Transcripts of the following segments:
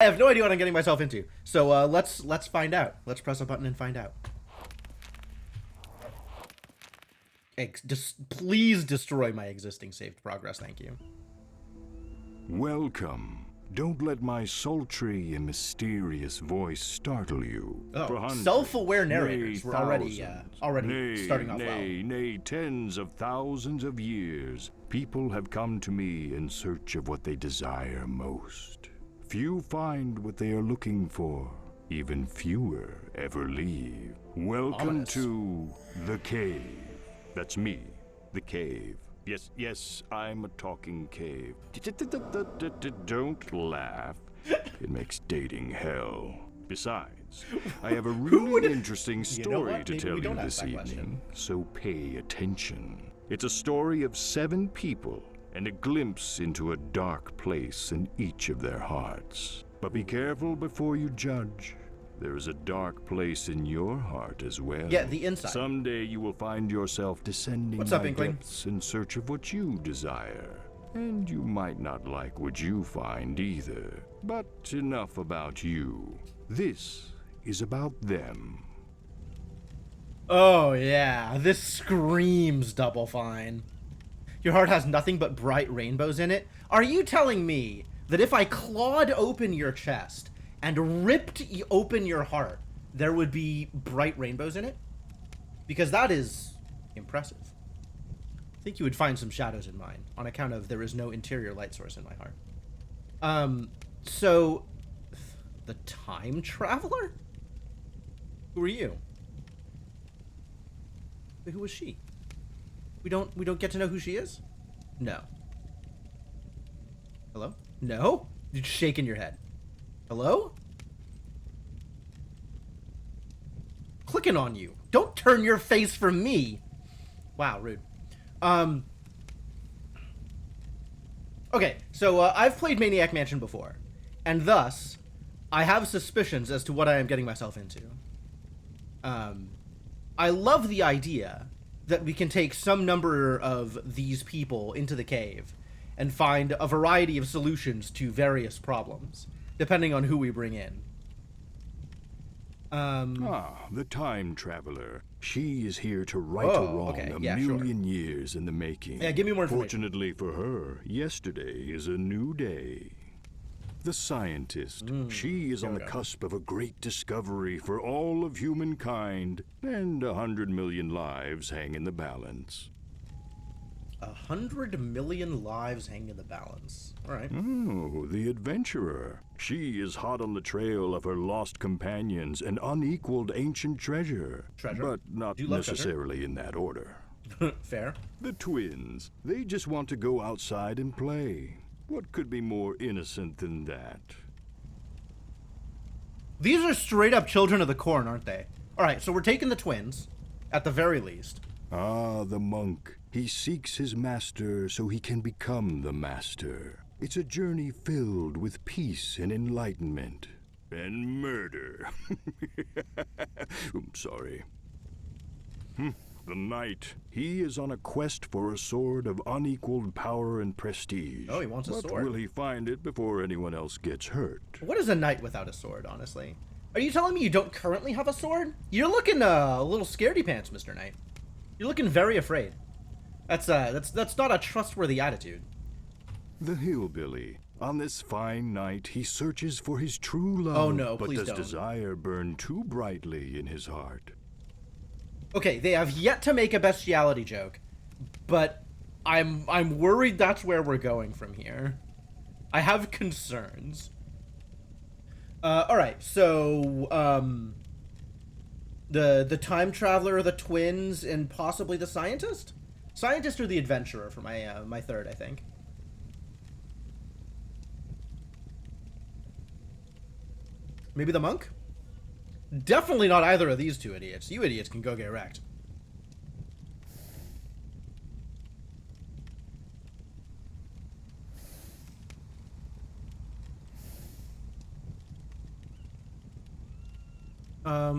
have no idea what I'm getting myself into. So let's find out. Let's press a button and find out. Just please destroy my existing saved progress. Thank you. Welcome. Don't let my sultry and mysterious voice startle you. Oh, self-aware narrators. We're already starting off well. Nay, tens of thousands of years, people have come to me in search of what they desire most. Few find what they are looking for. Even fewer ever leave. Welcome to the cave. That's me, the cave. Yes, I'm a talking cave. Don't laugh. It makes dating hell. Besides, I have a really interesting story to tell you this evening, so pay attention. It's a story of 7 people and a glimpse into a dark place in each of their hearts. But be careful before you judge. There is a dark place in your heart as well. Yeah, the inside. Someday you will find yourself descending my depths in search of what you desire. And you might not like what you find either. But enough about you. This is about them. Oh yeah, this screams Double Fine. Your heart has nothing but bright rainbows in it? Are you telling me that if I clawed open your chest and ripped open your heart, there would be bright rainbows in it? Because that is impressive. I think you would find some shadows in mine, on account of there is no interior light source in my heart. So, the time traveler? Who are you? Wait, who was she? We don't get to know who she is? No. Hello? No? You're just shaking your head. Hello? Clicking on you. Don't turn your face from me. Wow, rude. Okay, so I've played Maniac Mansion before, and thus I have suspicions as to what I am getting myself into. I love the idea that we can take some number of these people into the cave and find a variety of solutions to various problems, depending on who we bring in. The time traveler. She is here to right a wrong a million years in the making. Yeah, give me more information. Fortunately for her, yesterday is a new day. The scientist. She is on the cusp of a great discovery for all of humankind, and 100 million lives hang in the balance. 100 million lives hang in the balance. All right. Oh, the adventurer. She is hot on the trail of her lost companions and unequaled ancient treasure. But not necessarily in that order. Fair. The twins. They just want to go outside and play. What could be more innocent than that? These are straight up children of the corn, aren't they? All right, so we're taking the twins, at the very least. Ah, the monk. He seeks his master so he can become the master. It's a journey filled with peace and enlightenment. And murder. I'm sorry. The knight. He is on a quest for a sword of unequaled power and prestige. Oh, he wants a sword. But will he find it before anyone else gets hurt? What is a knight without a sword, honestly? Are you telling me you don't currently have a sword? You're looking a little scaredy pants, Mr. Knight. You're looking very afraid. That's not a trustworthy attitude. The hillbilly. On this fine night, he searches for his true love. Oh no, but please does don't. Desire burn too brightly in his heart? Okay, they have yet to make a bestiality joke, but I'm worried that's where we're going from here. I have concerns. All right, so the time traveler, the twins, and possibly the scientist. Scientist or the adventurer for my my third, I think. Maybe the monk? Definitely not either of these two idiots. You idiots can go get wrecked.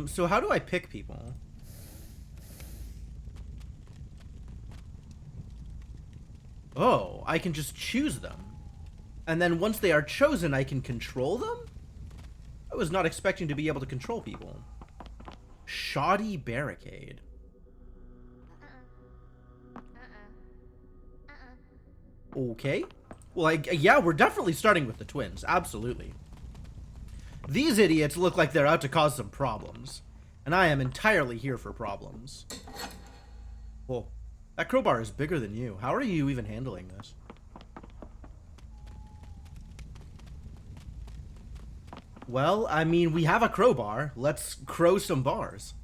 So how do I pick people? Oh, I can just choose them. And then once they are chosen, I can control them? I was not expecting to be able to control people. Shoddy barricade. Okay. Well, yeah, we're definitely starting with the twins. Absolutely. These idiots look like they're out to cause some problems. And I am entirely here for problems. Whoa. That crowbar is bigger than you. How are you even handling this? Well, I mean, we have a crowbar. Let's crow some bars.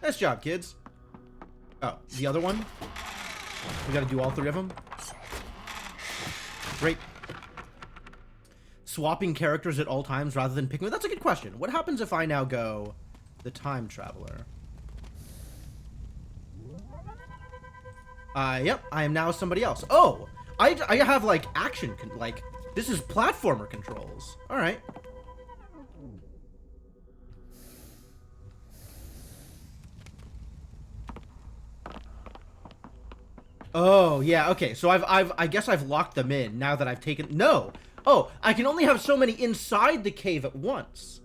Nice job, kids. Oh, the other one? We gotta do all three of them? Great. Swapping characters at all times rather than picking... That's a good question. What happens if I now go the time traveler? Yep, I am now somebody else. Oh, I have, like, action... Like, this is platformer controls. Alright. Oh, yeah, okay. So I guess I've locked them in now that I've taken... No! Oh, I can only have so many inside the cave at once.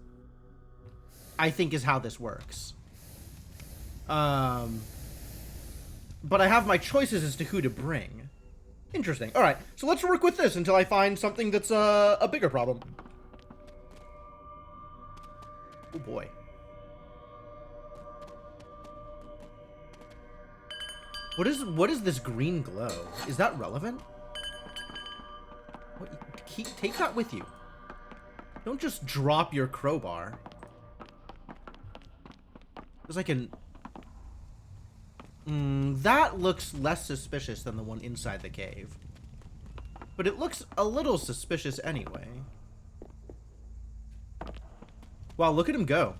I think is how this works. But I have my choices as to who to bring. Interesting. Alright, so let's work with this until I find something that's a bigger problem. Oh boy. What is this green glow? Is that relevant? What, take that with you. Don't just drop your crowbar. There's like an... that looks less suspicious than the one inside the cave. But it looks a little suspicious anyway. Wow, look at him go.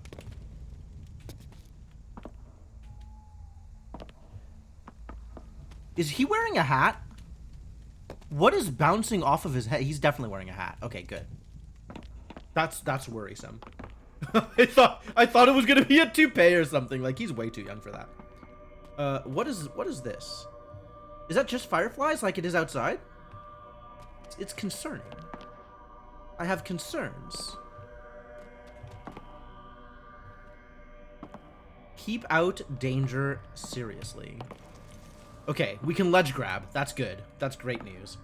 Is he wearing a hat? What is bouncing off of his head? He's definitely wearing a hat. Okay, good. That's worrisome. I thought it was gonna be a toupee or something. Like, he's way too young for that. What is this? Is that just fireflies like it is outside? It's concerning. I have concerns. Keep out danger seriously. Okay, we can ledge grab. That's good. That's great news.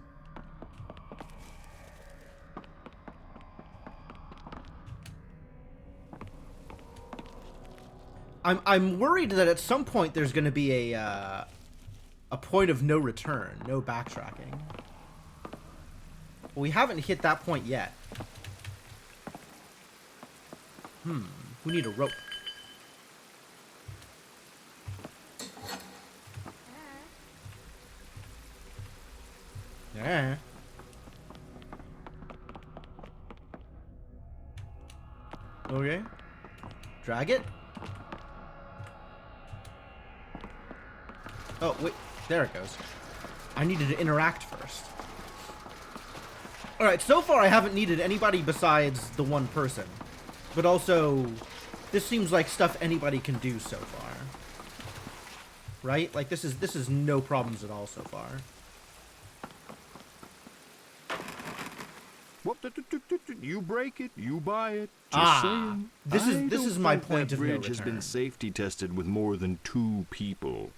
I'm worried that at some point there's going to be a point of no return, no backtracking. Well, we haven't hit that point yet. We need a rope. Yeah. Okay. Drag it. Oh, wait. There it goes. I needed to interact first. Alright, so far I haven't needed anybody besides the one person. But also, this seems like stuff anybody can do so far. Right? Like, this is no problems at all so far. Well, you break it, you buy it. Just saying. This is my point of no return. That bridge has been safety tested with more than 2 people.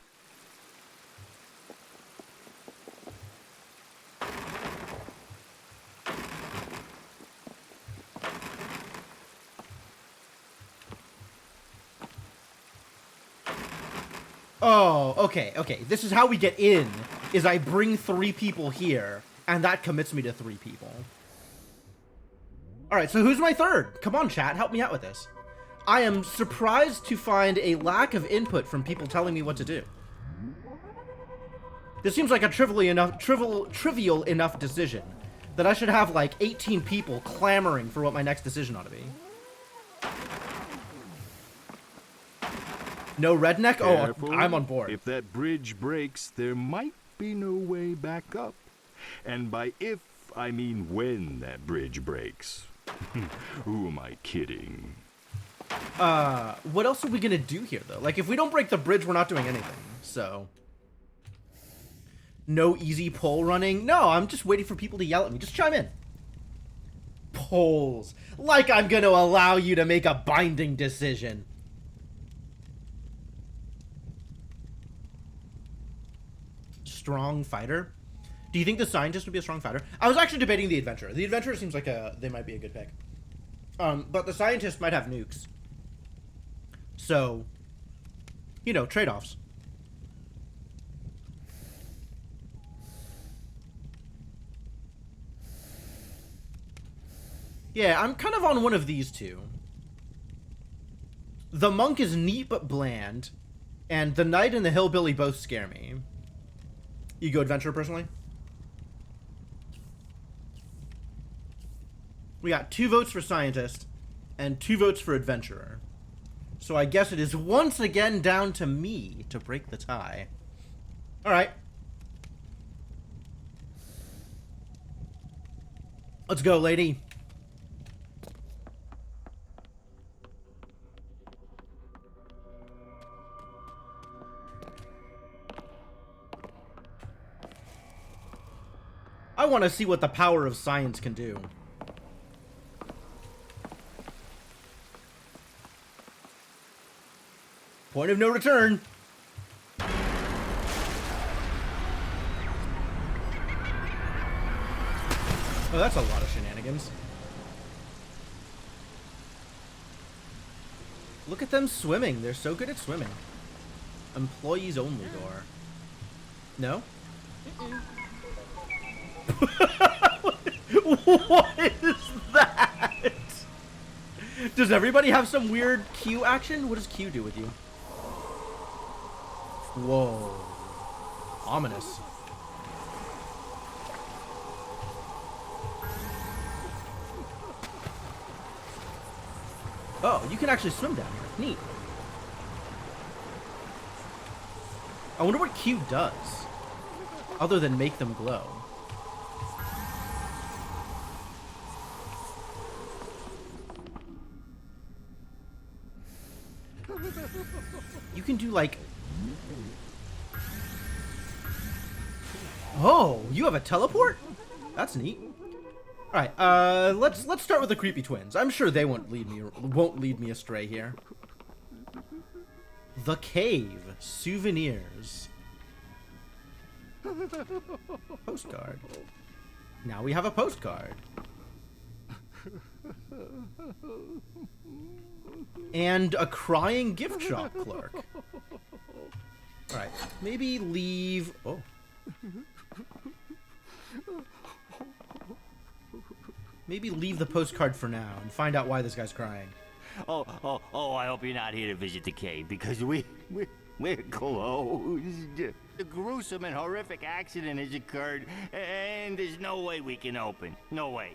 Oh, okay. This is how we get in, is I bring 3 people here, and that commits me to 3 people. Alright, so who's my third? Come on, chat, help me out with this. I am surprised to find a lack of input from people telling me what to do. This seems like a trivial enough decision that I should have like 18 people clamoring for what my next decision ought to be. No redneck? Careful. Oh, I'm on board. If that bridge breaks, there might be no way back up. And by if, I mean when that bridge breaks. Who am I kidding? What else are we gonna do here, though? Like, if we don't break the bridge, we're not doing anything, so... No easy pole running? No, I'm just waiting for people to yell at me. Just chime in. polls. Like I'm gonna allow you to make a binding decision. Strong fighter? Do you think the scientist would be a strong fighter? I was actually debating the adventurer. The adventurer seems like they might be a good pick. But the scientist might have nukes. So, you know, trade-offs. Yeah, I'm kind of on one of these two. The monk is neat but bland, and the knight and the hillbilly both scare me. You go adventurer personally? We got 2 votes for scientist and 2 votes for adventurer. So I guess it is once again down to me to break the tie. Alright. Let's go, lady. I want to see what the power of science can do. Point of no return. Oh, that's a lot of shenanigans. Look at them swimming. They're so good at swimming. Employees only door. No? What is that? Does everybody have some weird Q action? What does Q do with you? Whoa. Ominous. Oh, you can actually swim down here. Neat. I wonder what Q does, other than make them glow. You can do like... Oh, you have a teleport? That's neat. All right, let's start with the creepy twins. I'm sure they won't lead me astray here. The Cave, souvenirs. Postcard. Now we have a postcard. And a crying gift shop clerk. All right, maybe leave. Oh. Maybe leave the postcard for now and find out why this guy's crying. Oh, I hope you're not here to visit the cave because we're closed. A gruesome and horrific accident has occurred and there's no way we can open. No way.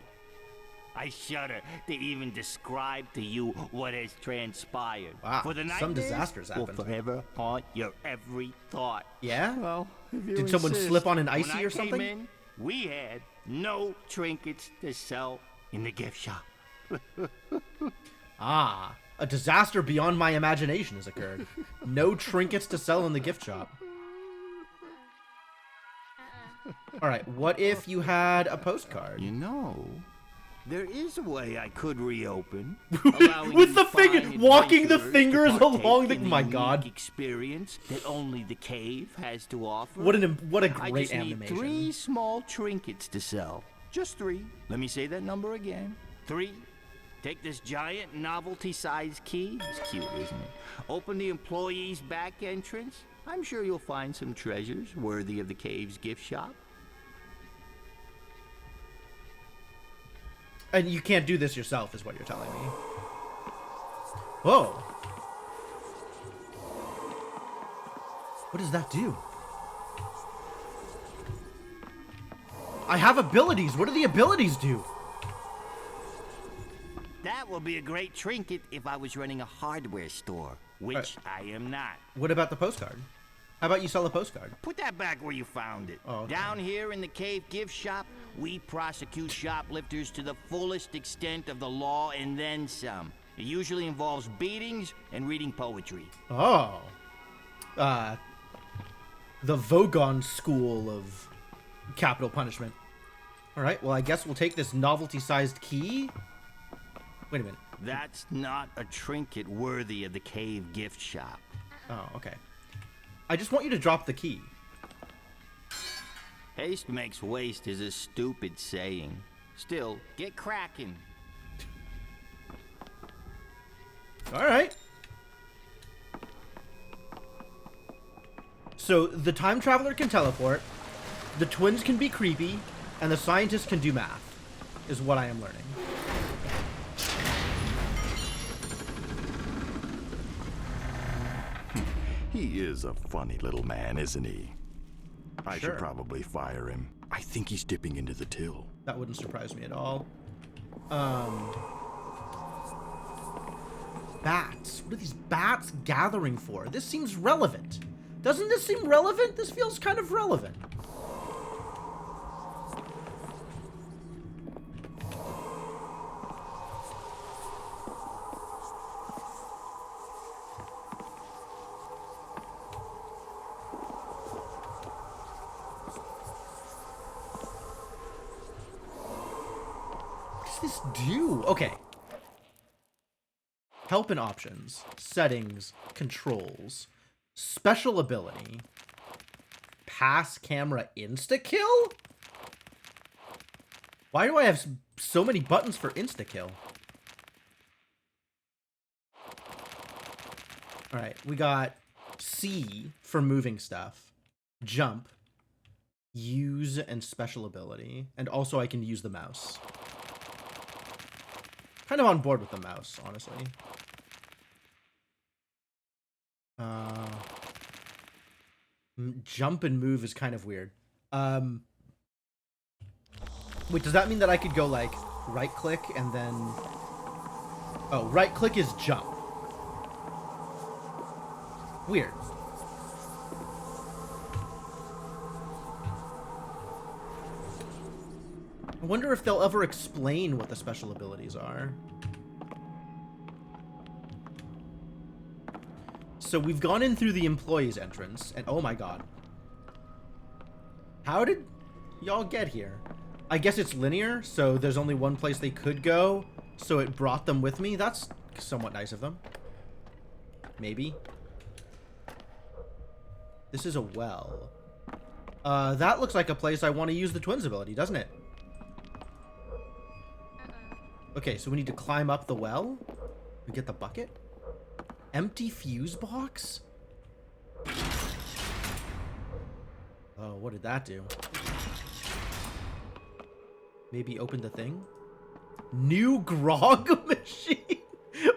I shudder to even describe to you what has transpired. Wow, For the some disasters happened. will forever haunt your every thought. Yeah? Well, if you Did someone insist. slip on an When icy I or came something? in, we had no trinkets to sell in the gift shop. Ah, a disaster beyond my imagination has occurred. No trinkets to sell in the gift shop. All right, what if you had a postcard? You know, there is a way I could reopen. With the finger, walking the fingers along the. My God! Experience that only the cave has to offer. What a I great just need animation. 3 small trinkets to sell. Just 3. Let me say that number again. 3. Take this giant novelty-sized key. It's cute, isn't it? Open the employee's back entrance. I'm sure you'll find some treasures worthy of the cave's gift shop. And you can't do this yourself, is what you're telling me. Whoa. What does that do? I have abilities. What do the abilities do? That will be a great trinket if I was running a hardware store, which I am not. What about the postcard? How about you sell a postcard? Put that back where you found it. Oh, okay. Down here in the cave gift shop, we prosecute shoplifters to the fullest extent of the law and then some. It usually involves beatings and reading poetry. Oh. The Vogon school of capital punishment. Alright, well, I guess we'll take this novelty-sized key. Wait a minute. That's not a trinket worthy of the cave gift shop. Oh, okay. I just want you to drop the key. Haste makes waste is a stupid saying. Still, get cracking. Alright. So, the time traveler can teleport, the twins can be creepy, and the scientist can do math, is what I am learning. He is a funny little man, isn't he? I Sure. should probably fire him. I think he's dipping into the till. That wouldn't surprise me at all. Bats. What are these bats gathering for? This seems relevant. Doesn't this seem relevant? This feels kind of relevant. What does this do? Okay. Help and options, settings, controls, special ability, pass camera insta-kill? Why do I have so many buttons for insta-kill? Alright, we got C for moving stuff, jump, use and special ability, and also I can use the mouse. Kind of on board with the mouse, honestly. Jump and move is kind of weird. Wait, does that mean that I could go, like, right-click and then... Oh, right-click is jump. Weird. I wonder if they'll ever explain what the special abilities are. So we've gone in through the employees entrance, and oh my god. How did y'all get here? I guess it's linear, so there's only one place they could go, so it brought them with me. That's somewhat nice of them. Maybe. This is a well. That looks like a place I want to use the twins ability, doesn't it? Okay, so we need to climb up the well. We get the bucket. Empty fuse box? Oh, what did that do? Maybe open the thing? New grog machine?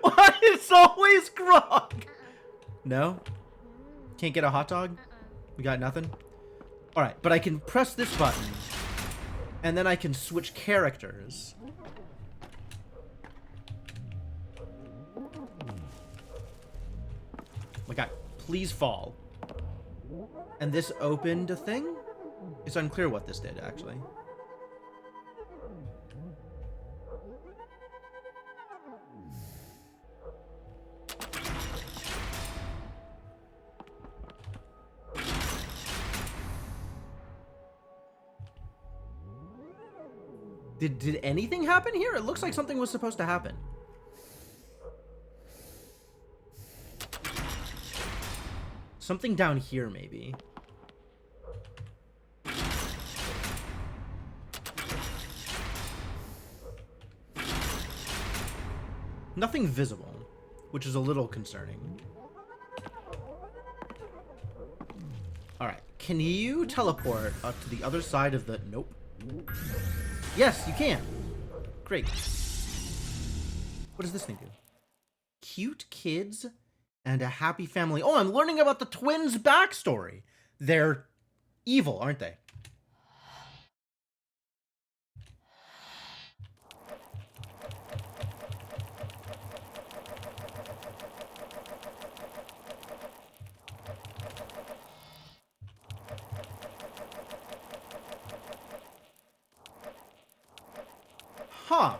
Why it's always grog? No? Can't get a hot dog? We got nothing? Alright, but I can press this button. And then I can switch characters. My god, please fall. And this opened a thing? It's unclear what this did, actually. Did anything happen here? It looks like something was supposed to happen. Something down here, maybe. Nothing visible, which is a little concerning. Alright, can you teleport up to the other side of the... Nope. Yes, you can. Great. What does this thing do? Cute kids and a happy family. Oh, I'm learning about the twins' backstory. They're evil, aren't they? Huh.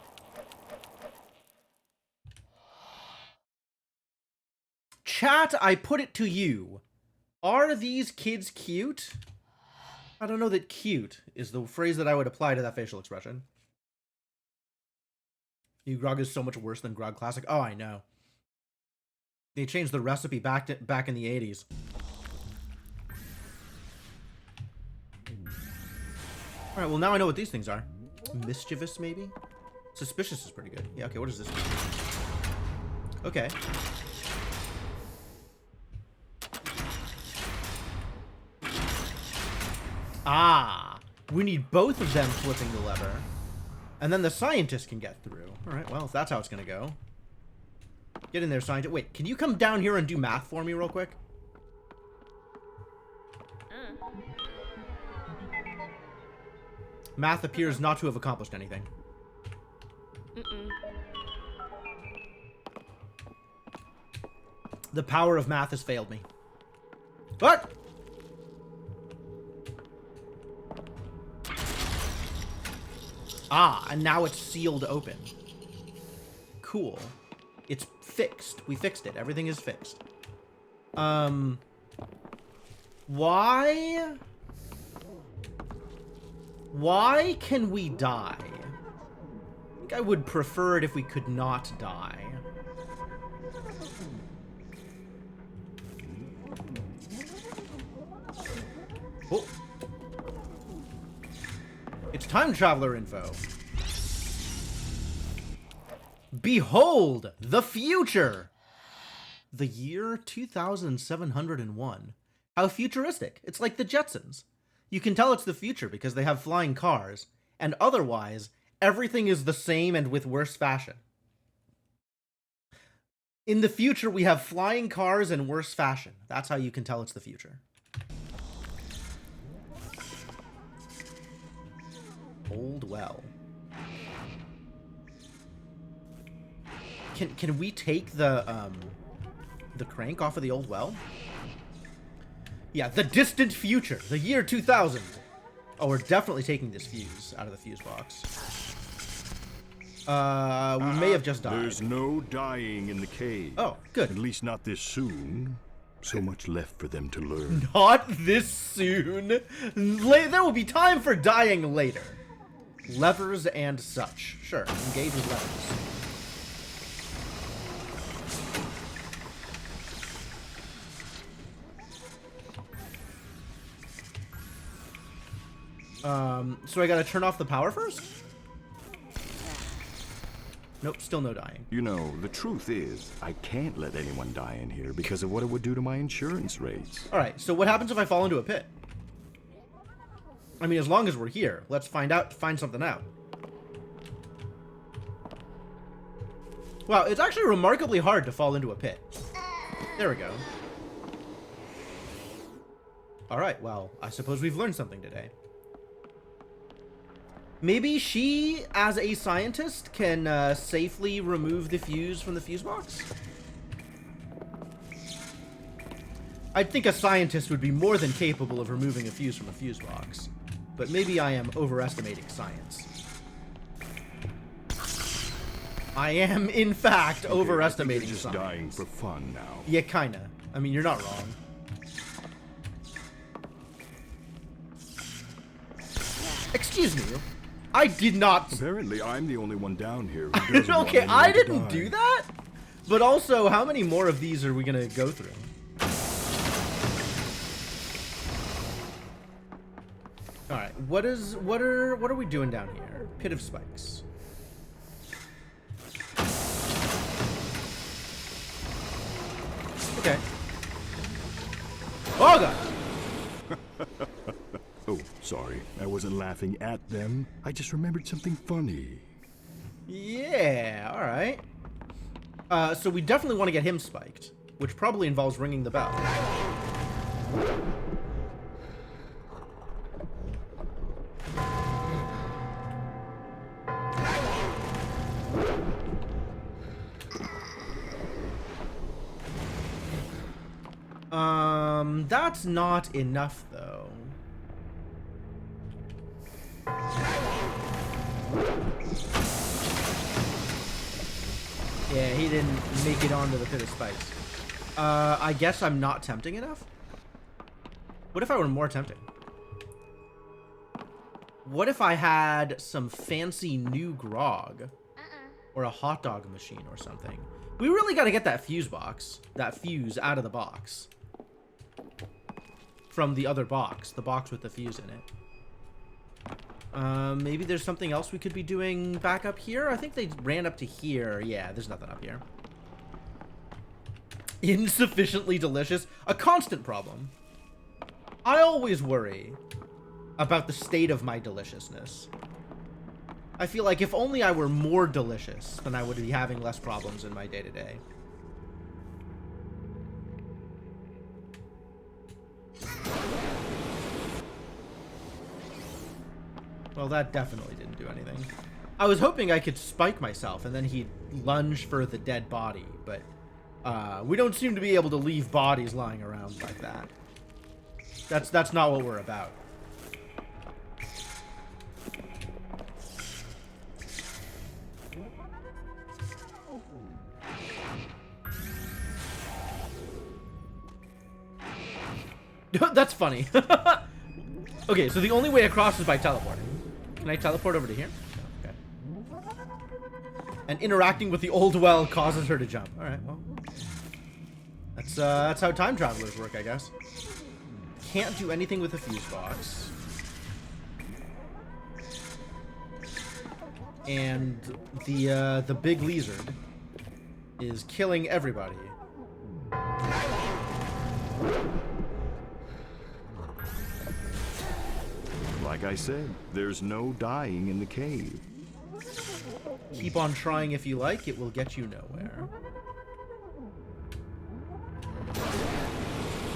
Chat, I put it to you. Are these kids cute? I don't know that cute is the phrase that I would apply to that facial expression. New Grog is so much worse than Grog Classic. Oh, I know. They changed the recipe back in the 80s. Alright, well now I know what these things are. Mischievous, maybe? Suspicious is pretty good. Yeah, okay, what is this? Okay. Ah! We need both of them flipping the lever. And then the scientist can get through. Alright, well, if that's how it's gonna go. Get in there, scientist. Wait, can you come down here and do math for me real quick? Math appears not to have accomplished anything. The power of math has failed me. What? Ah, and now it's sealed open. Cool. It's fixed. We fixed it. Everything is fixed. Why? Why can we die? I think I would prefer it if we could not die. Oh. It's time traveler info. Behold the future! The year 2701. How futuristic. It's like the Jetsons. You can tell it's the future because they have flying cars, and otherwise, everything is the same and with worse fashion. In the future, we have flying cars and worse fashion. That's how you can tell it's the future. Old well. Can we take the crank off of the old well? Yeah, the distant future, the year 2000. Oh, we're definitely taking this fuse out of the fuse box. We may have just died. There's no dying in the cave. Oh, good. At least not this soon. So much left for them to learn. Not this soon. There will be time for dying later. Levers and such. Sure, engage with levers. So I gotta turn off the power first? Nope, still no dying. You know, the truth is, I can't let anyone die in here because of what it would do to my insurance rates. Alright, so what happens if I fall into a pit? I mean, as long as we're here, let's find something out. Wow, it's actually remarkably hard to fall into a pit. There we go. Alright, well, I suppose we've learned something today. Maybe she, as a scientist, can safely remove the fuse from the fuse box? I'd think a scientist would be more than capable of removing a fuse from a fuse box. But maybe I am overestimating science. I am, in fact, overestimating just science. Dying for fun now. Yeah, kinda. I mean, you're not wrong. Excuse me. I did not. Apparently, I'm the only one down here who doesn't want Okay, anyone I to didn't die. do that. But also, how many more of these are we gonna go through? All right, what are we doing down here? Pit of spikes. Okay. Oh god. Oh, sorry. I wasn't laughing at them. I just remembered something funny. Yeah, all right. So we definitely want to get him spiked, which probably involves ringing the bell. That's not enough, though. Yeah, he didn't make it onto the pit of spikes. I guess I'm not tempting enough? What if I were more tempting? What if I had some fancy new grog? Or a hot dog machine or something. We really got to get that fuse box. That fuse out of the box. From the other box. The box with the fuse in it. Maybe there's something else we could be doing back up here? I think they ran up to here. Yeah, there's nothing up here. Insufficiently delicious. A constant problem. I always worry about the state of my deliciousness. I feel like if only I were more delicious, then I would be having less problems in my day-to-day. Well, that definitely didn't do anything. I was hoping I could spike myself, and then he'd lunge for the dead body, but we don't seem to be able to leave bodies lying around like that. That's not what we're about. That's funny. Okay, so the only way across is by teleporting. Can I teleport over to here? No, okay. And interacting with the old well causes her to jump. All right, well, that's how time travelers work, I guess. Can't do anything with the fuse box. And the big lizard is killing everybody. Like I said, there's no dying in the cave. Keep on trying if you like, it will get you nowhere.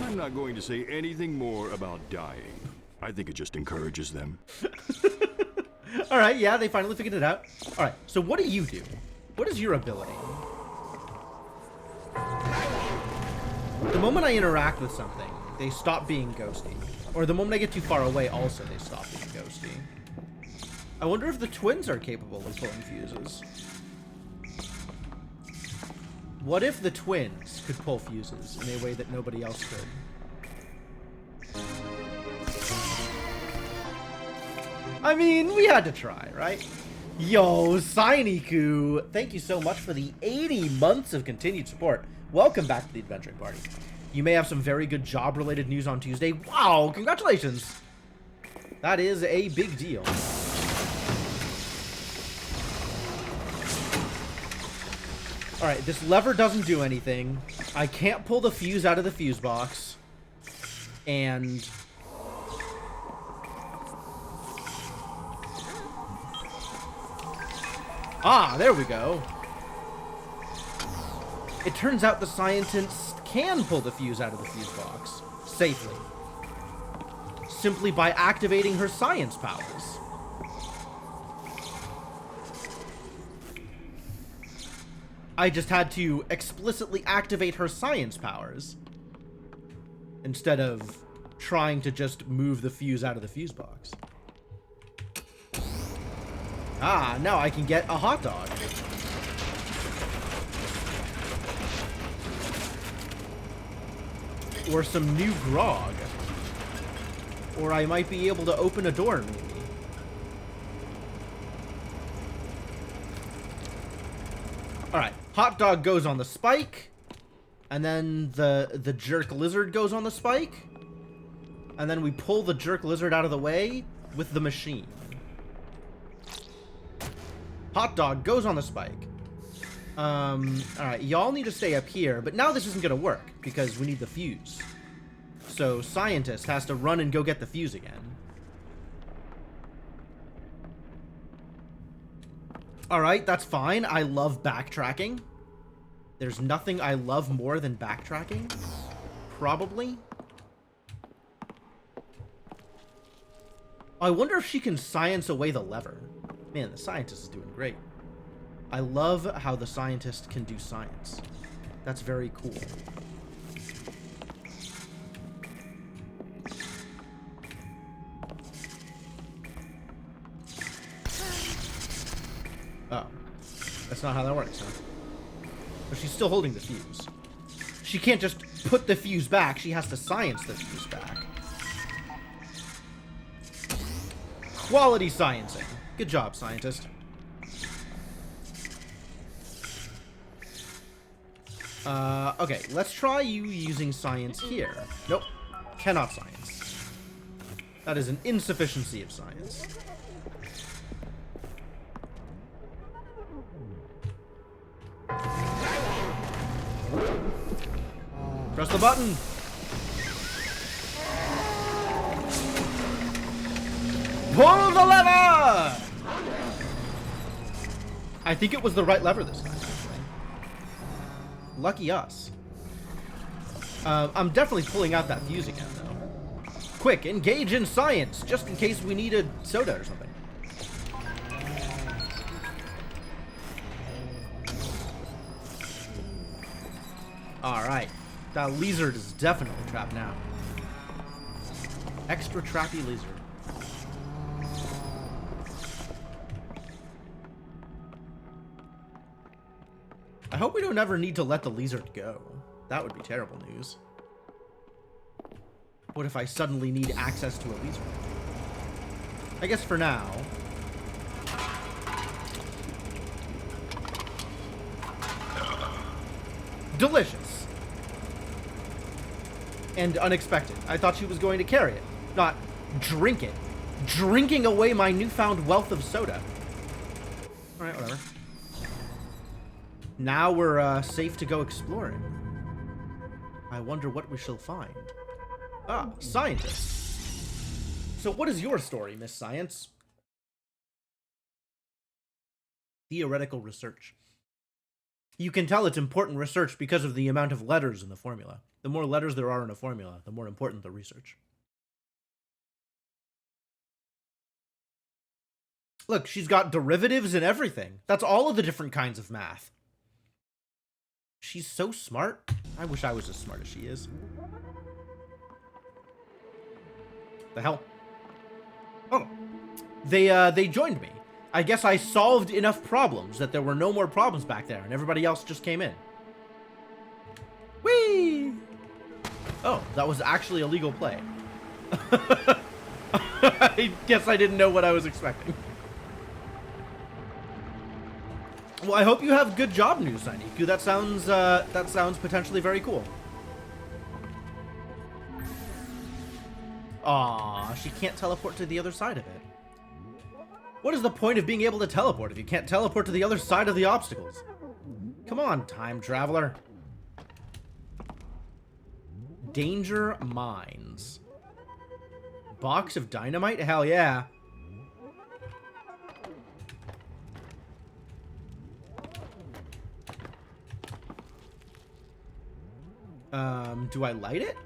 I'm not going to say anything more about dying. I think it just encourages them. Alright, yeah, they finally figured it out. Alright, so what do you do? What is your ability? The moment I interact with something, they stop being ghosty. Or the moment I get too far away, also they stop being ghosty. I wonder if the twins are capable of pulling fuses. What if the twins could pull fuses in a way that nobody else could? I mean, we had to try, right? Yo, Sineku, thank you so much for the 80 months of continued support. Welcome back to the Adventuring Party. You may have some very good job-related news on Tuesday. Wow, congratulations. That is a big deal. Alright, this lever doesn't do anything. I can't pull the fuse out of the fuse box. And... ah, there we go. It turns out the scientists can pull the fuse out of the fuse box safely. Simply by activating her science powers. I just had to explicitly activate her science powers instead of trying to just move the fuse out of the fuse box. Ah, now I can get a hot dog. Or some new grog. Or I might be able to open a door, maybe. Alright, hot dog goes on the spike. And then the jerk lizard goes on the spike. And then we pull the jerk lizard out of the way with the machine. Hot dog goes on the spike. Alright, y'all need to stay up here, but now this isn't gonna work, because we need the fuse. So, Scientist has to run and go get the fuse again. Alright, that's fine. I love backtracking. There's nothing I love more than backtracking. Probably. I wonder if she can science away the lever. Man, the scientist is doing great. I love how the scientist can do science. That's very cool. Oh. That's not how that works, huh? But she's still holding the fuse. She can't just put the fuse back. She has to science the fuse back. Quality sciencing. Good job, scientist. Okay, let's try you using science here. Nope. Cannot science. That is an insufficiency of science. Press the button. Pull the lever! I think it was the right lever this time, actually. Lucky us. I'm definitely pulling out that fuse again, though. Quick, engage in science, just in case we need a soda or something. Alright. That lizard is definitely trapped now. Extra trappy lizard. I hope we don't ever need to let the lizard go. That would be terrible news. What if I suddenly need access to a lizard? I guess for now. Delicious. And unexpected. I thought she was going to carry it, not drink it. Drinking away my newfound wealth of soda. Alright, whatever. Now we're safe to go exploring. I wonder what we shall find. Ah, scientist. So what is your story, Miss Science? Theoretical research. You can tell it's important research because of the amount of letters in the formula. The more letters there are in a formula, the more important the research. Look, she's got derivatives and everything. That's all of the different kinds of math. She's so smart. I wish I was as smart as she is. The hell? Oh. They joined me. I guess I solved enough problems that there were no more problems back there and everybody else just came in. Whee! Oh, that was actually a legal play. I guess I didn't know what I was expecting. Well, I hope you have good job news, Saineku. That sounds potentially very cool. Aw, she can't teleport to the other side of it. What is the point of being able to teleport if you can't teleport to the other side of the obstacles? Come on, time traveler. Danger mines. Box of dynamite? Hell yeah. Do I light it?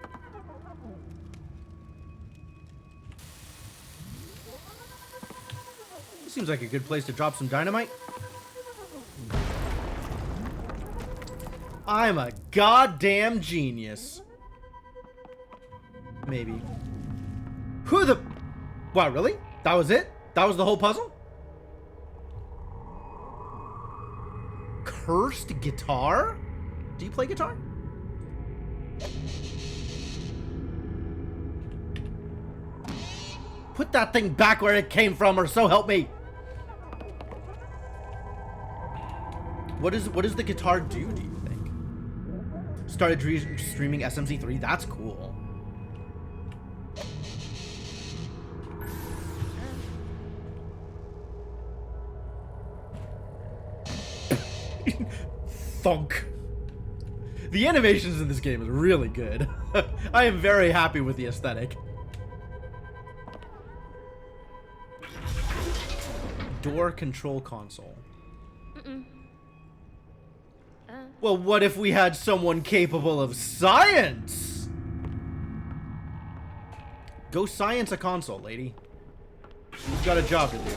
Seems like a good place to drop some dynamite. I'm a goddamn genius. Maybe. Who the... Wow, really? That was it? That was the whole puzzle? Cursed guitar? Do you play guitar? Put that thing back where it came from, or so help me. What does the guitar do you think? Started streaming SMC3? That's cool. Thunk. The animations in this game is really good. I am very happy with the aesthetic. Door control console. Well, what if we had someone capable of science? Go science a console, lady. You've got a job to do.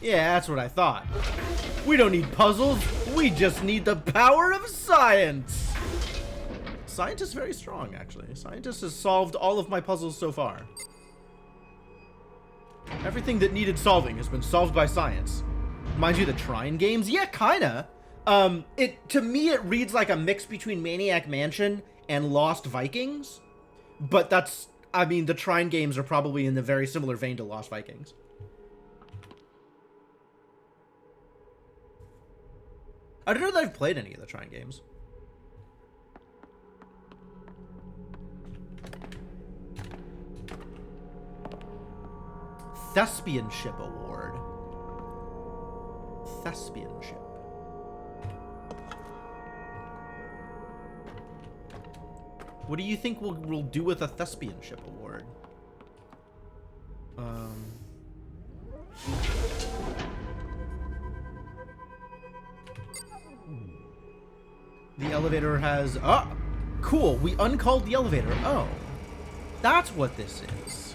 Yeah, that's what I thought. We don't need puzzles. We just need the power of science. Scientist is very strong, actually. Scientist has solved all of my puzzles so far. Everything that needed solving has been solved by science. Mind you, the Trine games? Yeah, kinda. To me, it reads like a mix between Maniac Mansion and Lost Vikings. But that's, I mean, the Trine games are probably in the very similar vein to Lost Vikings. I don't know that I've played any of the Trine games. Thespianship Award. Thespianship. What do you think we'll do with a Thespianship Award? The elevator has... Oh! Cool, we uncalled the elevator. Oh. That's what this is.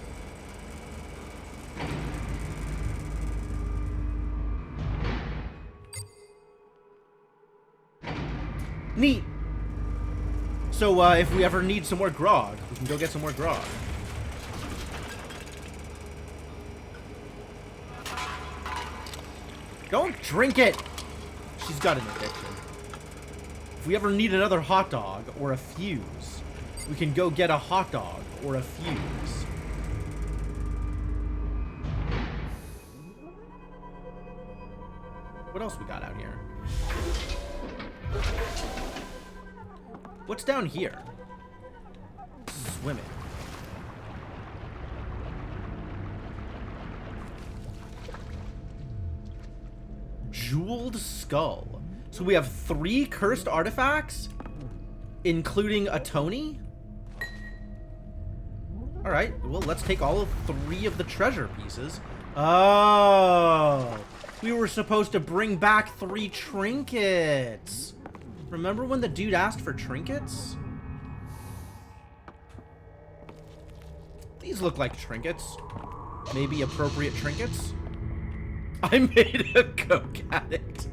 Neat. So, if we ever need some more grog, we can go get some more grog. Don't drink it! She's got an addiction. If we ever need another hot dog or a fuse, we can go get a hot dog or a fuse. What else we got out here? What's down here? Swimming. Jeweled skull. So we have 3 cursed artifacts, including a Tony. All right, well, let's take all of 3 of the treasure pieces. Oh, we were supposed to bring back 3 trinkets. Remember when the dude asked for trinkets? These look like trinkets. Maybe appropriate trinkets? I made a coke addict.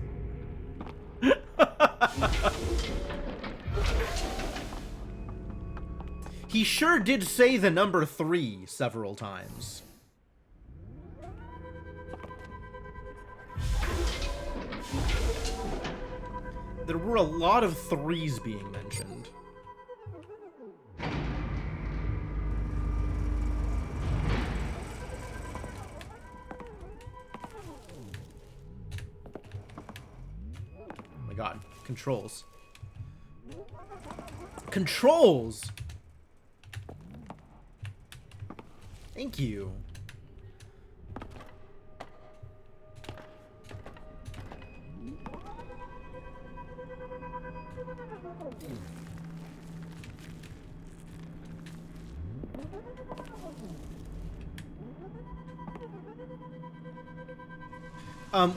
He sure did say the number 3 several times. There were a lot of 3s being mentioned. Oh my god. Controls. Controls! Thank you.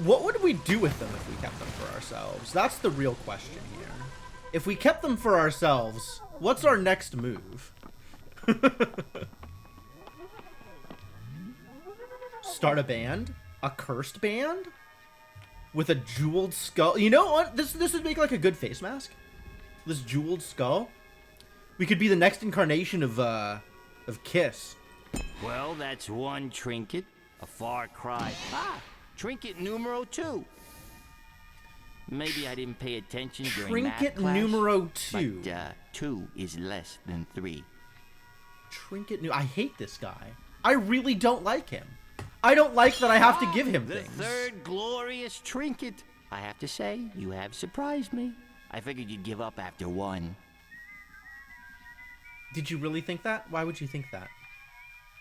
What would we do with them if we kept them for ourselves? That's the real question here. If we kept them for ourselves, what's our next move? Start a band? A cursed band? With a jeweled skull? You know what? This would make like a good face mask. This jeweled skull. We could be the next incarnation of Kiss. Well, that's 1 trinket. A far cry. Ah! Trinket numero 2. Maybe I didn't pay attention during math Trinket class, numero 2. But 2 is less than 3. I hate this guy. I really don't like him. I don't like that I have to give him The things. 3rd glorious trinket. I have to say, you have surprised me. I figured you'd give up after 1. Did you really think that? Why would you think that?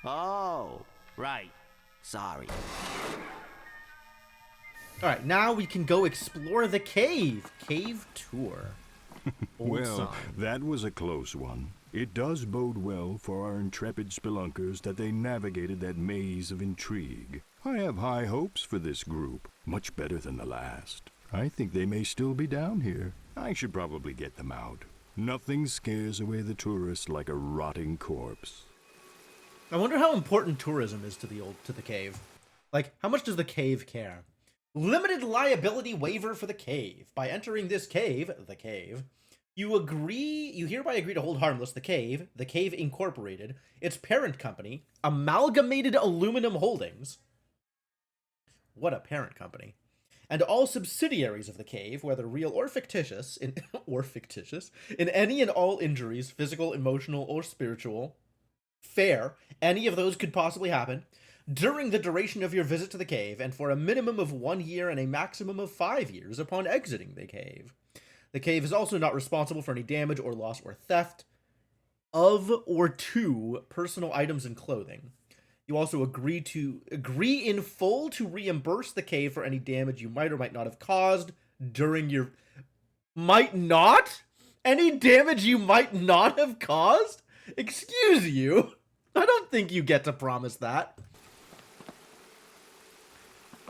Oh, right. Sorry. Alright, now we can go explore the cave. Cave tour. Old Well, song. that was a close one. It does bode well for our intrepid spelunkers that they navigated that maze of intrigue. I have high hopes for this group, much better than the last. I think they may still be down here. I should probably get them out. Nothing scares away the tourist like a rotting corpse. I wonder how important tourism is to the cave. Like, how much does the cave care? Limited liability waiver for the cave. By entering this cave, the cave, you hereby agree to hold harmless the Cave Incorporated, its parent company, Amalgamated Aluminum Holdings. What a parent company. And all subsidiaries of the cave, whether real or fictitious, in any and all injuries, physical, emotional, or spiritual, Fair. Any of those could possibly happen. During the duration of your visit to the cave, and for a minimum of 1 year and a maximum of 5 years upon exiting the cave. The cave is also not responsible for any damage or loss or theft of or to personal items and clothing. You also agree in full to reimburse the cave for any damage you might or might not have caused during your... Might not? Any damage you might not have caused? Excuse you? I don't think you get to promise that.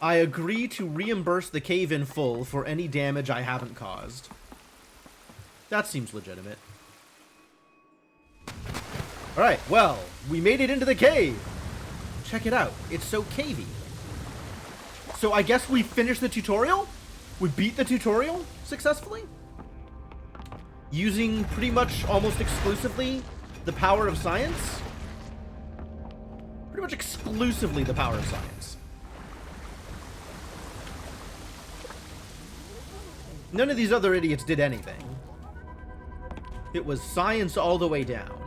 I agree to reimburse the cave in full for any damage I haven't caused. That seems legitimate. Alright, well, we made it into the cave. Check it out. It's so cavey. So I guess we finished the tutorial? We beat the tutorial successfully? Using pretty much almost exclusively the power of science? Pretty much exclusively the power of science. None of these other idiots did anything. It was science all the way down.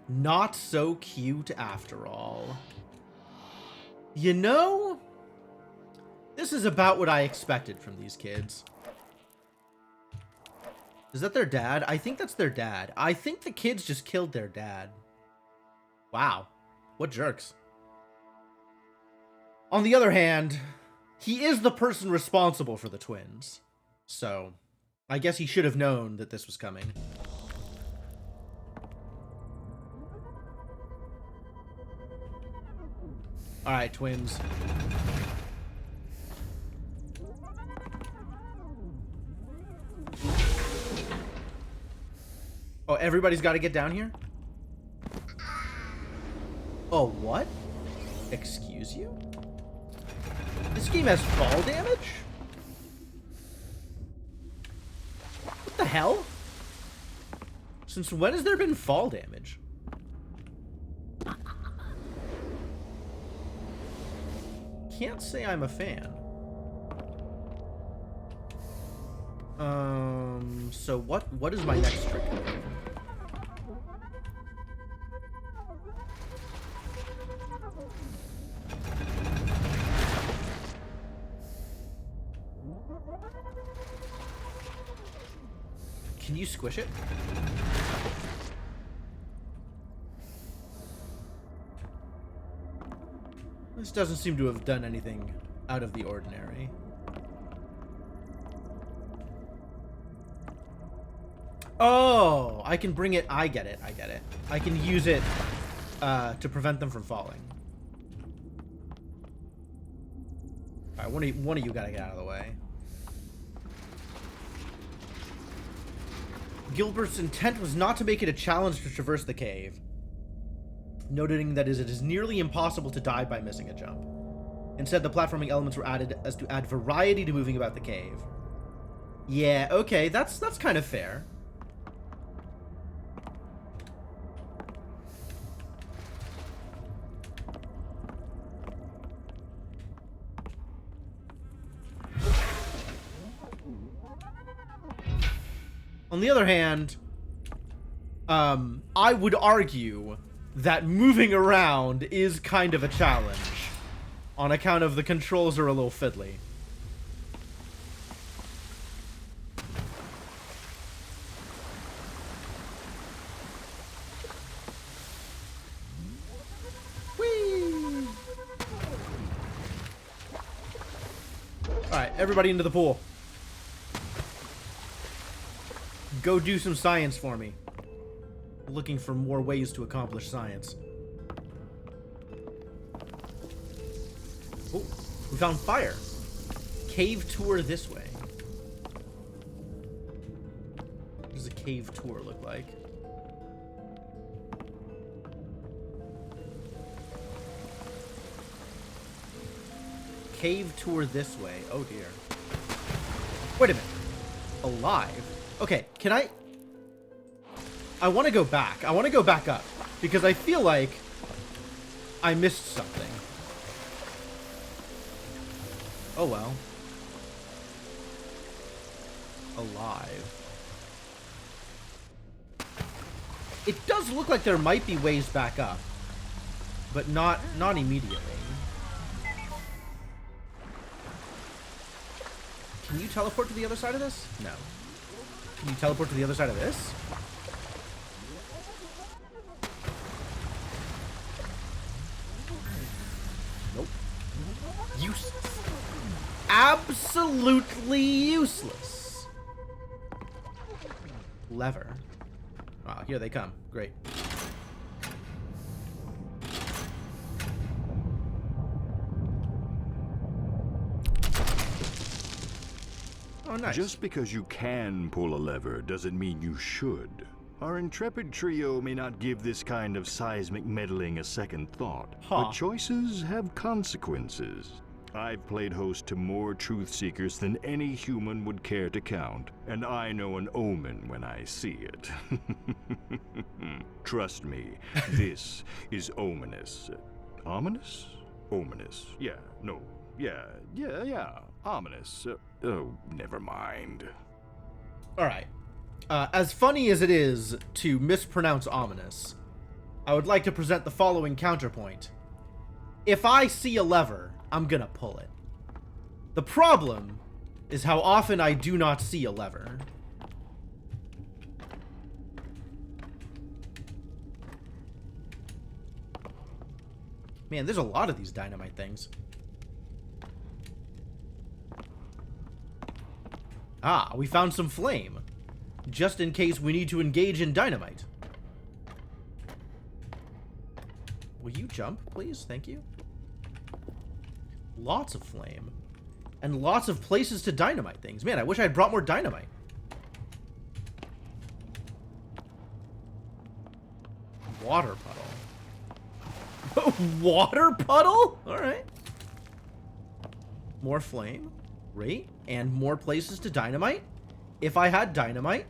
Not so cute after all. You know, this is about what I expected from these kids. Is that their dad? I think that's their dad. I think the kids just killed their dad. Wow. What jerks. On the other hand, he is the person responsible for the twins. So, I guess he should have known that this was coming. Alright, twins. Oh, everybody's got to get down here? Oh, what? Excuse you? This game has fall damage? What the hell? Since when has there been fall damage? Can't say I'm a fan. So what is my next trick? Can you squish it? This doesn't seem to have done anything out of the ordinary. Oh, I can bring it. I get it. I get it. I can use it to prevent them from falling. All right, one of you gotta get out of the way. Gilbert's intent was not to make it a challenge to traverse the cave, noting that it is nearly impossible to die by missing a jump. Instead, the platforming elements were added as to add variety to moving about the cave. Yeah, okay, that's kind of fair. On the other hand, I would argue that moving around is kind of a challenge on account of the controls are a little fiddly. Whee! Alright, everybody into the pool. Go do some science for me. Looking for more ways to accomplish science. Oh, we found fire. Cave tour this way. What does a cave tour look like? Cave tour this way. Oh dear. Wait a minute. Alive? Okay, can I want to go back. I want to go back up because I feel like I missed something. Oh well. Alive. It does look like there might be ways back up, but not immediately. Can you teleport to the other side of this? No. Can you teleport to the other side of this? Nope. Useless. Absolutely useless. Lever. Ah, here they come. Great. Oh, nice. Just because you can pull a lever doesn't mean you should. Our intrepid trio may not give this kind of seismic meddling a second thought, but choices have consequences. I've played host to more truth seekers than any human would care to count, and I know an omen when I see it. Trust me, this is ominous. Ominous? Ominous. Yeah, no. Yeah. Ominous. Oh, never mind. Alright. As funny as it is to mispronounce ominous, I would like to present the following counterpoint. If I see a lever, I'm gonna pull it. The problem is how often I do not see a lever. Man, there's a lot of these dynamite things. Ah, we found some flame. Just in case we need to engage in dynamite. Will you jump, please? Thank you. Lots of flame. And lots of places to dynamite things. Man, I wish I had brought more dynamite. Water puddle. Water puddle? Alright. More flame. Great. And more places to dynamite. If I had dynamite.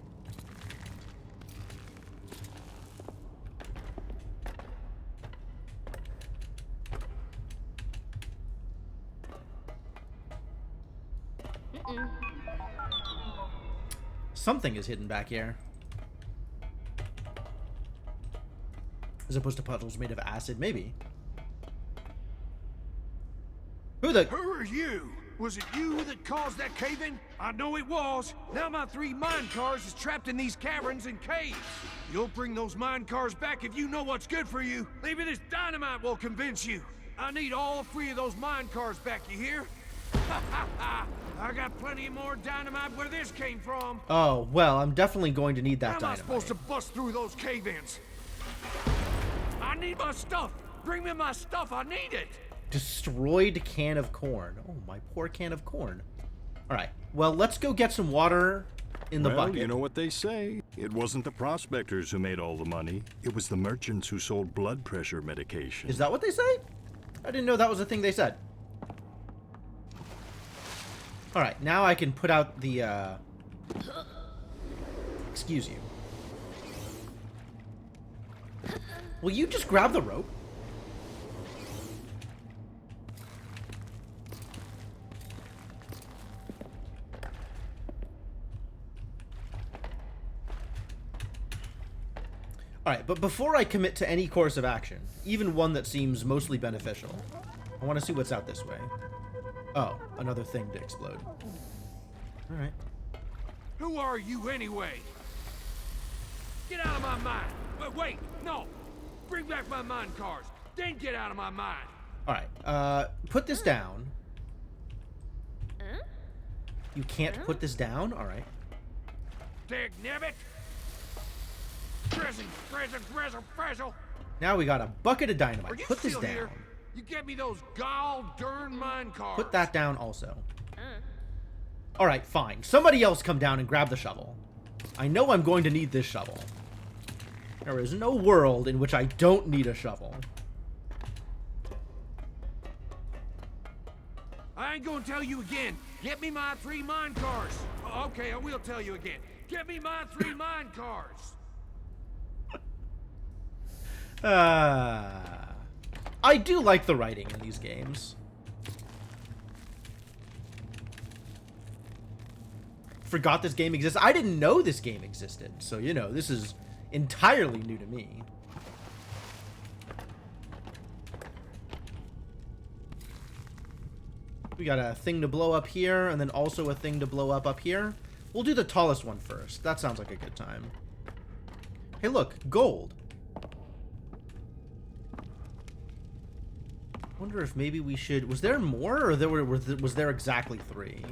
Something is hidden back here. As opposed to puddles made of acid, maybe. Who are you? Was it you that caused that cave-in? I know it was. Now my 3 mine cars is trapped in these caverns and caves. You'll bring those mine cars back if you know what's good for you. Maybe this dynamite will convince you. I need all 3 of those mine cars back, you hear? I got plenty more dynamite where this came from. Oh, well, I'm definitely going to need that How am dynamite. I supposed to bust through those cave-ins? I need my stuff. Bring me my stuff. I need it. Destroyed can of corn. Oh, my poor can of corn. Alright, well, let's go get some water in the bucket. You know what they say. It wasn't the prospectors who made all the money. It was the merchants who sold blood pressure medication. Is that what they say? I didn't know that was a thing they said. Alright, now I can put out the, Excuse you. Will you just grab the rope? Alright, but before I commit to any course of action, even one that seems mostly beneficial, I want to see what's out this way. Oh, another thing to explode. Alright. Who are you anyway? Get out of my mind. Wait, no. Bring back my mine cars. Then get out of my mind. Alright, put this down. You can't put this down? Alright. Dag nabbit. Frizzle. Now we got a bucket of dynamite. Are you Put this still down. here? You get me those gall-darn mine cars. Put that down also. Alright, fine. Somebody else come down and grab the shovel. I know I'm going to need this shovel. There is no world in which I don't need a shovel. I ain't gonna tell you again. Get me my 3 mine cars. Okay, I will tell you again. Get me my 3 mine cars. I do like the writing in these games. Forgot this game exists. I didn't know this game existed. So, you know, this is entirely new to me. We got a thing to blow up here, and then also a thing to blow up here. We'll do the tallest one first. That sounds like a good time. Hey, look, gold. Wonder if maybe we should... Was there more, or was there exactly 3?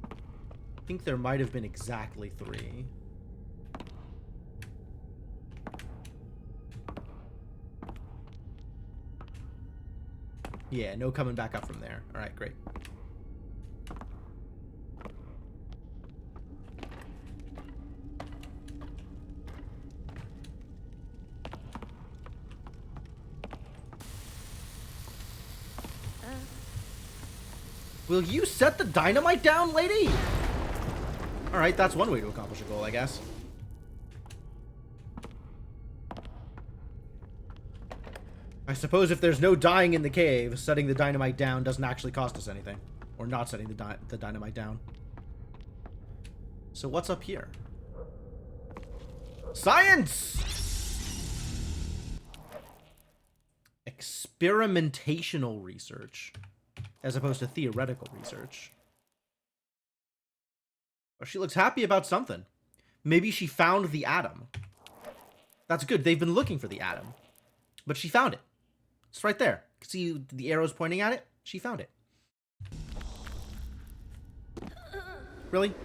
I think there might have been exactly 3. Yeah, no coming back up from there. Alright, great. Will you set the dynamite down, lady? Alright, that's one way to accomplish a goal, I guess. I suppose if there's no dying in the cave, setting the dynamite down doesn't actually cost us anything. Or not setting the dynamite down. So what's up here? Science! Experimentational research. As opposed to theoretical research. Oh, she looks happy about something. Maybe she found the atom. That's good. They've been looking for the atom. But she found it. It's right there. See the arrows pointing at it? She found it. Really?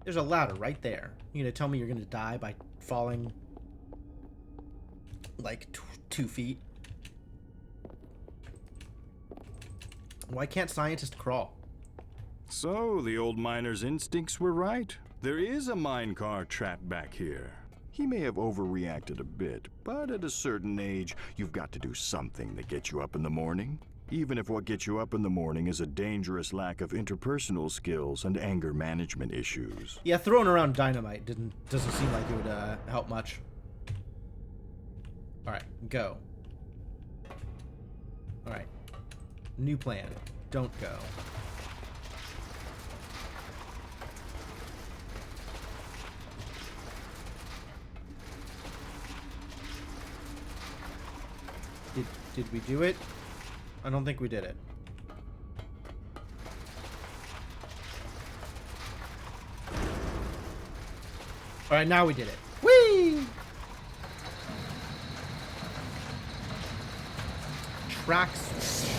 There's a ladder right there. You're gonna tell me you're gonna die by falling like 2 feet? Why can't scientists crawl? So, the old miner's instincts were right. There is a minecart trapped back here. He may have overreacted a bit, but at a certain age, you've got to do something that gets you up in the morning. Even if what gets you up in the morning is a dangerous lack of interpersonal skills and anger management issues. Yeah, throwing around dynamite doesn't seem like it would help much. Alright, go. Alright. New plan. Don't go. Did we do it? I don't think we did it. Alright, now we did it. Whee! Tracks.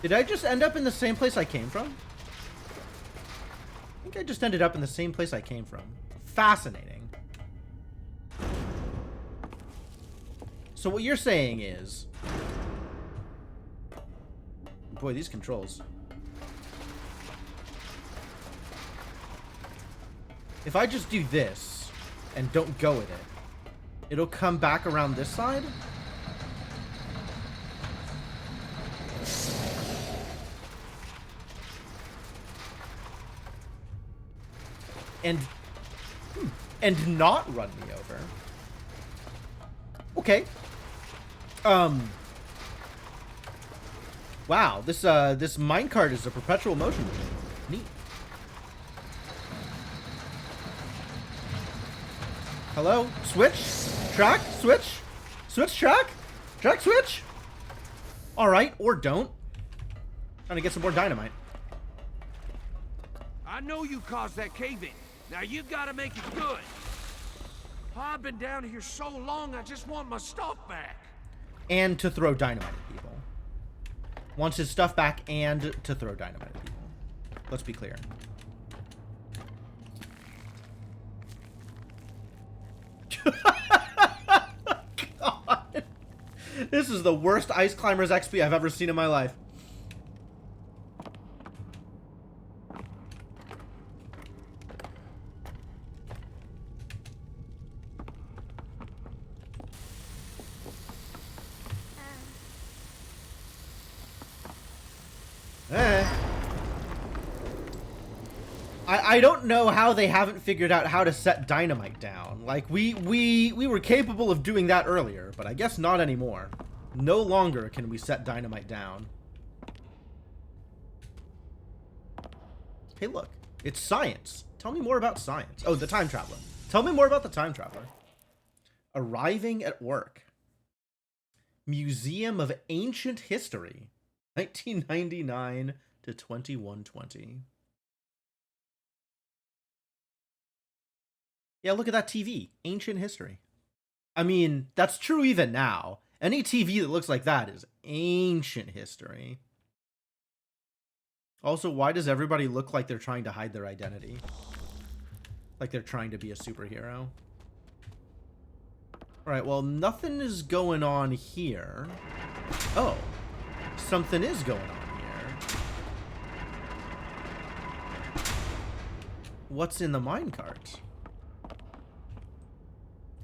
Did I just end up in the same place I came from? I think I just ended up in the same place I came from. Fascinating. So what you're saying is... Boy, these controls. If I just do this and don't go with it, it'll come back around this side? And not run me over. Okay. Wow, this minecart is a perpetual motion machine. Neat. Hello? Switch? Track? Switch? Switch track? Track switch? Alright, or don't. Trying to get some more dynamite. I know you caused that cave-in. Now you gotta make it good. I've been down here so long, I just want my stuff back. And to throw dynamite at people. Wants his stuff back and to throw dynamite at people. Let's be clear. God. This is the worst Ice Climbers XP I've ever seen in my life. I don't know how they haven't figured out how to set dynamite down. Like, we were capable of doing that earlier, but I guess not anymore. No longer can we set dynamite down. Hey, look. It's science. Tell me more about science. Oh, the time traveler. Tell me more about the time traveler. Arriving at work. Museum of Ancient History. 1999 to 2120. Yeah, look at that TV. Ancient history. I mean, that's true even now. Any TV that looks like that is ancient history. Also, why does everybody look like they're trying to hide their identity? Like they're trying to be a superhero. Alright, well, nothing is going on here. Oh, something is going on here. What's in the minecart?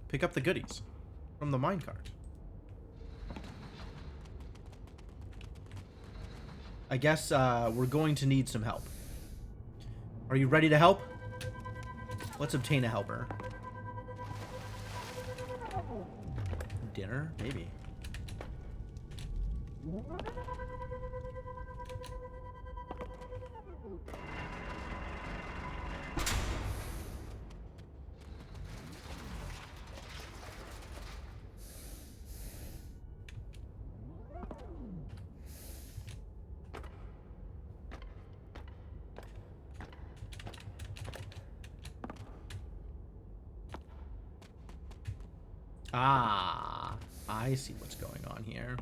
Pick up the goodies from the minecart. I guess we're going to need some help. Are you ready to help? Let's obtain a helper. Dinner? Maybe. Ah, I see what's going on here.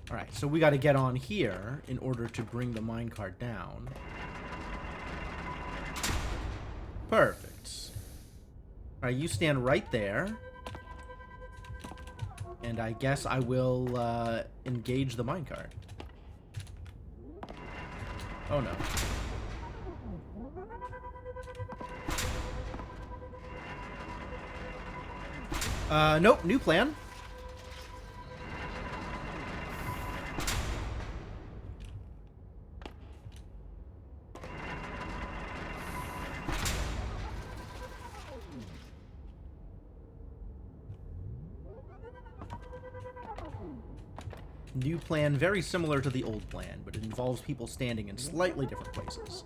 Alright, so we got to get on here in order to bring the minecart down. Perfect. Alright, you stand right there. And I guess I will engage the minecart. Oh no. Nope, new plan. New plan, very similar to the old plan, but it involves people standing in slightly different places.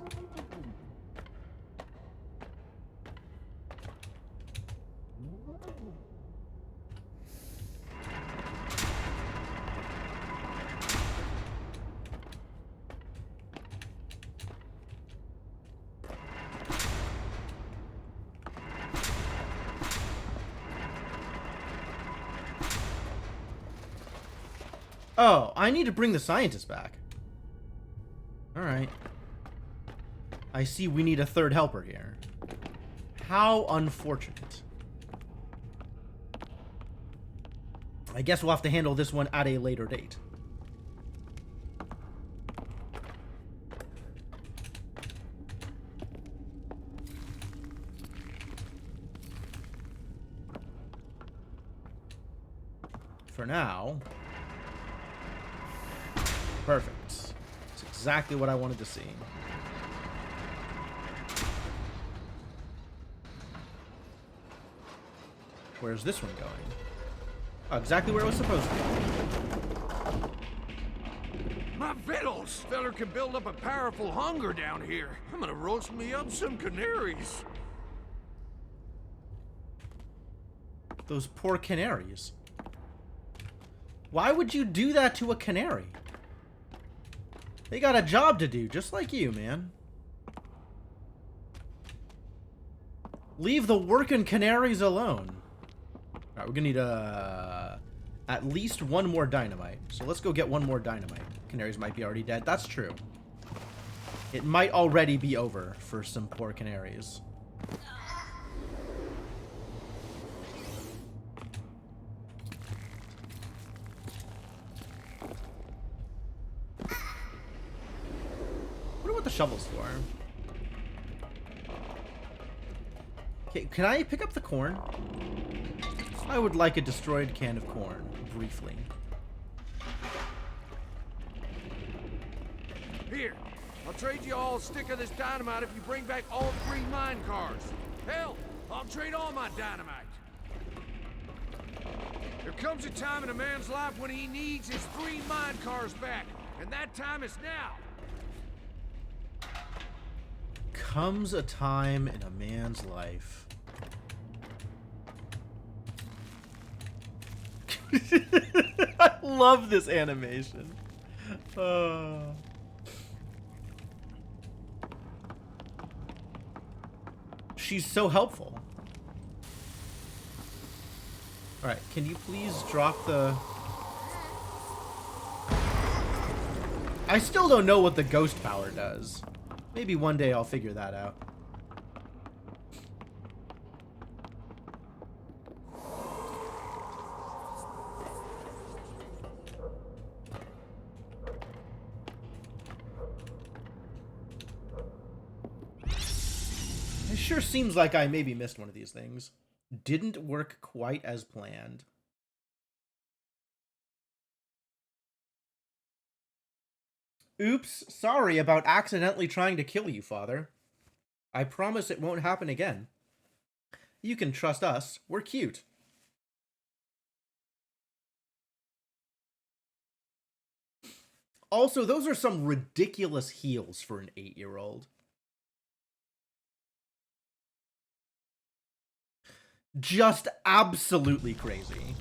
Oh, I need to bring the scientist back. Alright. I see we need a third helper here. How unfortunate. I guess we'll have to handle this one at a later date. For now... Perfect. That's exactly what I wanted to see. Where's this one going? Oh, exactly where it was supposed to be. My victuals! Feller can build up a powerful hunger down here. I'm gonna roast me up some canaries. Those poor canaries. Why would you do that to a canary? They got a job to do, just like you, man. Leave the working canaries alone. Alright, we're gonna need at least one more dynamite. So let's go get one more dynamite. Canaries might be already dead. That's true. It might already be over for some poor canaries. What the shovel's for? Okay, can I pick up the corn? I would like a destroyed can of corn, briefly. Here, I'll trade you all a stick of this dynamite if you bring back all 3 mine cars. Hell, I'll trade all my dynamite. They're comes a time in a man's life when he needs his 3 mine cars back, and that time is now. Comes a time in a man's life. I love this animation. She's so helpful. Alright, can you please drop the... I still don't know what the ghost power does. Maybe one day I'll figure that out. It sure seems like I maybe missed one of these things. Didn't work quite as planned. Oops, sorry about accidentally trying to kill you, Father. I promise it won't happen again. You can trust us, we're cute. Also, those are some ridiculous heels for an 8-year-old. Just absolutely crazy.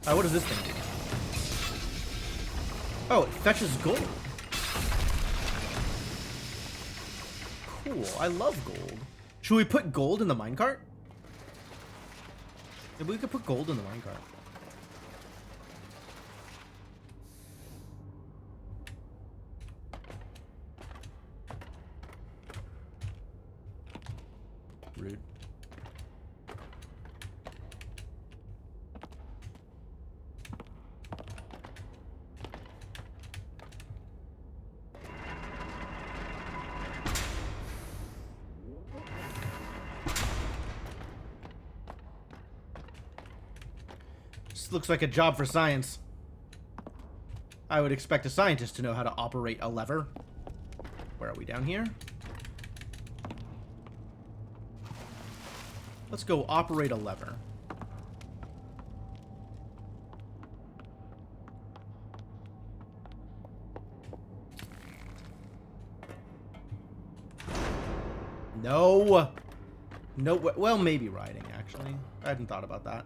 What does this thing do? Oh, it fetches gold. Cool, I love gold. Should we put gold in the minecart? Maybe we could put gold in the minecart. Rude. This looks like a job for science. I would expect a scientist to know how to operate a lever. Where are we, down here? Let's go operate a lever. No. No, well, maybe riding, actually. I hadn't thought about that.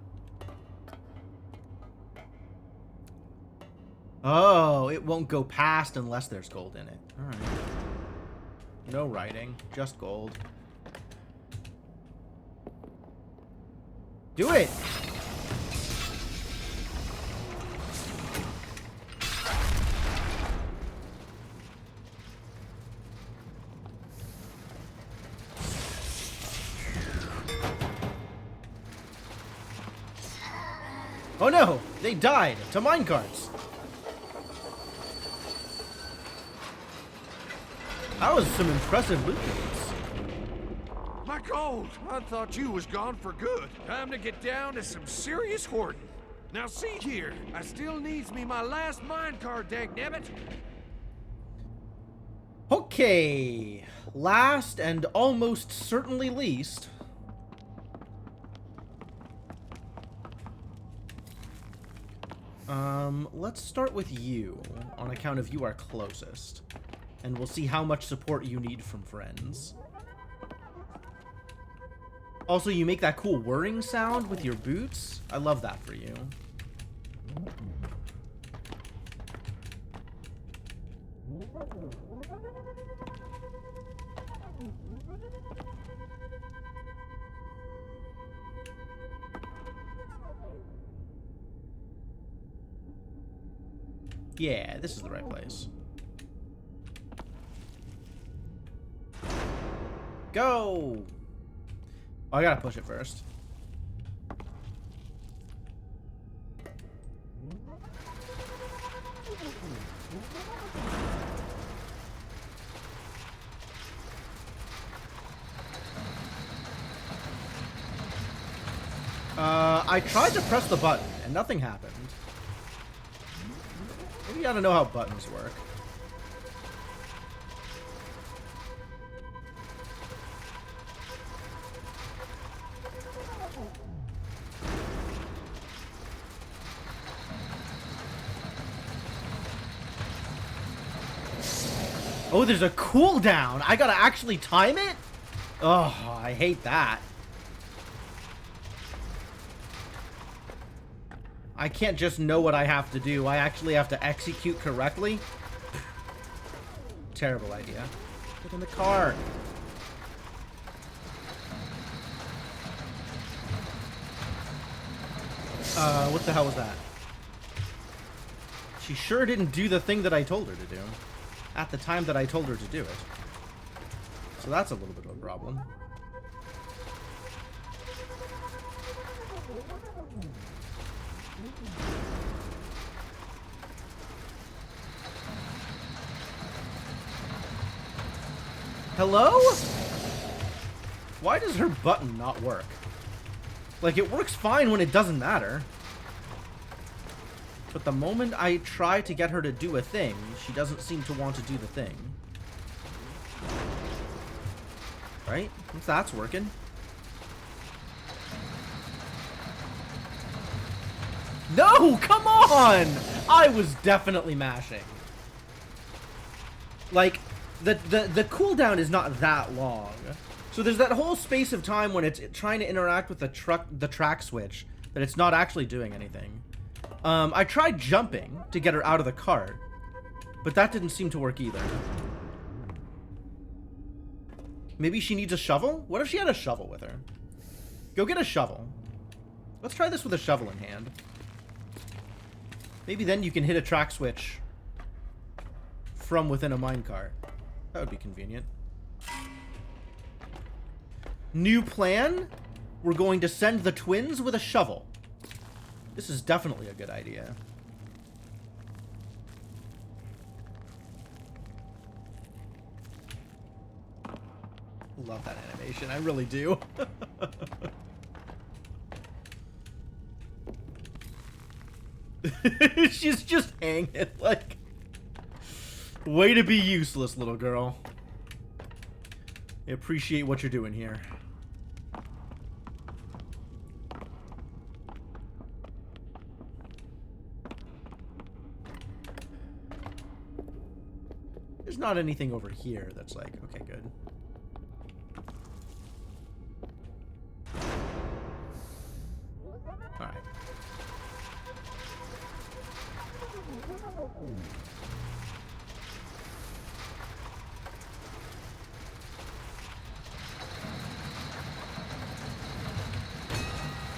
Oh, it won't go past unless there's gold in it. Alright. No riding, just gold. Do it! Oh no! They died to minecarts! That was some impressive loot gates. My gold! I thought you was gone for good. Time to get down to some serious hoarding. Now see here, I still needs me my last minecart, dagnabbit. Okay, last and almost certainly least. Let's start with you, on account of you are closest. And we'll see how much support you need from friends. Also, you make that cool whirring sound with your boots. I love that for you. Yeah, this is the right place. Go! Oh, I gotta push it first. I tried to press the button and nothing happened. Maybe you gotta know how buttons work. Oh, there's a cooldown. I gotta actually time it? Oh, I hate that. I can't just know what I have to do. I actually have to execute correctly. Terrible idea. Get in the car. What the hell was that? She sure didn't do the thing that I told her to do. At the time that I told her to do it. So that's a little bit of a problem. Hello? Why does her button not work? Like, it works fine when it doesn't matter. But the moment I try to get her to do a thing, she doesn't seem to want to do the thing. Right? If that's working. No! Come on! I was definitely mashing. Like, the cooldown is not that long. So there's that whole space of time when it's trying to interact with the track switch, that it's not actually doing anything. I tried jumping to get her out of the cart, but that didn't seem to work either. Maybe she needs a shovel? What if she had a shovel with her? Go get a shovel. Let's try this with a shovel in hand. Maybe then you can hit a track switch from within a minecart. That would be convenient. New plan? We're going to send the twins with a shovel. This is definitely a good idea. Love that animation. I really do. She's just hanging like... Way to be useless, little girl. I appreciate what you're doing here. There's not anything over here that's like, okay, good. All right.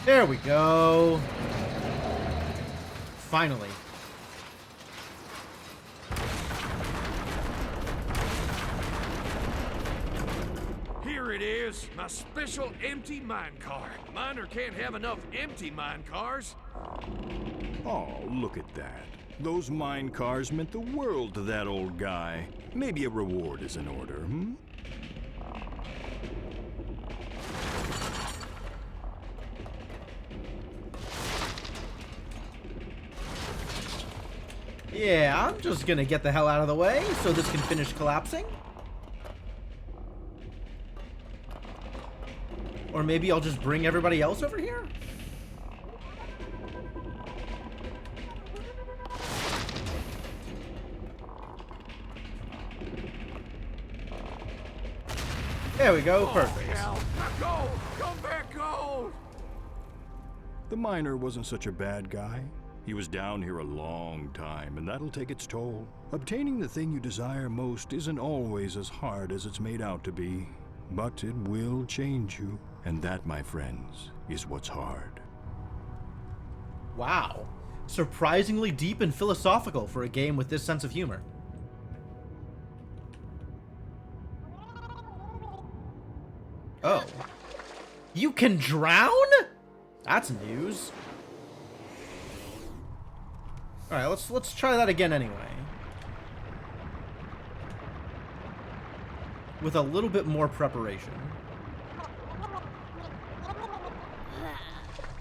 There we go. Finally. Here it is, my special empty minecart. Miner can't have enough empty mine cars. Oh, look at that. Those mine cars meant the world to that old guy. Maybe a reward is in order, hmm? Yeah, I'm just gonna get the hell out of the way so this can finish collapsing. Or maybe I'll just bring everybody else over here? There we go, perfect. Hell, gold! Come back, gold! The miner wasn't such a bad guy. He was down here a long time, and that'll take its toll. Obtaining the thing you desire most isn't always as hard as it's made out to be, but it will change you. And that, my friends, is what's hard. Wow. Surprisingly deep and philosophical for a game with this sense of humor. Oh. You can drown? That's news. Alright, let's try that again anyway. With a little bit more preparation.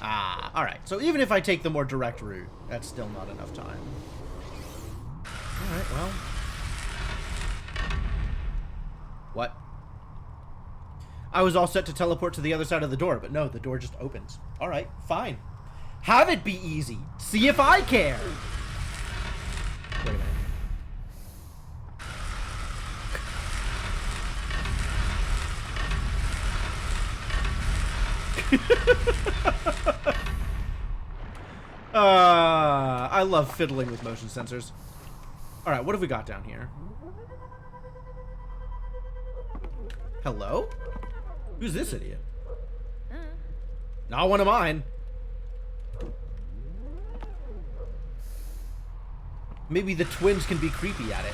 Ah, alright. So even if I take the more direct route, that's still not enough time. Alright, well. What? I was all set to teleport to the other side of the door, but no, the door just opens. Alright, fine. Have it be easy. See if I care. Wait a minute. I love fiddling with motion sensors. Alright, what have we got down here? Hello? Who's this idiot? Not one of mine. Maybe the twins can be creepy at it.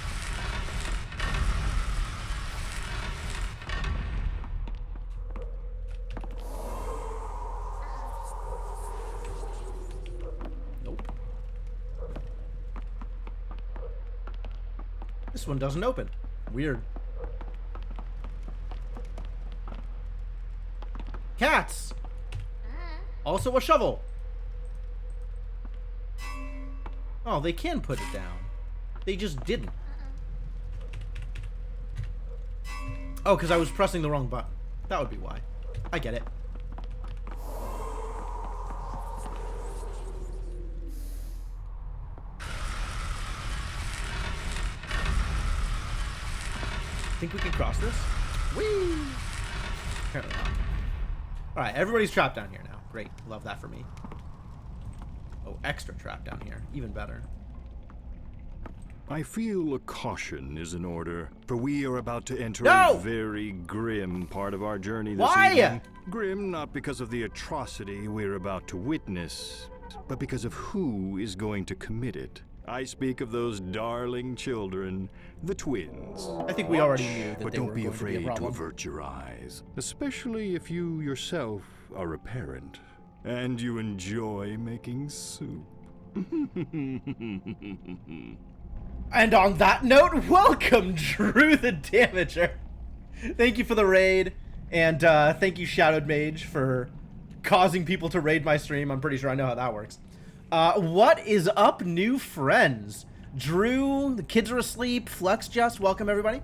Nope. This one doesn't open. Weird. Cats! Also a shovel. Oh, they can put it down. They just didn't. Oh, because I was pressing the wrong button. That would be why. I get it. Think we can cross this? Whee! Apparently not. Alright, everybody's trapped down here now. Great. Love that for me. Oh, extra trapped down here. Even better. I feel a caution is in order, for we are about to enter No! a very grim part of our journey this Why? evening. Grim not because of the atrocity we're about to witness, but because of who is going to commit it. I speak of those darling children, the twins. I think we already knew that But they don't were be going afraid to be a to problem. avert your eyes, especially if you yourself are a parent and you enjoy making soup. And on that note, welcome, Drew the Damager. Thank you for the raid, and thank you, Shadowed Mage, for causing people to raid my stream. I'm pretty sure I know how that works. What is up, new friends? Drew, the kids are asleep. Flex Just, welcome everybody.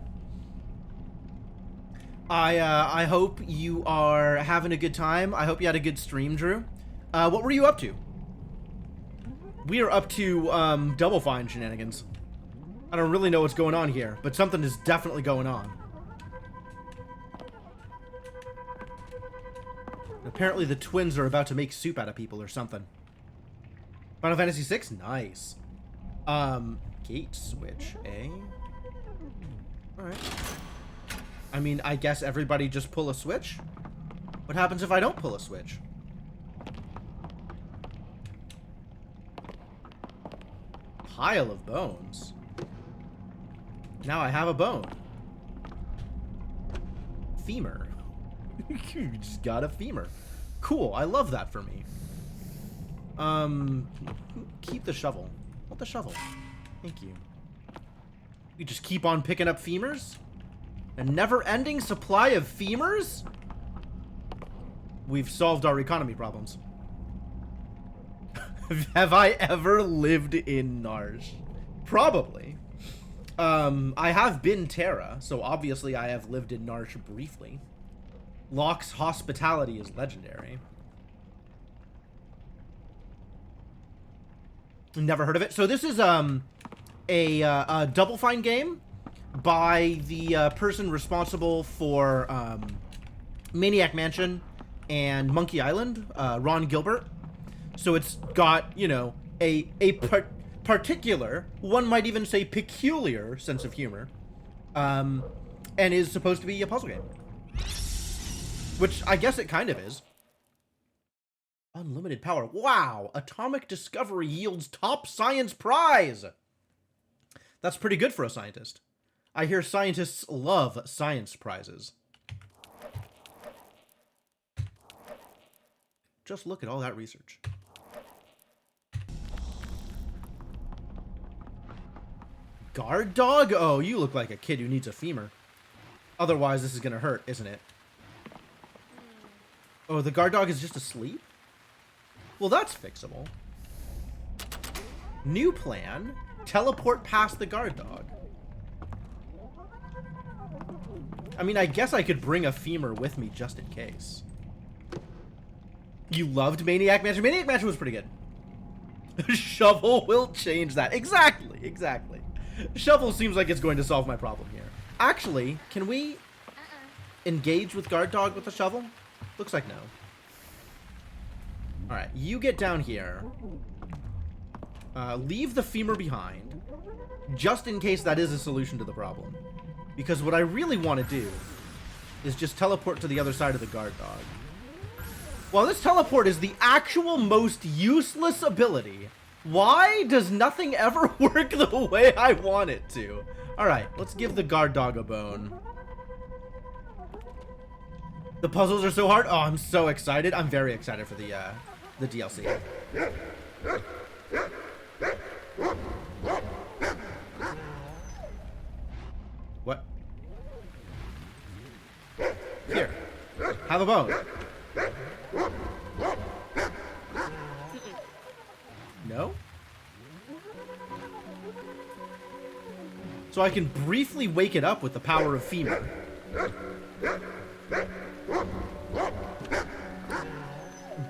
I hope you are having a good time. I hope you had a good stream, Drew. What were you up to? We are up to Double Fine shenanigans. I don't really know what's going on here, but something is definitely going on. Apparently the twins are about to make soup out of people or something. Final Fantasy VI? Nice. Gate switch, eh? Alright. I mean, I guess everybody just pull a switch? What happens if I don't pull a switch? Pile of bones. Now I have a bone. Femur. You just got a femur. Cool, I love that for me. Keep the shovel. Want the shovel. Thank you. You just keep on picking up femurs? A never-ending supply of femurs? We've solved our economy problems. Have I ever lived in Narsh? Probably. I have been Terra, so obviously I have lived in Narsh briefly. Locke's hospitality is legendary. Never heard of it. So this is a Double Fine game by the person responsible for Maniac Mansion and Monkey Island, Ron Gilbert. So it's got, you know, a particular, one might even say peculiar sense of humor, and is supposed to be a puzzle game. Which I guess it kind of is. Unlimited power. Wow! Atomic discovery yields top science prize! That's pretty good for a scientist. I hear scientists love science prizes. Just look at all that research. Guard dog? Oh, you look like a kid who needs a femur. Otherwise, this is gonna hurt, isn't it? Oh, the guard dog is just asleep? Well, that's fixable. New plan. Teleport past the guard dog. I mean, I guess I could bring a femur with me just in case. You loved Maniac Mansion? Maniac Mansion was pretty good. Shovel will change that. Exactly, exactly. Shovel seems like it's going to solve my problem here. Actually, can we engage with guard dog with a shovel? Looks like no. Alright, you get down here. Leave the femur behind. Just in case that is a solution to the problem. Because what I really want to do is just teleport to the other side of the guard dog. Well, this teleport is the actual most useless ability. Why does nothing ever work the way I want it to? Alright, let's give the guard dog a bone. The puzzles are so hard. Oh, I'm so excited. I'm very excited for the DLC. What? Here. Have a bone. No? So I can briefly wake it up with the power of femur.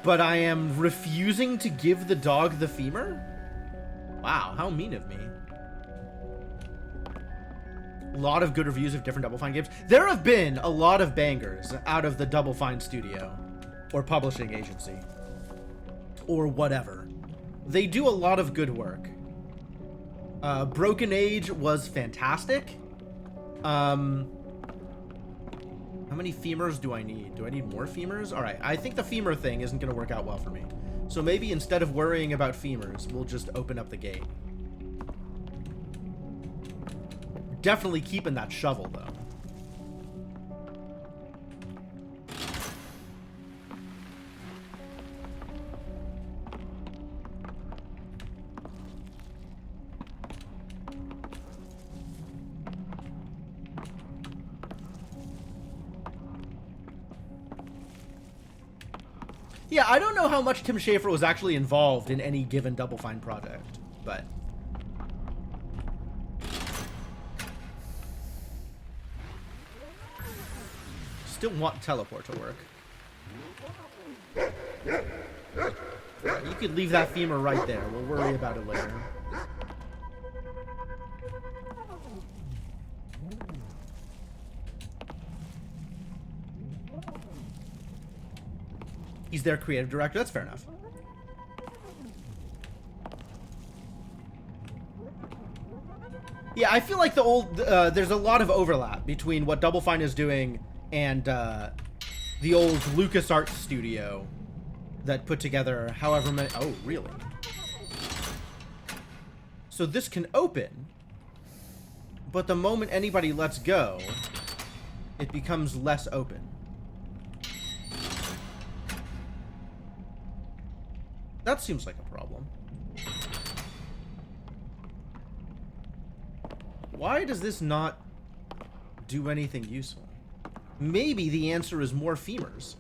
But I am refusing to give the dog the femur? Wow, how mean of me. A lot of good reviews of different Double Fine games. There have been a lot of bangers out of the Double Fine studio. Or publishing agency. Or whatever. They do a lot of good work. Broken Age was fantastic. How many femurs do I need? Do I need more femurs? Alright, I think the femur thing isn't going to work out well for me. So maybe instead of worrying about femurs, we'll just open up the gate. Definitely keeping that shovel, though. Yeah, I don't know how much Tim Schafer was actually involved in any given Double Fine project, but... Still want teleport to work. You could leave that femur right there. We'll worry about it later. He's their creative director. That's fair enough. Yeah, I feel like the old... there's a lot of overlap between what Double Fine is doing and the old LucasArts studio that put together however many... Oh, really? So this can open, but the moment anybody lets go, it becomes less open. That seems like a problem. Why does this not do anything useful? Maybe the answer is more femurs.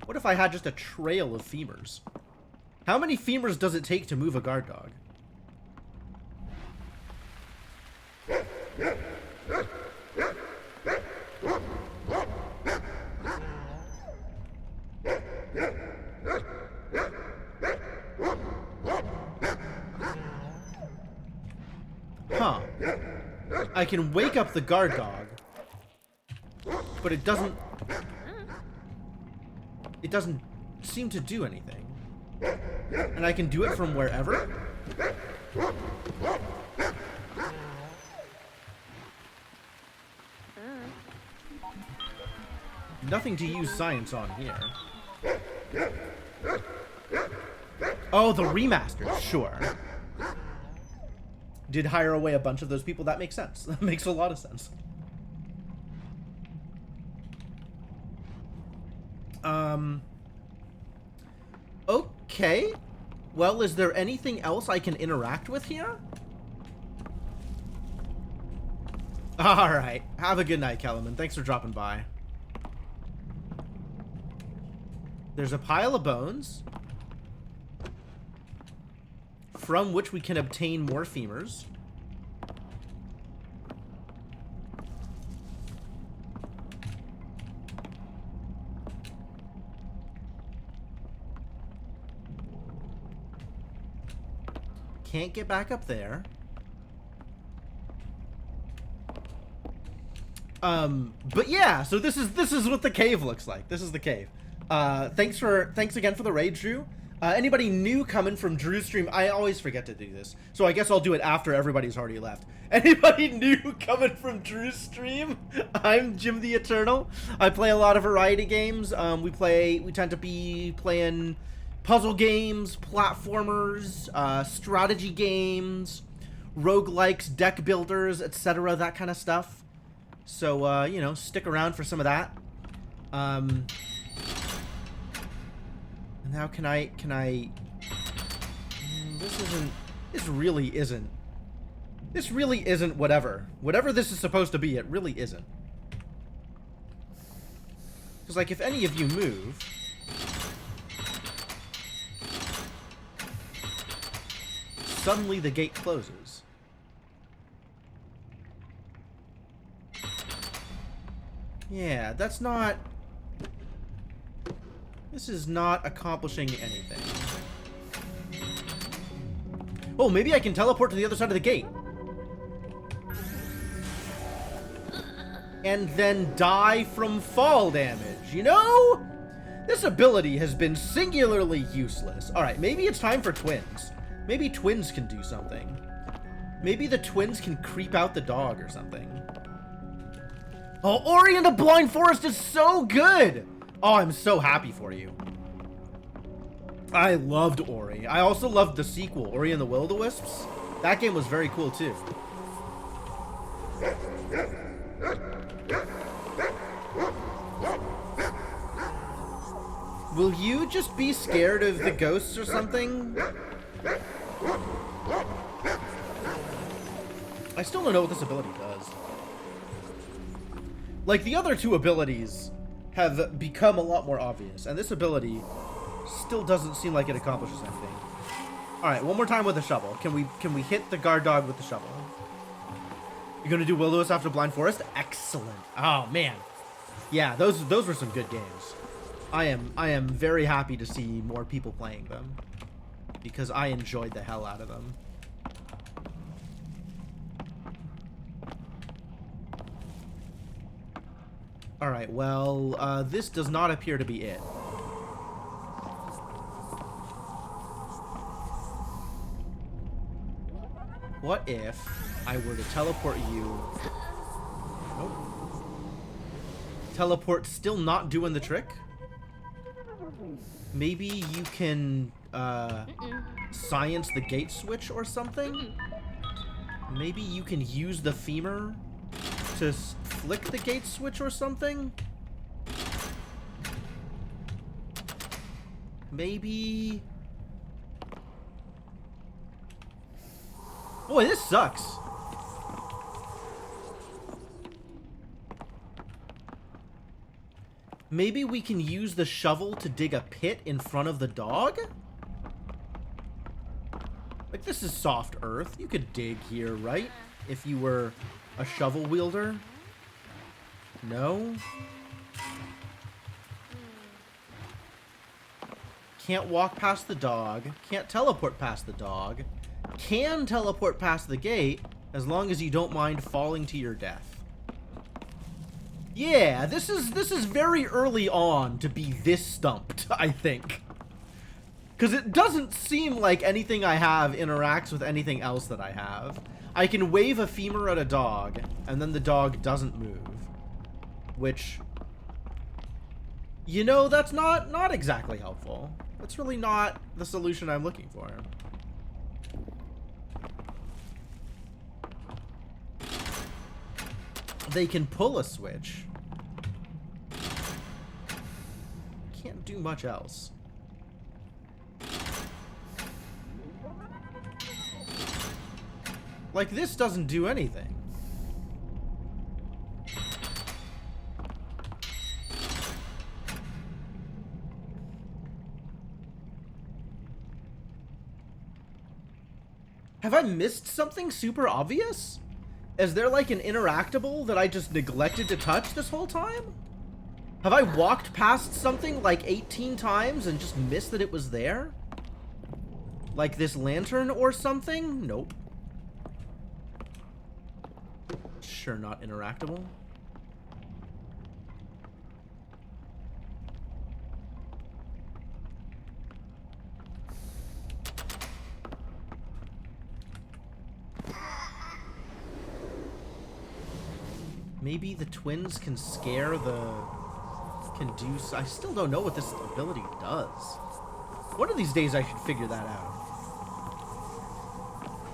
What if I had just a trail of femurs? How many femurs does it take to move a guard dog? Huh. I can wake up the guard dog, but it doesn't seem to do anything. And I can do it from wherever? Nothing to use science on here. Oh, the remaster. Sure. Did hire away a bunch of those people. That makes sense. That makes a lot of sense. Okay. Well, is there anything else I can interact with here? Alright. Have a good night, Kellerman. Thanks for dropping by. There's a pile of bones, from which we can obtain more femurs. Can't get back up there. But yeah, so this is what the cave looks like. This is the cave. Thanks again for the raid, Drew. Anybody new coming from Drew's stream? I always forget to do this, so I guess I'll do it after everybody's already left. Anybody new coming from Drew's stream? I'm Jim the Eternal. I play a lot of variety games. We tend to be playing puzzle games, platformers, strategy games, roguelikes, deck builders, etc., that kind of stuff. So, you know, stick around for some of that. Now can I, this really isn't whatever this is supposed to be, it really isn't. Because, like, if any of you move, suddenly the gate closes. Yeah, that's not... This is not accomplishing anything. Oh, maybe I can teleport to the other side of the gate. And then die from fall damage, you know? This ability has been singularly useless. Alright, maybe it's time for twins. Maybe twins can do something. Maybe the twins can creep out the dog or something. Oh, Ori and the Blind Forest is so good! Oh, I'm so happy for you. I loved Ori. I also loved the sequel, Ori and the Will-O-the-Wisps. That game was very cool, too. Will you just be scared of the ghosts or something? I still don't know what this ability does. Like, the other two abilities have become a lot more obvious, and this ability still doesn't seem like it accomplishes anything. Alright, one more time with the shovel. Can we hit the guard dog with the shovel? You're gonna do Will-O-Wisp after Blind Forest? Excellent. Oh, man. Yeah, those were some good games. I am very happy to see more people playing them, because I enjoyed the hell out of them. Alright, well, this does not appear to be it. What if I were to teleport you... Nope. Teleport still not doing the trick? Maybe you can, science the gate switch or something? Maybe you can use the femur to flick the gate switch or something? Maybe... Boy, this sucks. Maybe we can use the shovel to dig a pit in front of the dog? Like, this is soft earth. You could dig here, right? If you were a shovel wielder? No? Can't walk past the dog. Can't teleport past the dog. Can teleport past the gate as long as you don't mind falling to your death. Yeah, this is very early on to be this stumped, I think. Because it doesn't seem like anything I have interacts with anything else that I have. I can wave a femur at a dog, and then the dog doesn't move. Which, you know, that's not exactly helpful. That's really not the solution I'm looking for. They can pull a switch. Can't do much else. Like, this doesn't do anything. Have I missed something super obvious? Is there like an interactable that I just neglected to touch this whole time? Have I walked past something like 18 times and just missed that it was there? Like this lantern or something? Nope. Sure, not interactable. Maybe the twins can scare the... I still don't know what this ability does. One of these days I should figure that out.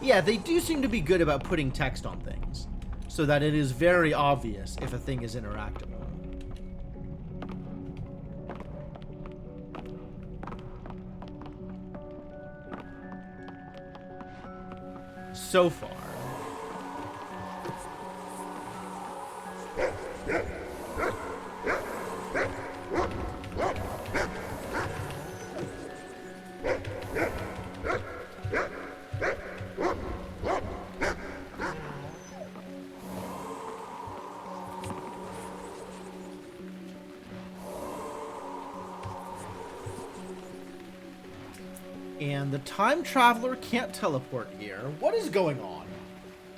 Yeah, they do seem to be good about putting text on things, so that it is very obvious if a thing is interactable. So far. And the time traveler can't teleport here. What is going on?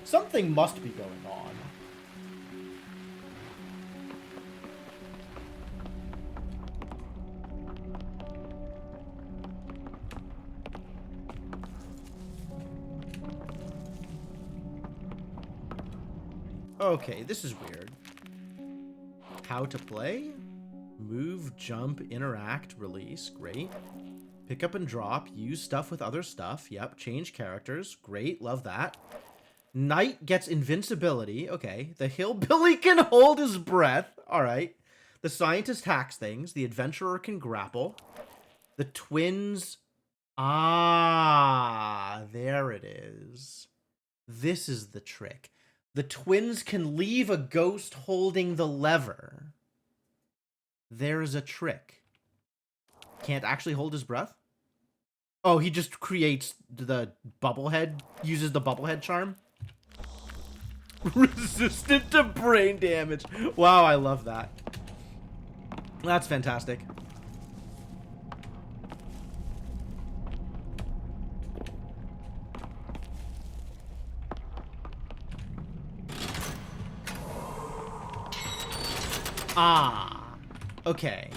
Something must be going on. Okay, this is weird. How to play? Move, jump, interact, release. Great. Pick up and drop. Use stuff with other stuff. Yep. Change characters. Great. Love that. Knight gets invincibility. Okay. The hillbilly can hold his breath. All right. The scientist hacks things. The adventurer can grapple. The twins... Ah, there it is. This is the trick. The twins can leave a ghost holding the lever. There's a trick. Can't actually hold his breath? Oh, he just creates the bubblehead, uses the bubblehead charm? Resistant to brain damage. Wow, I love that. That's fantastic. Ah, okay.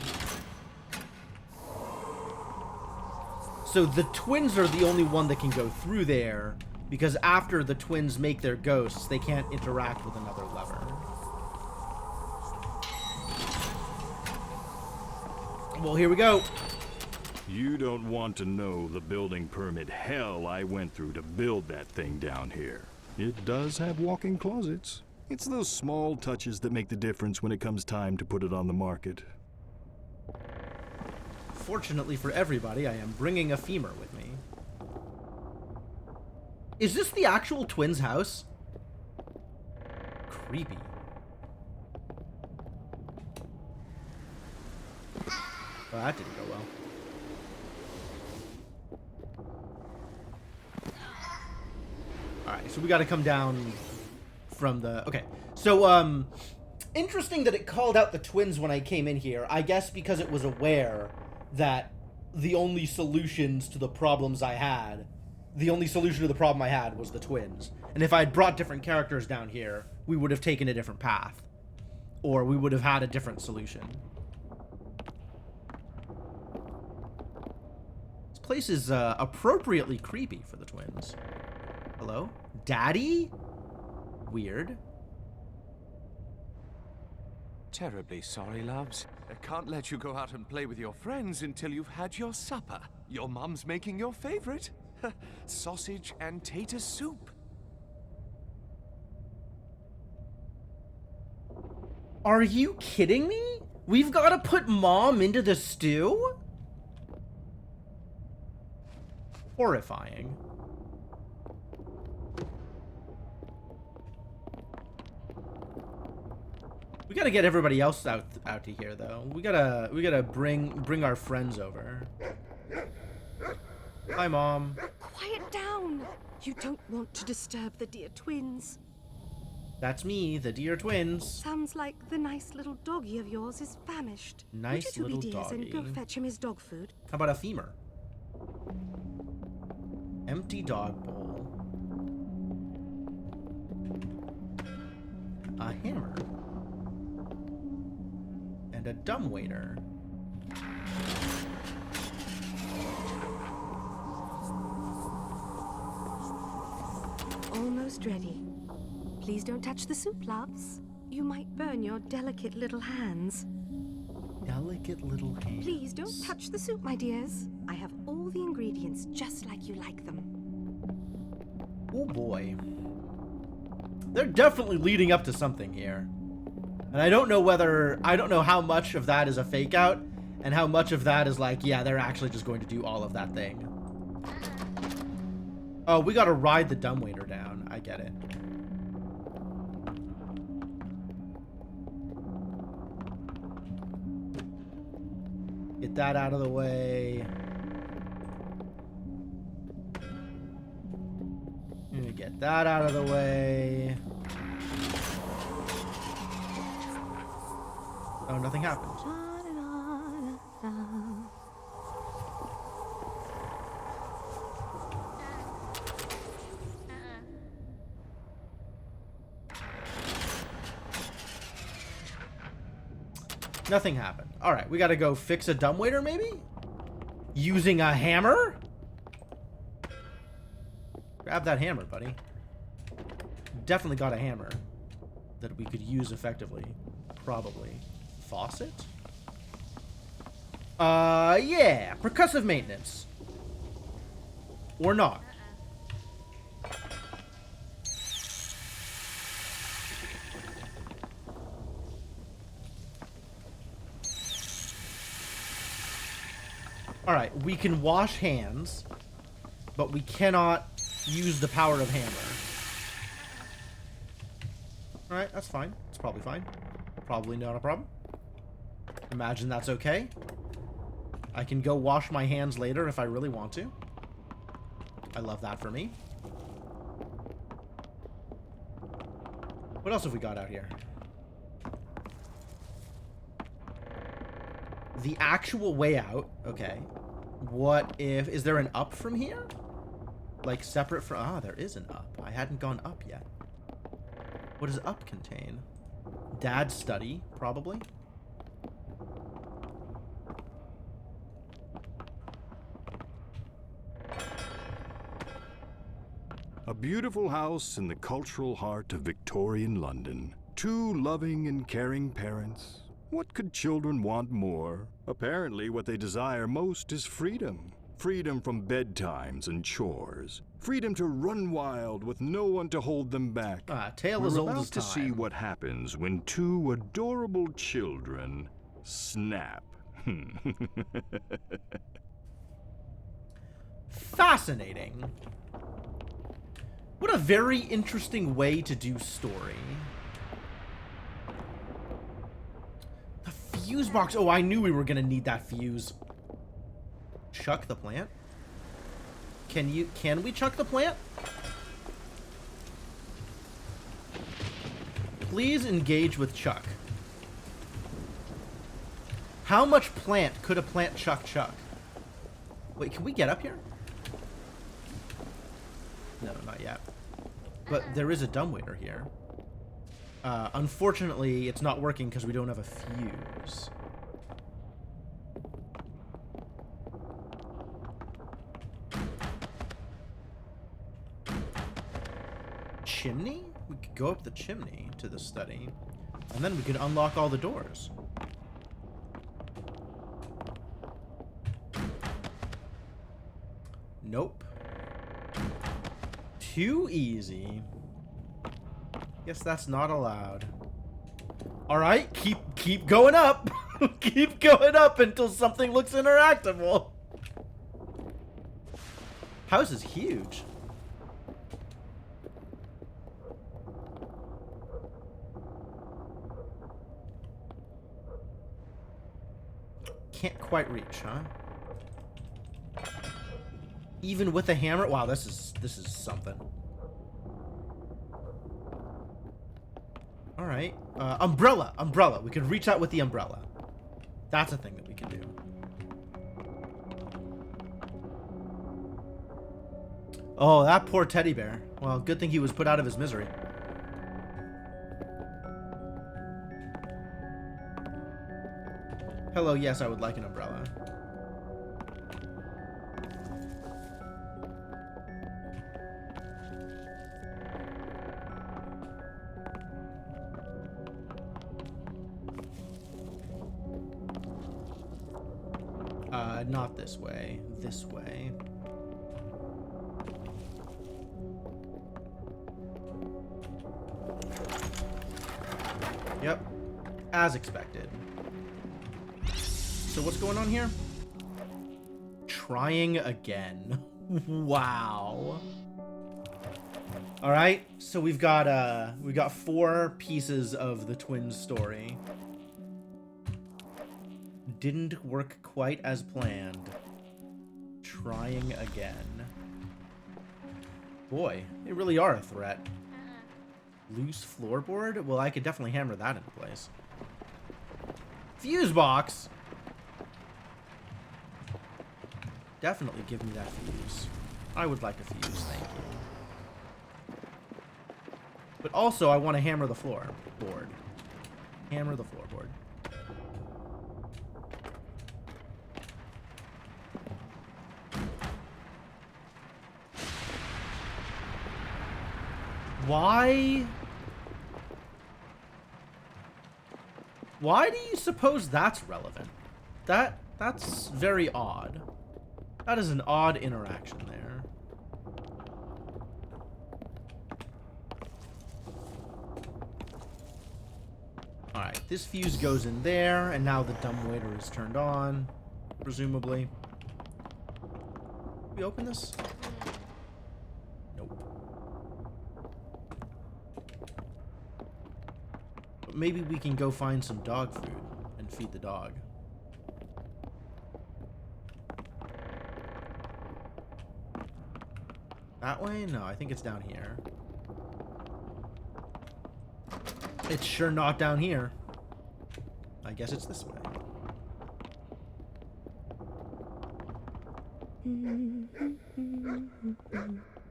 So the twins are the only one that can go through there, because after the twins make their ghosts, they can't interact with another lever. Well, here we go. You don't want to know the building permit hell I went through to build that thing down here. It does have walk-in closets. It's those small touches that make the difference when it comes time to put it on the market. Fortunately for everybody, I am bringing a femur with me. Is this the actual twins' house? Creepy. Well, that didn't go well. Alright, so we gotta come down from the... Okay, so, interesting that it called out the twins when I came in here. I guess because it was aware that the only solutions to the problems I had, the only solution to the problem I had was the twins. And if I had brought different characters down here, we would have taken a different path. Or we would have had a different solution. This place is appropriately creepy for the twins. Hello? Daddy? Weird. Terribly sorry, loves. I can't let you go out and play with your friends until you've had your supper. Your mum's making your favorite. Sausage and tater soup. Are you kidding me? We've got to put Mom into the stew? Horrifying. We gotta get everybody else out to here, though. We gotta bring our friends over. Hi, Mom. Quiet down. You don't want to disturb the dear twins. That's me, the dear twins. Sounds like the nice little doggy of yours is famished. Nice Would you little two be dears and go doggy. fetch him his dog food? How about a femur? Empty dog bowl. A hammer. And a dumbwaiter. Almost ready. Please don't touch the soup, loves. You might burn your delicate little hands. Delicate little hands. Please don't touch the soup, my dears. I have all the ingredients just like you like them. Oh boy. They're definitely leading up to something here. And I don't know how much of that is a fake out and how much of that is like, yeah, they're actually just going to do all of that thing. Oh, we gotta ride the dumbwaiter down. I get it. Get that out of the way. Get that out of the way. Oh, nothing happened. Nothing happened. All right, we got to go fix a dumbwaiter, maybe? Using a hammer? Grab that hammer, buddy. Definitely got a hammer that we could use effectively. Probably. Faucet? Yeah. Percussive maintenance. Or not. Alright, we can wash hands, but we cannot use the power of hammer. Alright, that's fine. It's probably fine. Probably not a problem. Imagine that's okay. I can go wash my hands later if I really want to. I love that for me. What else have we got out here? The actual way out. Okay. What if... Is there an up from here? Like separate from... Ah, there is an up. I hadn't gone up yet. What does up contain? Dad's study, probably. A beautiful house in the cultural heart of Victorian London. Two loving and caring parents. What could children want more? Apparently, what they desire most is freedom. Freedom from bedtimes and chores. Freedom to run wild with no one to hold them back. Tale as old as time. We're about to see what happens when two adorable children snap. Fascinating. What a very interesting way to do story. The fuse box. Oh, I knew we were gonna need that fuse. Chuck the plant? Can we chuck the plant? Please engage with Chuck. How much plant could a plant chuck? Wait, can we get up here? No, not yet. But there is a dumbwaiter here. Unfortunately, it's not working because we don't have a fuse. Chimney? We could go up the chimney to the study. And then we could unlock all the doors. Nope. Too easy. Guess that's not allowed. Alright, keep going up. Keep going up until something looks interactable. House is huge. Can't quite reach, huh? Even with a hammer? Wow, this is something. All right. Umbrella. We could reach out with the umbrella. That's a thing that we can do. Oh, that poor teddy bear. Well, good thing he was put out of his misery. Hello, yes, I would like an umbrella. Not this way. This way. Yep. As expected. So what's going on here? Trying again. Wow. All right. So we've got 4 pieces of the twins story. Didn't work quite as planned. Trying again. Boy, they really are a threat. Loose floorboard? Well, I could definitely hammer that into place. Fuse box! Definitely give me that fuse. I would like a fuse, thank you. But also, I want to hammer the floorboard. Hammer the floorboard. Why? Why do you suppose that's relevant? That's very odd. That is an odd interaction there. Alright, this fuse goes in there, and now the dumbwaiter is turned on, presumably. Can we open this? Nope. But maybe we can go find some dog food and feed the dog. That way? No, I think it's down here. It's sure not down here. I guess it's this way.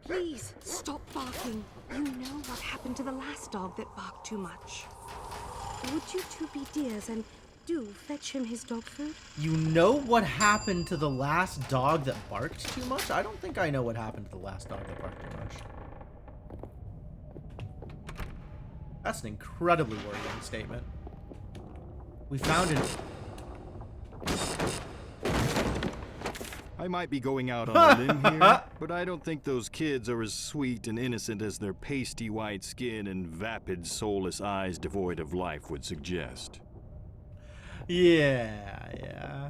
Please, stop barking. You know what happened to the last dog that barked too much. Would you two be dears and do fetch him his dog food? You know what happened to the last dog that barked too much? I don't think I know what happened to the last dog that barked too much. That's an incredibly worrying statement. We found it. I might be going out on a limb here, but I don't think those kids are as sweet and innocent as their pasty white skin and vapid, soulless eyes devoid of life would suggest. Yeah.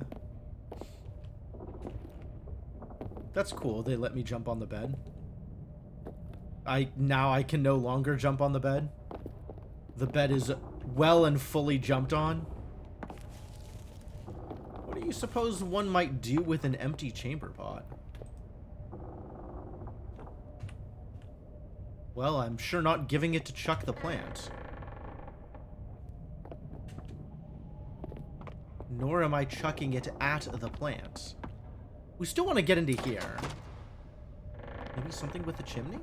That's cool. They let me jump on the bed. Now I can no longer jump on the bed. The bed is well and fully jumped on. What do you suppose one might do with an empty chamber pot? Well, I'm sure not giving it to Chuck the plant. Nor am I chucking it at the plant. We still want to get into here. Maybe something with the chimney?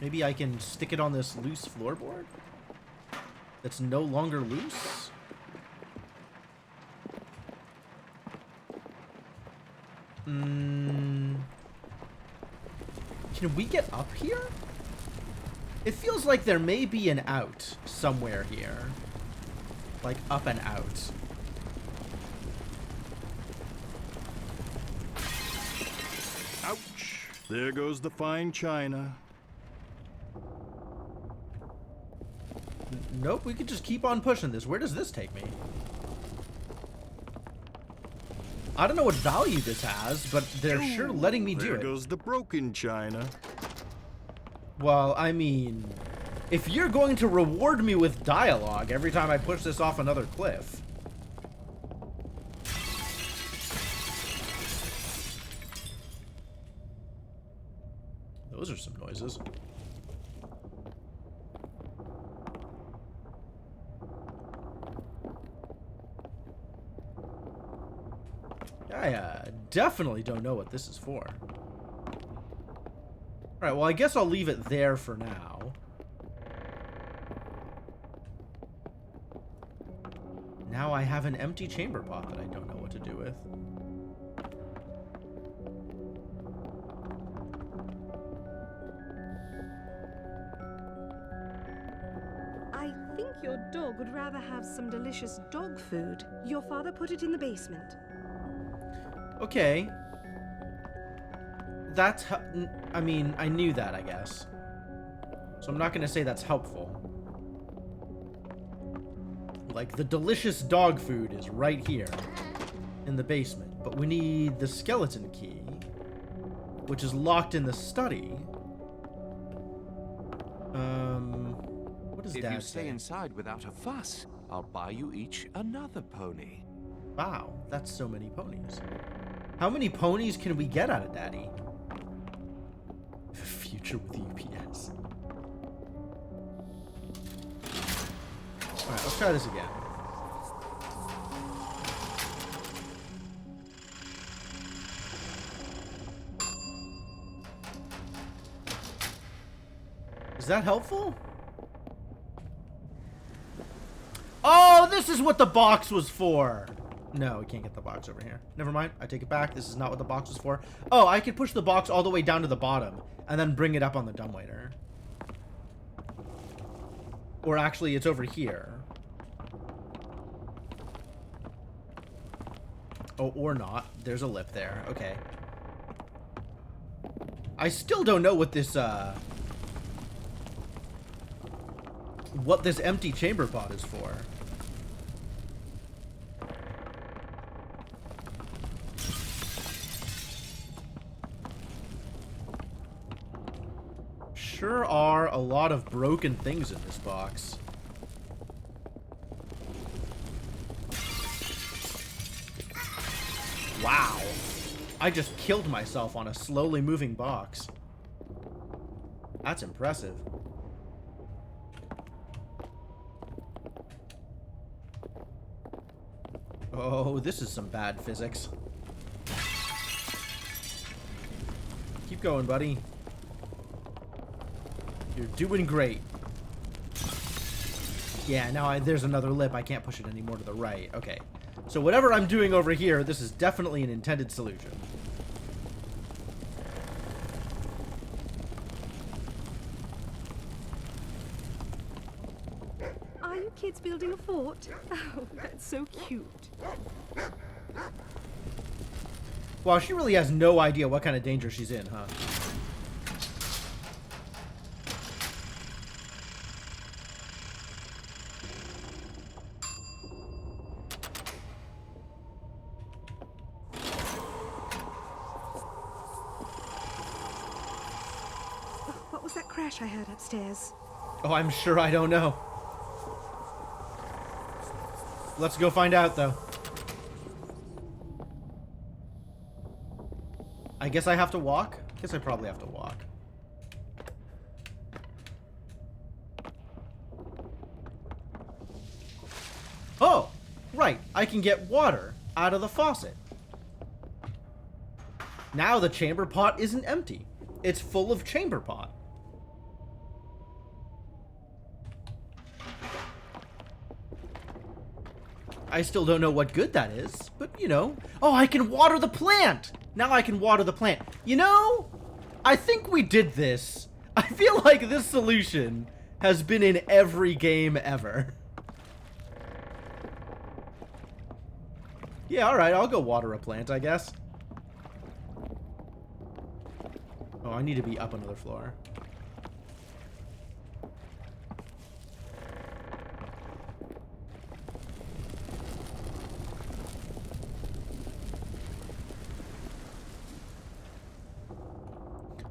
Maybe I can stick it on this loose floorboard that's no longer loose? Can we get up here? It feels like there may be an out somewhere here. Like up and out. Ouch! There goes the fine china. Nope, we could just keep on pushing this. Where does this take me? I don't know what value this has, but they're sure letting me do There it. goes the broken china. Well, I mean, if you're going to reward me with dialogue every time I push this off another cliff. Those are some noises. I definitely don't know what this is for. Alright, well, I guess I'll leave it there for now. Now I have an empty chamber pot that I don't know what to do with. I think your dog would rather have some delicious dog food. Your father put it in the basement. Okay. That's I mean, I knew that, I guess. So I'm not gonna say that's helpful. Like, the delicious dog food is right here in the basement. But we need the skeleton key, which is locked in the study. What does If Dad you stay say? inside without a fuss, I'll buy you each another pony. Wow, that's so many ponies. How many ponies can we get out of Daddy? Future with UPS. Alright, let's try this again. Is that helpful? Oh, this is what the box was for. No, we can't get the box over here. Never mind. I take it back. This is not what the box was for. Oh, I could push the box all the way down to the bottom and then bring it up on the dumbwaiter. Or actually, it's over here. Oh, or not. There's a lip there. Okay. I still don't know what this empty chamber pot is for. Sure are a lot of broken things in this box. Wow. I just killed myself on a slowly moving box. That's impressive. Oh, this is some bad physics. Keep going, buddy. You're doing great. Yeah, now there's another lip. I can't push it any more to the right. Okay. So whatever I'm doing over here, this is definitely an intended solution. Are you kids building a fort? Oh, that's so cute. Wow, she really has no idea what kind of danger she's in, huh? What was that crash I heard upstairs? Oh, I'm sure I don't know. Let's go find out, though. I guess I have to walk? Guess I probably have to walk. Oh, right. I can get water out of the faucet. Now the chamber pot isn't empty. It's full of chamber pot. I still don't know what good that is, but you know. Oh, I can water the plant! Now I can water the plant. You know, I think we did this. I feel like this solution has been in every game ever. Yeah, alright, I'll go water a plant, I guess. Oh, I need to be up another floor.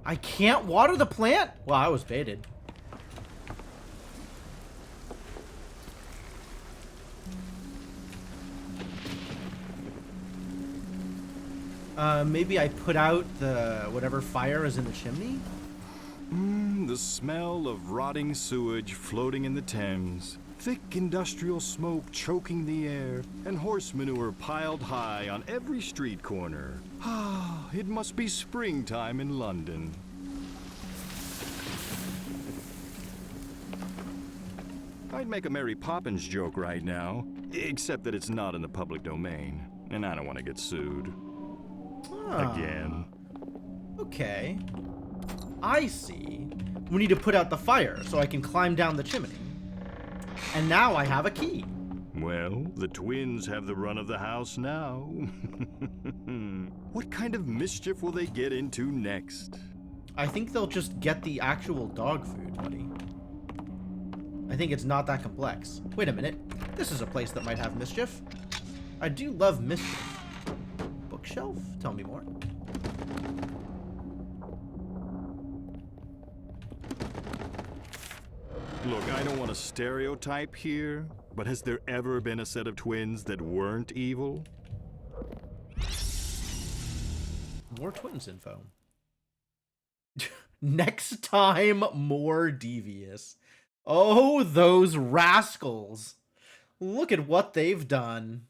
I can't water the plant? Well, I was baited. Maybe I put out the whatever fire is in the chimney? The smell of rotting sewage floating in the Thames, thick industrial smoke choking the air, and horse manure piled high on every street corner. Ah, it must be springtime in London. I'd make a Mary Poppins joke right now, except that it's not in the public domain, and I don't want to get sued. Again. Okay. I see. We need to put out the fire so I can climb down the chimney. And now I have a key. Well, the twins have the run of the house now. What kind of mischief will they get into next? I think they'll just get the actual dog food, buddy. I think it's not that complex. Wait a minute. This is a place that might have mischief. I do love mischief. Bookshelf? Tell me more. Look, I don't want to stereotype here, but has there ever been a set of twins that weren't evil? More twins info. Next time, more devious. Oh, those rascals. Look at what they've done.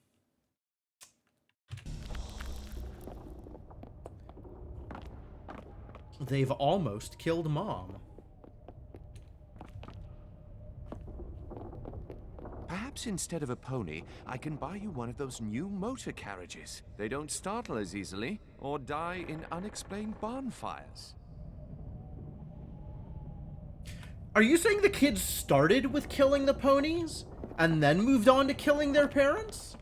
They've almost killed Mom. Perhaps instead of a pony, I can buy you one of those new motor carriages. They don't startle as easily or die in unexplained bonfires. Are you saying the kids started with killing the ponies and then moved on to killing their parents?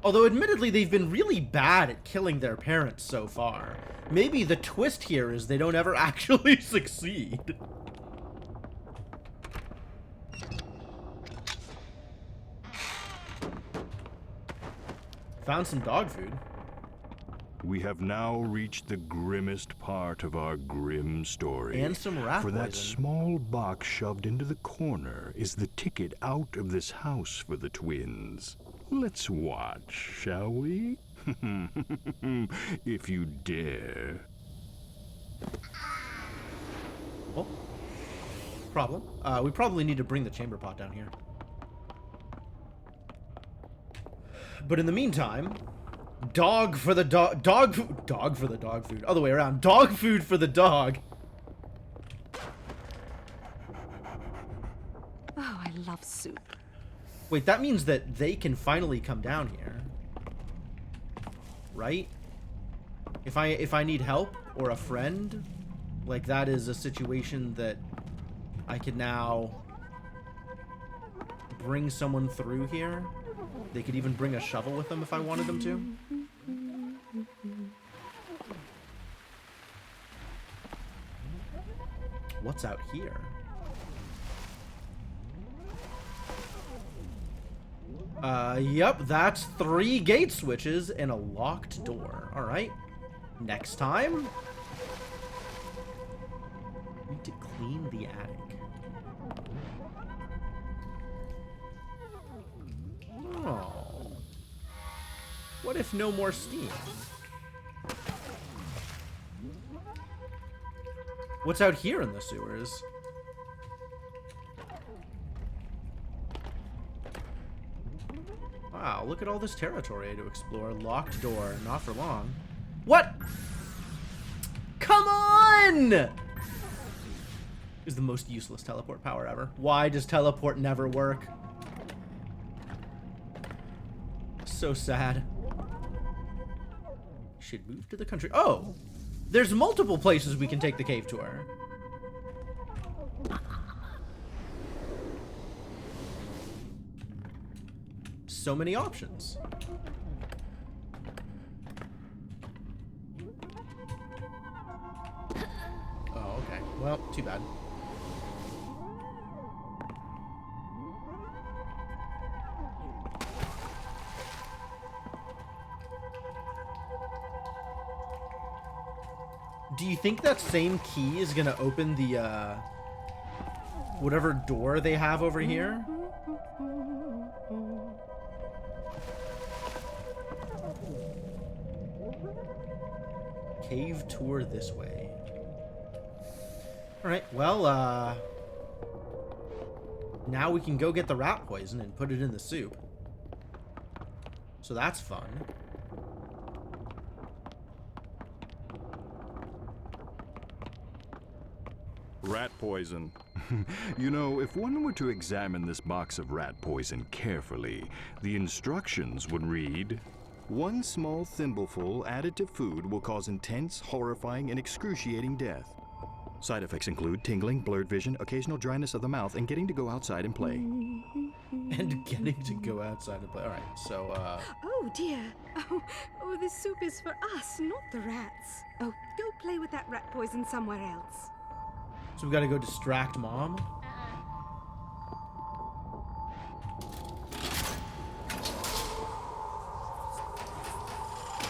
Although admittedly they've been really bad at killing their parents so far. Maybe the twist here is they don't ever actually succeed. Found some dog food. We have now reached the grimmest part of our grim story. And some rat For that poison. small box shoved into the corner is the ticket out of this house for the twins. Let's watch, shall we? If you dare. Oh. Problem. We probably need to bring the chamber pot down here. But in the meantime, dog for the dog for the dog food. Other way around. Dog food for the dog. Oh, I love soup. Wait, that means that they can finally come down here. Right? If I need help or a friend, like that is a situation that I can now bring someone through here. They could even bring a shovel with them if I wanted them to. What's out here? Yep, that's 3 gate switches and a locked door. Alright. Next time. Need to clean the attic. Oh. What if no more steam? What's out here in the sewers? Wow, look at all this territory to explore. Locked door, not for long. What? Come on! Is the most useless teleport power ever. Why does teleport never work? So sad. Should move to the country. Oh! There's multiple places we can take the cave tour. So many options. Oh, okay. Well, too bad. Do you think that same key is gonna open the, whatever door they have over here? Cave tour this way. Alright, well, now we can go get the rat poison and put it in the soup. So that's fun. Rat poison. You know, if one were to examine this box of rat poison carefully, the instructions would read, "One small thimbleful added to food will cause intense, horrifying, and excruciating death. Side effects include tingling, blurred vision, occasional dryness of the mouth, and getting to go outside and play. And getting to go outside and play. Alright, so, Oh, dear. Oh, this soup is for us, not the rats. Oh, go play with that rat poison somewhere else. so we gotta go distract Mom?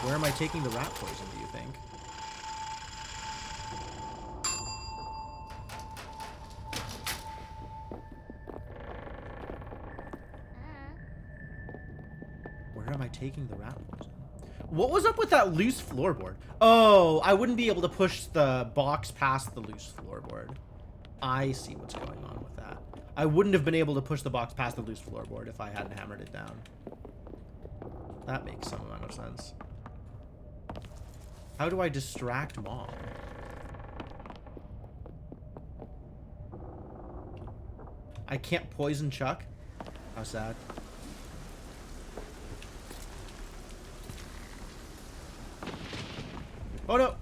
Where am I taking the rat poison, do you think? Where am I taking the rat poison? What was up with that loose floorboard? Oh, I wouldn't be able to push the box past the loose floorboard. I see what's going on with that. I wouldn't have been able to push the box past the loose floorboard if I hadn't hammered it down. That makes some amount of sense. How do I distract Mom? I can't poison Chuck? How sad. Oh no!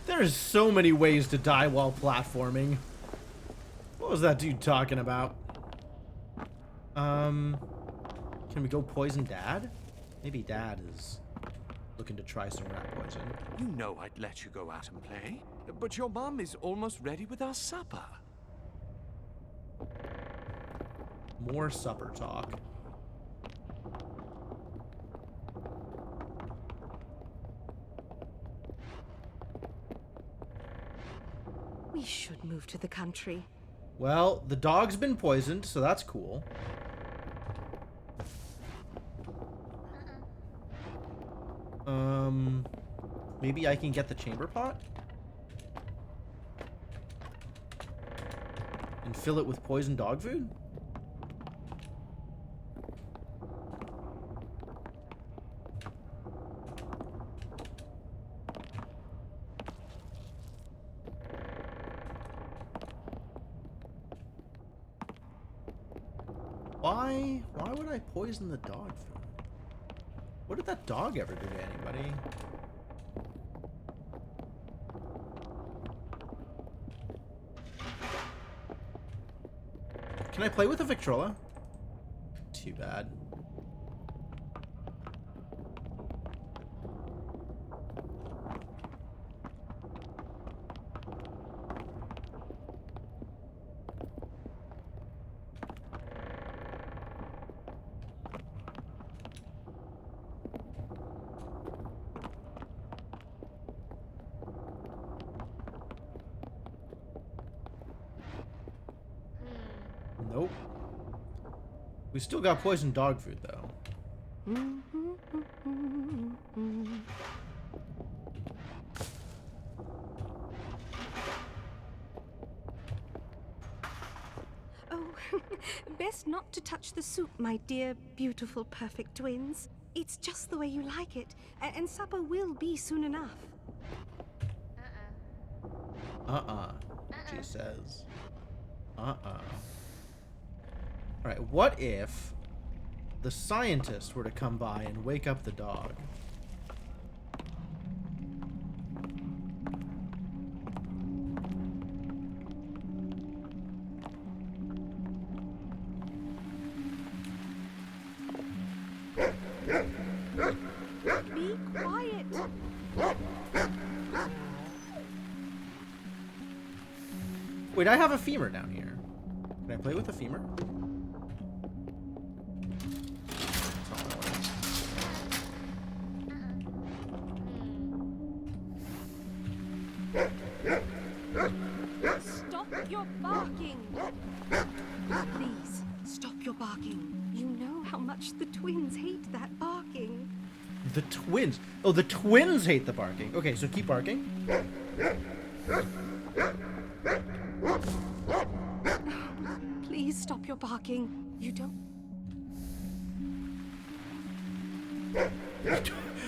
There's so many ways to die while platforming. What was that dude talking about? Can we go poison Dad? Maybe Dad is looking to try some rat poison. You know I'd let you go out and play, but your mum is almost ready with our supper. More supper talk. We should move to the country. Well, the dog's been poisoned, so that's cool. Maybe I can get the chamber pot? And fill it with poisoned dog food? Why would I poison the dog food? What did that dog ever do to anybody? Can I play with a Victrola? Too bad. Nope. We still got poisoned dog food, though. Oh, best not to touch the soup, my dear, beautiful, perfect twins. It's just the way you like it, and supper will be soon enough. She says. Alright, what if the scientist were to come by and wake up the dog? Be quiet. Wait, I have a femur down here. Can I play with a femur? Stop your barking. Please, stop your barking. You know how much the twins hate that barking. The twins. Oh, the twins hate the barking. Okay, so keep barking. Please stop your barking. You don't...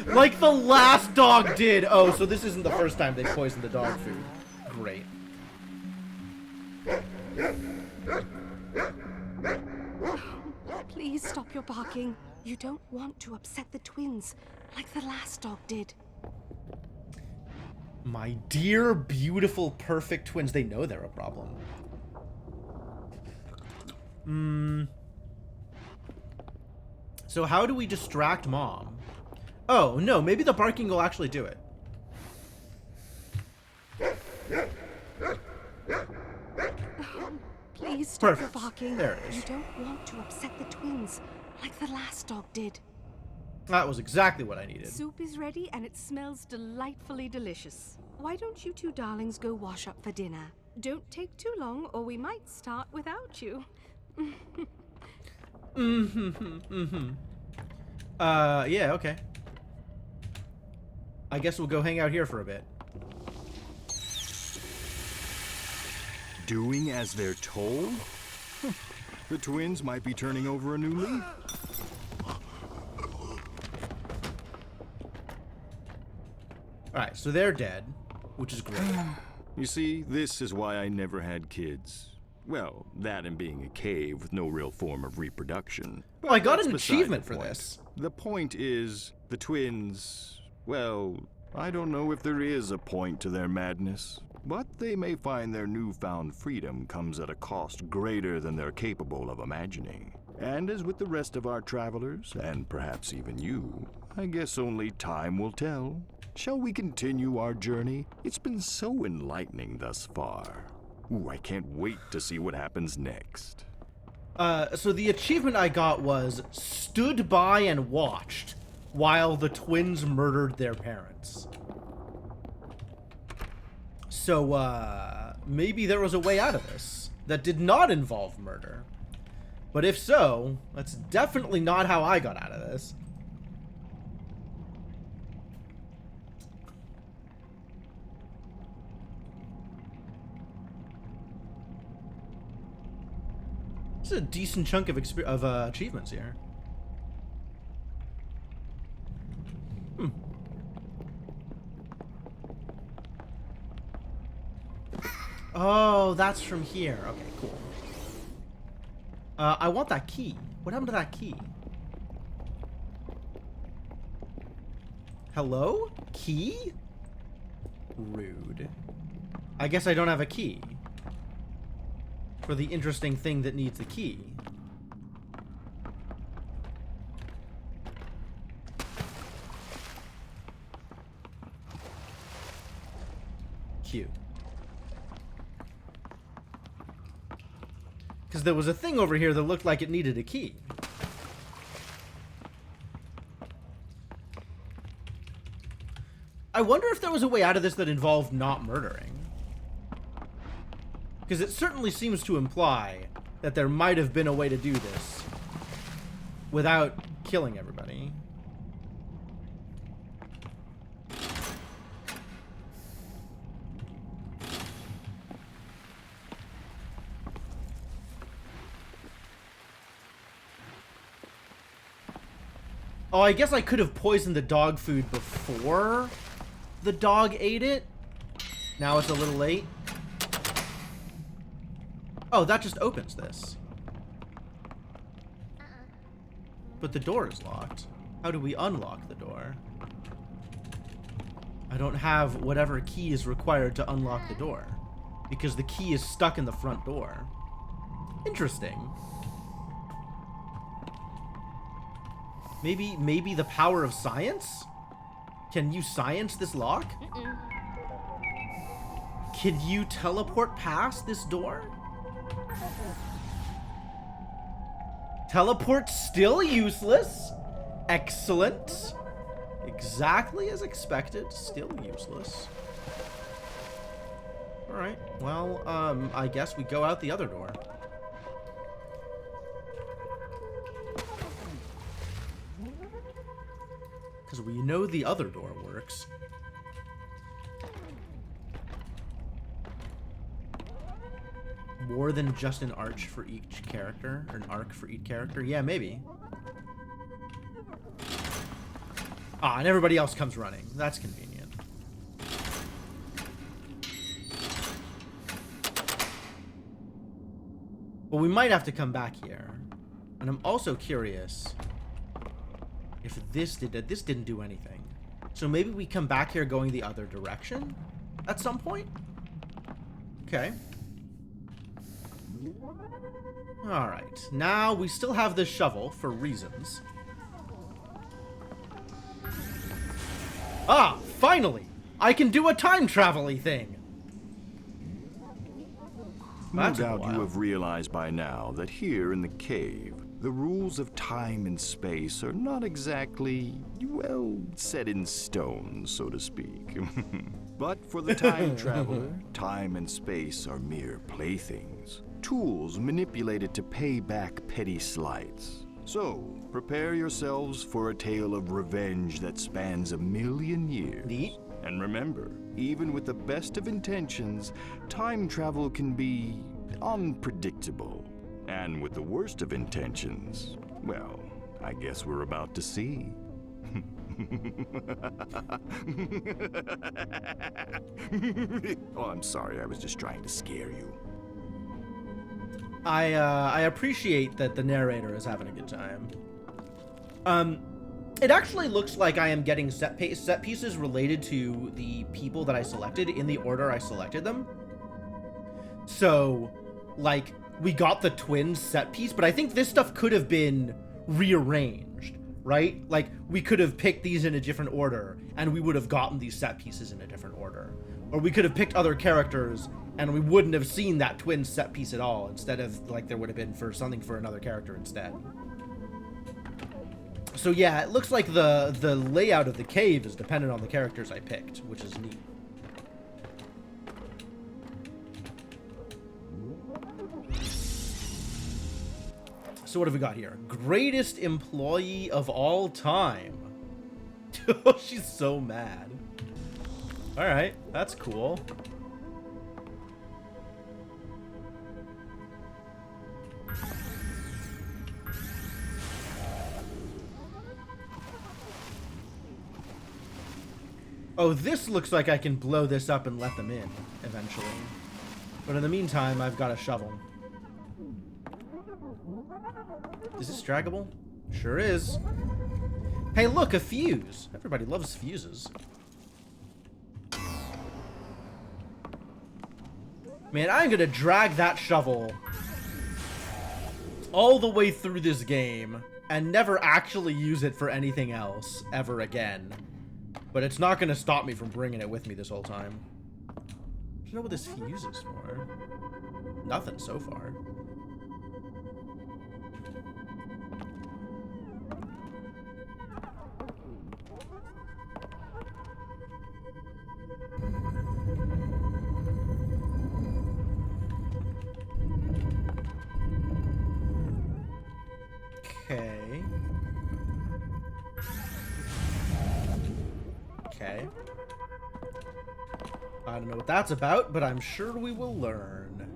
Like the last dog did. Oh, so this isn't the first time they poisoned the dog food. Great. Please stop your barking. You don't want to upset the twins, like the last dog did. My dear, beautiful, perfect twins. They know they're a problem. So how do we distract Mom? Oh, no, maybe the barking will actually do it. Please stop Perfect. your barking. There it is. You don't want to upset the twins, like the last dog did. That was exactly what I needed. Soup is ready and it smells delightfully delicious. Why don't you two darlings go wash up for dinner? Don't take too long or we might start without you. Yeah, okay. I guess we'll go hang out here for a bit. Doing as they're told? The twins might be turning over a new leaf. Alright, so they're dead, which is great. You see, this is why I never had kids. Well, that and being a cave with no real form of reproduction. Well, I got That's an beside achievement the for point. this. The point is, the twins, well, I don't know if there is a point to their madness, but they may find their newfound freedom comes at a cost greater than they're capable of imagining. And as with the rest of our travelers, and perhaps even you, I guess only time will tell. Shall we continue our journey? It's been so enlightening thus far. Ooh, I can't wait to see what happens next. So the achievement I got was stood by and watched while the twins murdered their parents. So, maybe there was a way out of this that did not involve murder. But if so, that's definitely not how I got out of this. This is a decent chunk of achievements here. Oh, that's from here. Okay, cool. I want that key. What happened to that key? Hello? Key? Rude. I guess I don't have a key. For the interesting thing that needs the key. Cute. Because there was a thing over here that looked like it needed a key. I wonder if there was a way out of this that involved not murdering. Because it certainly seems to imply that there might have been a way to do this without killing everybody. Oh, I guess I could have poisoned the dog food before the dog ate it. Now it's a little late. Oh, that just opens this. But the door is locked. How do we unlock the door? I don't have whatever key is required to unlock the door, because the key is stuck in the front door. Interesting. Maybe the power of science? Can you science this lock? Can you teleport past this door? Teleport still useless. Excellent. Exactly as expected. Still useless. Alright. Well, I guess we go out the other door. Because we know the other door works. More than just an arch for each character? Or an arc for each character? Yeah, maybe. Ah, and everybody else comes running. That's convenient. But we might have to come back here. And I'm also curious if this didn't do anything. So maybe we come back here going the other direction at some point? Okay. Alright. Now we still have this shovel for reasons. Ah! Finally! I can do a time travel-y thing! No That took a doubt while. you have realized by now that here in the cave, the rules of time and space are not exactly, well, set in stone, so to speak. But for the time traveler, time and space are mere playthings, tools manipulated to pay back petty slights. So, prepare yourselves for a tale of revenge that spans 1,000,000 years. Neat. And remember, even with the best of intentions, time travel can be unpredictable. And with the worst of intentions, well, I guess we're about to see. Oh, I'm sorry, I was just trying to scare you. I appreciate that the narrator is having a good time. It actually looks like I am getting set pieces related to the people that I selected in the order I selected them. So, like, we got the twins set piece, but I think this stuff could have been rearranged, right? Like, we could have picked these in a different order, and we would have gotten these set pieces in a different order. Or we could have picked other characters, and we wouldn't have seen that twin set piece at all, instead of, like, there would have been for something for another character instead. So yeah, it looks like the layout of the cave is dependent on the characters I picked, which is neat. So what have we got here? Greatest employee of all time. Oh, she's so mad. Alright, that's cool. Oh, this looks like I can blow this up and let them in, eventually. But in the meantime, I've got a shovel. Is this draggable? Sure is. Hey, look, a fuse. Everybody loves fuses. Man, I'm gonna drag that shovel all the way through this game and never actually use it for anything else ever again. But it's not gonna stop me from bringing it with me this whole time. I don't know what this fuse is for. Nothing so far. Okay. Okay. I don't know what that's about, but I'm sure we will learn.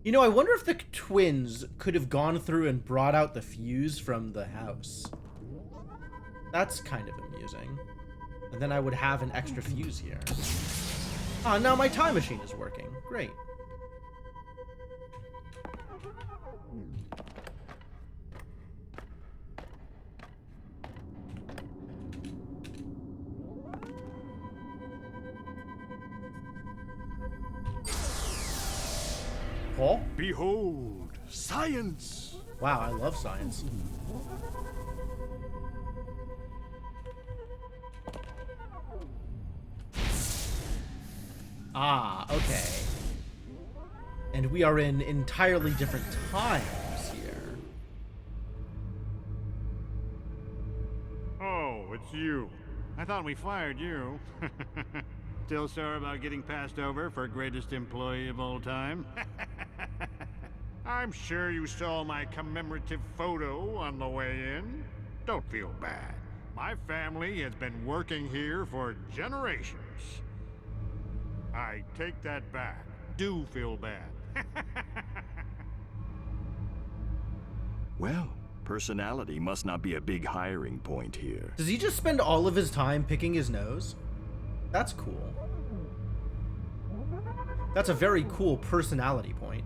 You know, I wonder if the twins could have gone through and brought out the fuse from the house. That's kind of amusing. And then I would have an extra fuse here. Ah, now my time machine is working. Great. Paul? Behold, science! Wow, I love science. Ah, okay. And we are in entirely different times here. Oh, it's you. I thought we fired you. Still sore about getting passed over for greatest employee of all time? I'm sure you saw my commemorative photo on the way in. Don't feel bad. My family has been working here for generations. I take that back. Do feel bad. Well, Personality must not be a big hiring point here. Does he just spend all of his time picking his nose? That's cool. That's a very cool personality point.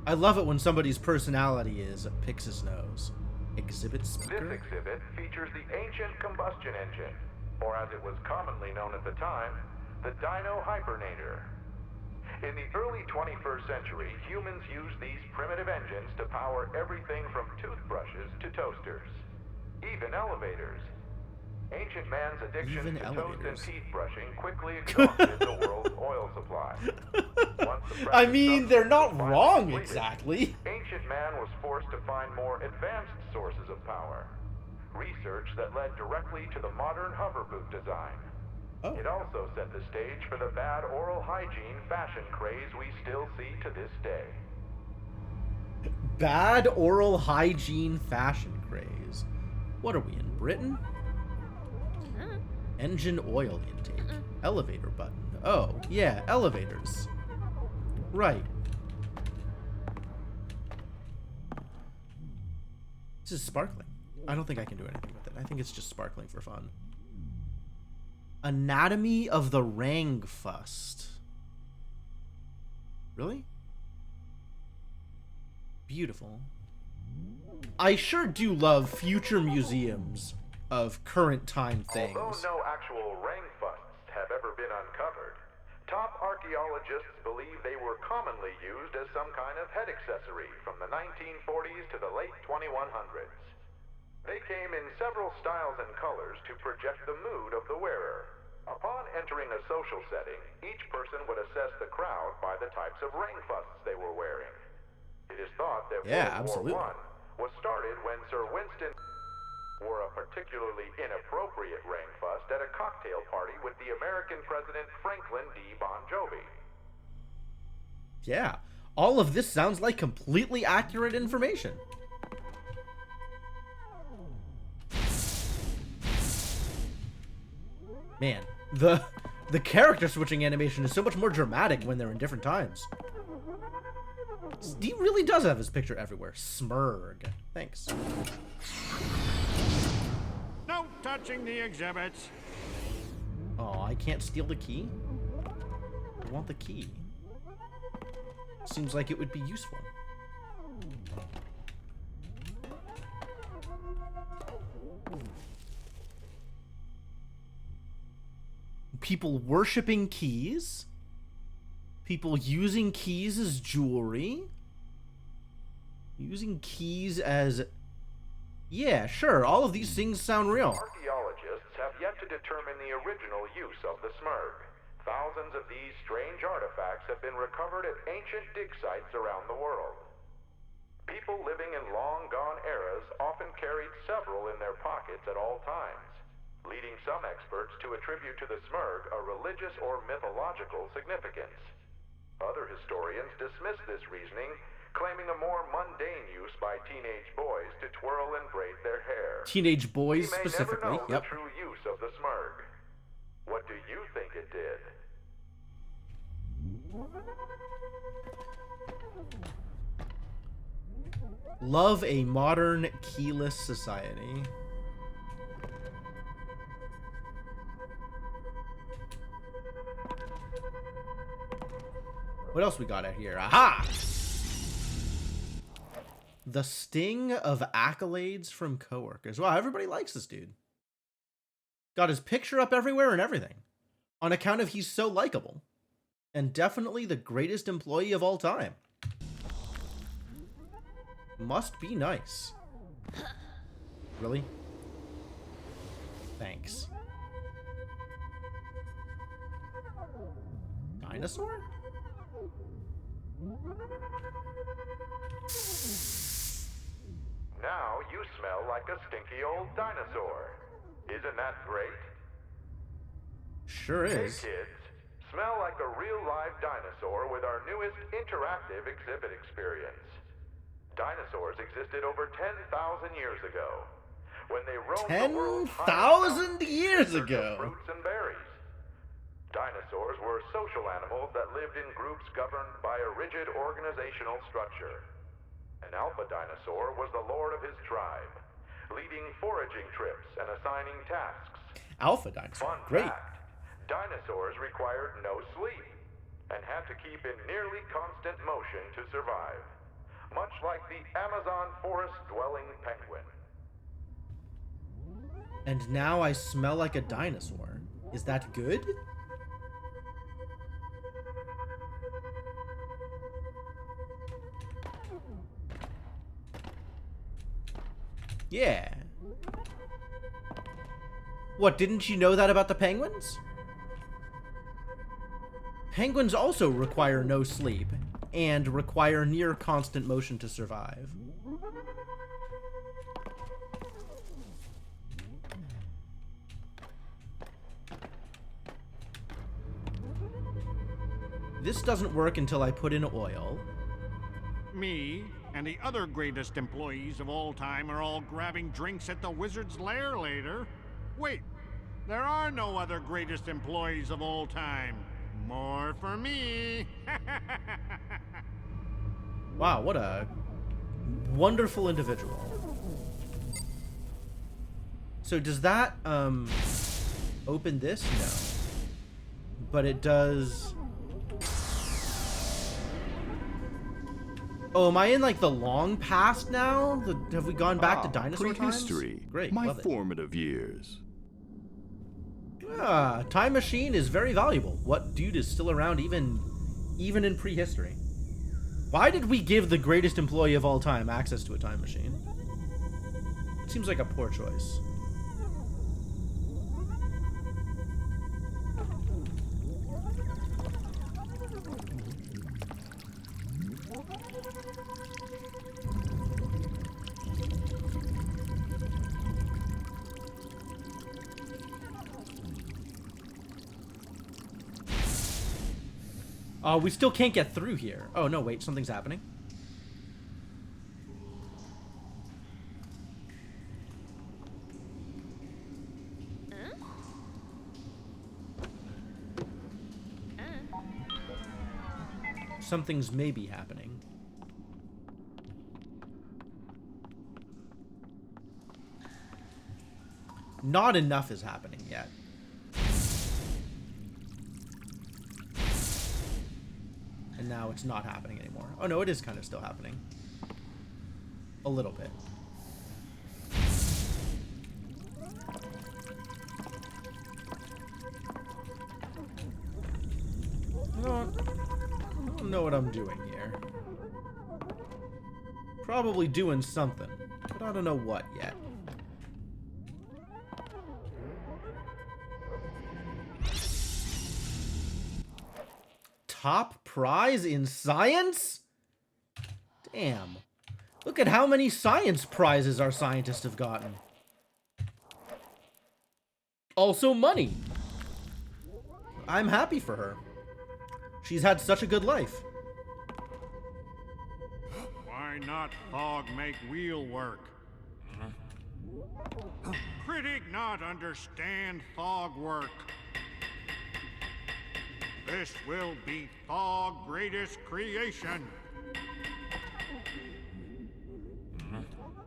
I love it when somebody's personality is picks his nose. Exhibit speaker? This exhibit features the ancient combustion engine, or as it was commonly known at the time, the Dino Hypernator. In the early 21st century, humans used these primitive engines to power everything from toothbrushes to toasters, even elevators. Ancient man's addiction to toast and teeth brushing quickly exhausted the world's oil supply. I mean, they're not wrong exactly. Ancient man was forced to find more advanced sources of power. Research that led directly to the modern hover boot design. Oh. It also set the stage for the bad oral hygiene fashion craze we still see to this day. Bad oral hygiene fashion craze. What are we in, Britain? Engine oil intake. Elevator button. Oh, yeah, elevators. Right. This is sparkling. I don't think I can do anything with it. I think it's just sparkling for fun. Anatomy of the Rangfust. Really? Beautiful. I sure do love future museums of current time things. Although no actual Rangfusts have ever been uncovered, top archaeologists believe they were commonly used as some kind of head accessory from the 1940s to the late 2100s. They came in several styles and colors to project the mood of the wearer. Upon entering a social setting, each person would assess the crowd by the types of Rangfusts they were wearing. It is thought that World War I was started when Sir Winston wore a particularly inappropriate Rangfust at a cocktail party with the American President Franklin D. Bon Jovi. Yeah, all of this sounds like completely accurate information. Man, the character switching animation is so much more dramatic when they're in different times. He really does have his picture everywhere. Smurg. Thanks. No touching the exhibits. Oh, I can't steal the key? I want the key. Seems like it would be useful. People worshipping keys. People using keys as jewelry. Using keys as... Yeah, sure, all of these things sound real. Archaeologists have yet to determine the original use of the Smurg. Thousands of these strange artifacts have been recovered at ancient dig sites around the world. People living in long-gone eras often carried several in their pockets at all times, leading some experts to attribute to the Smurg a religious or mythological significance. Other historians dismiss this reasoning, claiming a more mundane use by teenage boys to twirl and braid their hair. Teenage boys specifically, We may never know the true use of the Smurg. What do you think it did? Love a modern keyless society. What else we got out here? Aha! The sting of accolades from coworkers. Wow, everybody likes this dude. Got his picture up everywhere and everything. On account of he's so likable. And definitely the greatest employee of all time. Must be nice. Really? Thanks. Dinosaur? Now you smell like a stinky old dinosaur. Isn't that great? Sure is. Hey kids, smell like a real live dinosaur with our newest interactive exhibit experience. Dinosaurs existed over 10,000 years ago, when they roamed the world 10,000 years ago. Fruits and berries. Dinosaurs were social animals that lived in groups governed by a rigid organizational structure. An alpha dinosaur was the lord of his tribe, leading foraging trips and assigning tasks. Alpha dinosaur. Fun Great. fact, dinosaurs required no sleep and had to keep in nearly constant motion to survive, much like the Amazon forest-dwelling penguin. And now I smell like a dinosaur. Is that good? Yeah. What, didn't you know that about the penguins? Penguins also require no sleep and require near constant motion to survive. This doesn't work until I put in oil. Me and the other greatest employees of all time are all grabbing drinks at the Wizard's Lair later. Wait, there are no other greatest employees of all time. More for me. Wow, what a wonderful individual. So does that, open this? No. But it does... Oh, am I in, like, the long past now? Have we gone back to dinosaur times? Prehistory. Great, My love it. formative years. Ah, time machine is very valuable. What dude is still around even in prehistory? Why did we give the greatest employee of all time access to a time machine? It seems like a poor choice. We still can't get through here. Oh, no, wait, something's happening. Something's maybe happening. Not enough is happening yet. And now it's not happening anymore. Oh no, it is kind of still happening. A little bit. I don't know what I'm doing here. Probably doing something, but I don't know what yet. Top prize in science? Damn. Look at how many science prizes our scientists have gotten. Also money. I'm happy for her. She's had such a good life. Why not Thog make wheel work? Critic not understand Thog work. This will be Thog's greatest creation.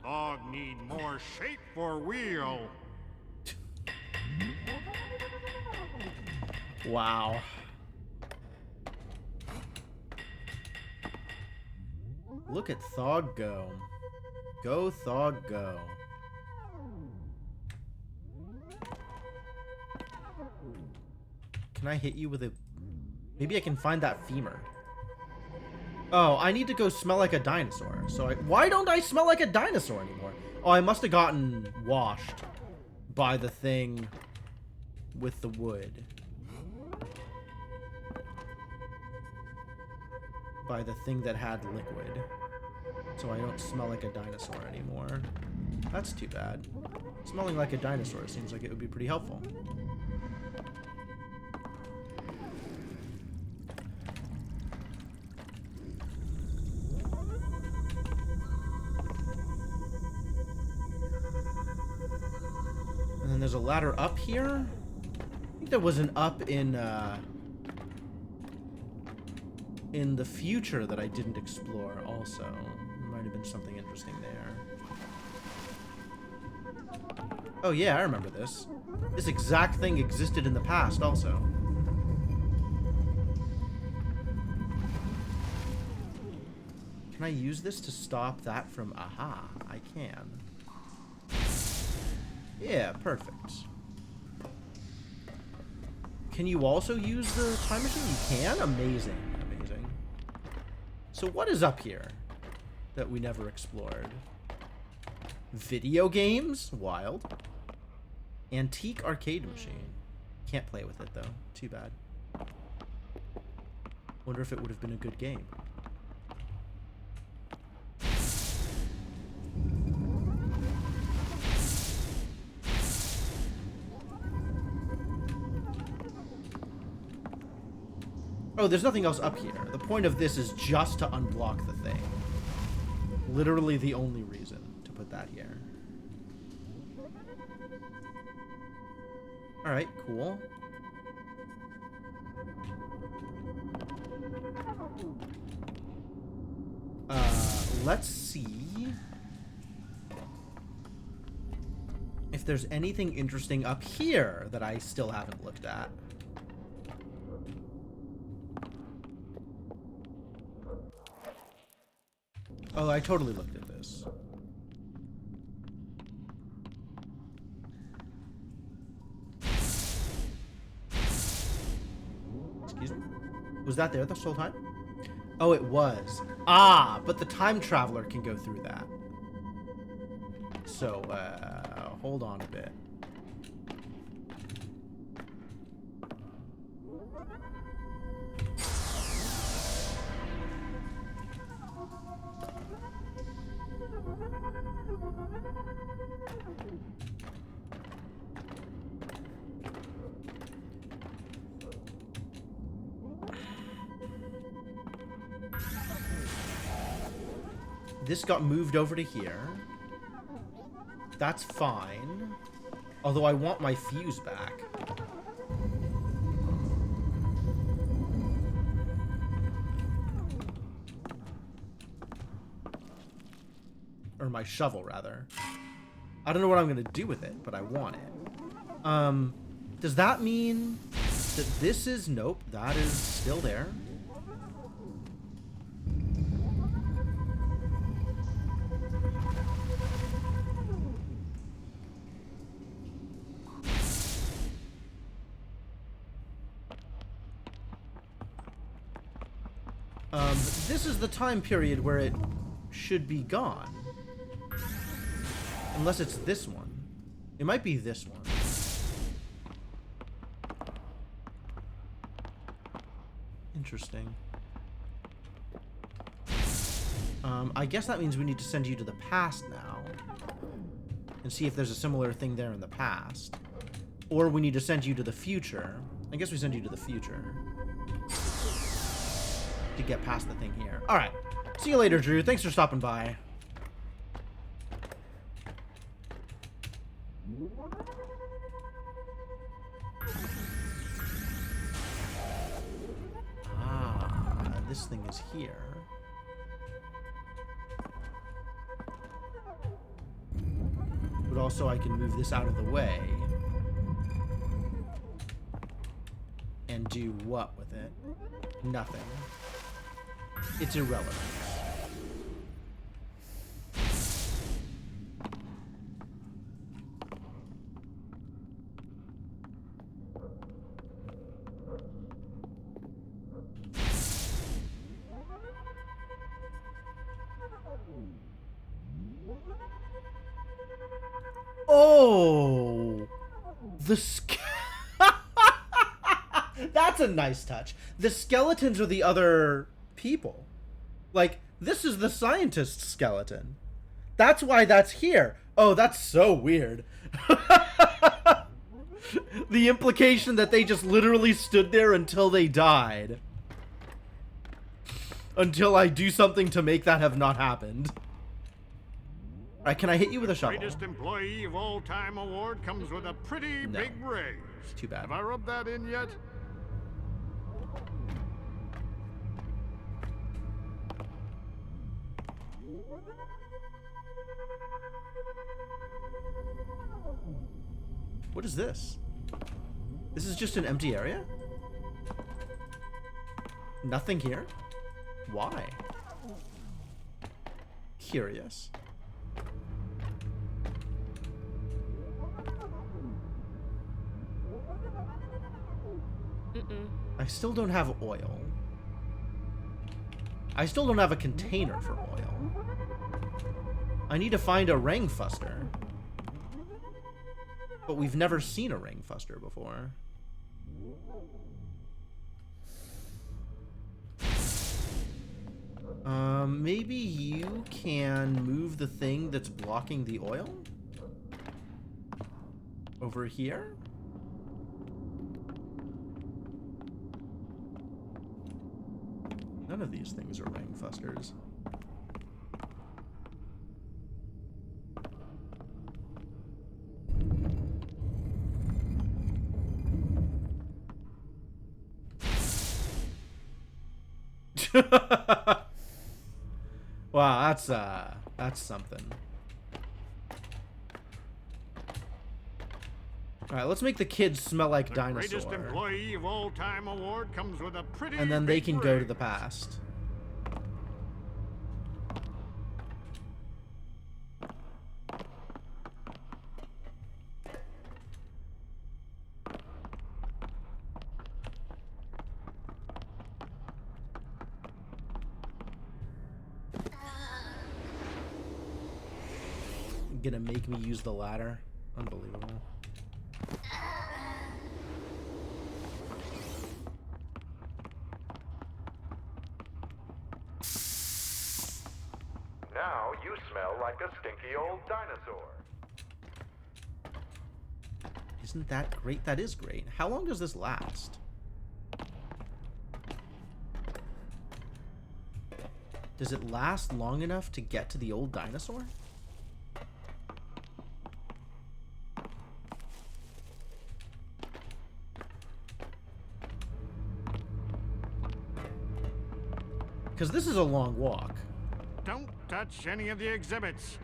Thog need more shape for wheel. Wow. Look at Thog go. Go, Thog, go. Can I hit you with a... Maybe I can find that femur. Oh, I need to go smell like a dinosaur. So why don't I smell like a dinosaur anymore? Oh, I must have gotten washed by the thing with the wood. By the thing that had liquid. So I don't smell like a dinosaur anymore. That's too bad. Smelling like a dinosaur seems like it would be pretty helpful. And then there's a ladder up here. I think there was an up in the future that I didn't explore also. Might have been something interesting there. Oh yeah, I remember this. This exact thing existed in the past also. Can I use this to stop that from... Aha, I can. Yeah, perfect. Can you also use the time machine? You can? Amazing. Amazing. So what is up here that we never explored? Video games? Wild. Antique arcade machine. Can't play with it, though. Too bad. Wonder if it would have been a good game. Oh, there's nothing else up here. The point of this is just to unblock the thing. Literally the only reason to put that here. Alright, cool. Let's see if there's anything interesting up here that I still haven't looked at. Oh, I totally looked at this. Excuse me? Was that there this whole time? Oh, it was. Ah, but the time traveler can go through that. So, hold on a bit. This got moved over to here. That's fine. Although I want my fuse back. Or my shovel, rather. I don't know what I'm going to do with it, but I want it. Does that mean that this is... Nope, that is still there. This is the time period where it should be gone. Unless it's this one. It might be this one. Interesting. I guess that means we need to send you to the past now. And see if there's a similar thing there in the past. Or we need to send you to the future. I guess we send you to the future. To get past the thing here. Alright. See you later, Drew. Thanks for stopping by. Ah, this thing is here. But also I can move this out of the way. And do what with it? Nothing. It's irrelevant. Oh! That's a nice touch. The skeletons are the other people. Like, this is the scientist's skeleton. That's why that's here. Oh, that's so weird. The implication that they just literally stood there until they died. Until I do something to make that have not happened. Alright, can I hit you with a shovel? Greatest employee of all time award comes with a pretty big raise. Too bad. Have I rubbed that in yet? What is this? This is just an empty area? Nothing here? Why? Curious. I still don't have oil. I still don't have a container for oil. I need to find a Rangfuster. But we've never seen a Rangfuster before. Maybe you can move the thing that's blocking the oil? Over here? None of these things are Rangfusters. Wow, that's something. All right, let's make the kids smell like dinosaur. The greatest employee of all time award comes with a pretty And then they big can go to ring. the past. Gonna make me use the ladder. Unbelievable. Now you smell like a stinky old dinosaur. Isn't that great? That is great. How long does this last? Does it last long enough to get to the old dinosaur? Because this is a long walk. Don't touch any of the exhibits.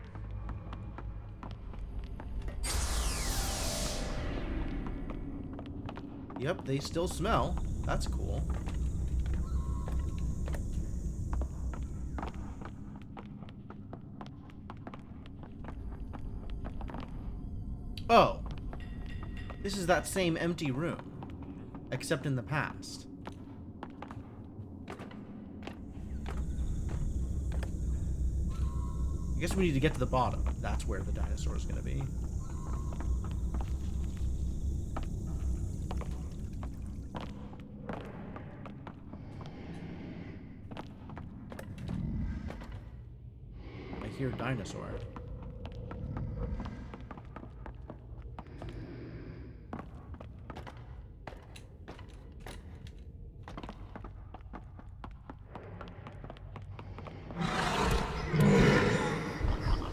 Yep, they still smell. That's cool. Oh. This is that same empty room, except in the past. I guess we need to get to the bottom. That's where the dinosaur is going to be. I hear dinosaur.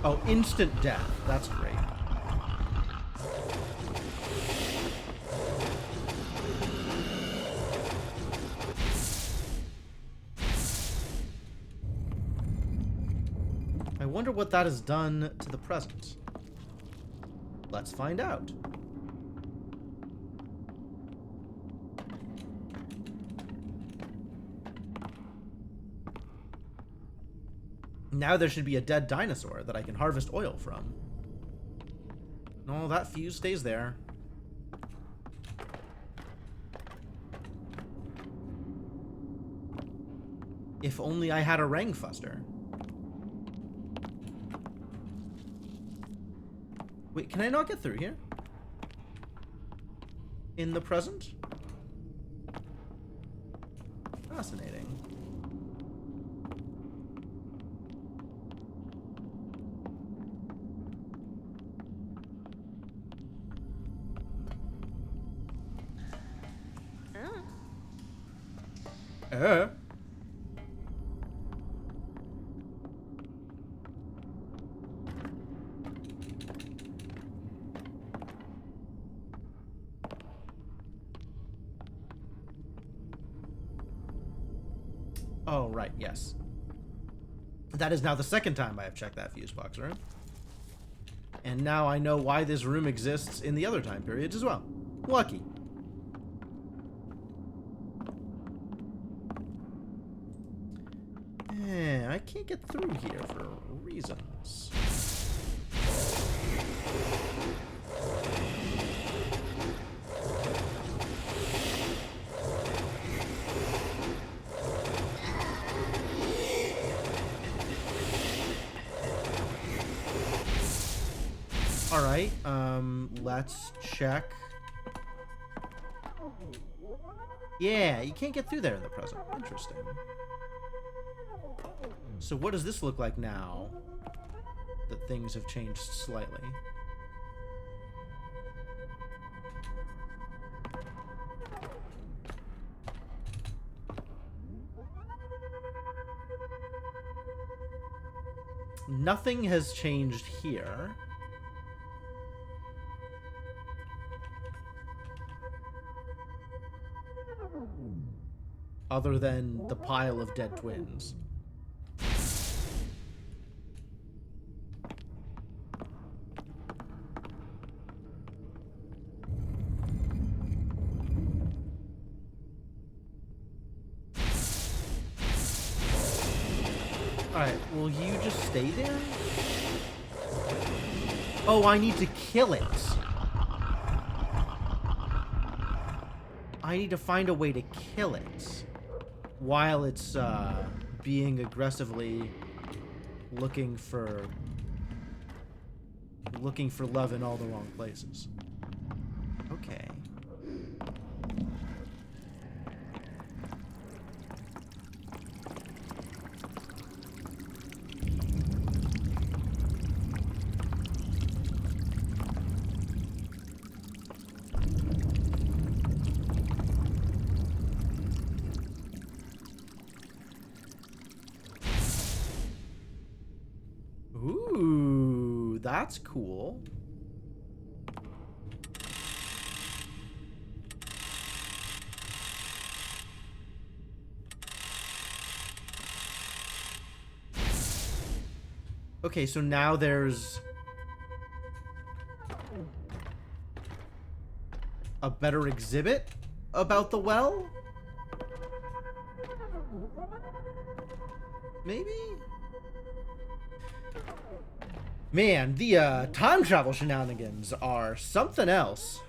Oh, instant death. That's great. I wonder what that has done to the present. Let's find out. Now there should be a dead dinosaur that I can harvest oil from. No, that fuse stays there. If only I had a Rangfuster. Wait, can I not get through here? In the present? Fascinating. Oh, right, yes. That is now the second time I have checked that fuse box room. And now I know why this room exists in the other time periods as well. Lucky. I can't get through here for reasons. Alright, let's check. Yeah, you can't get through there in the present. Interesting. So what does this look like now that things have changed slightly? Nothing has changed here. Other than the pile of dead twins. Alright, will you just stay there? Oh, I need to kill it. I need to find a way to kill it while it's being aggressively looking for love in all the wrong places. Okay. Ooh, that's cool. Okay, so now there's a better exhibit about the well? Maybe? Man, the time travel shenanigans are something else.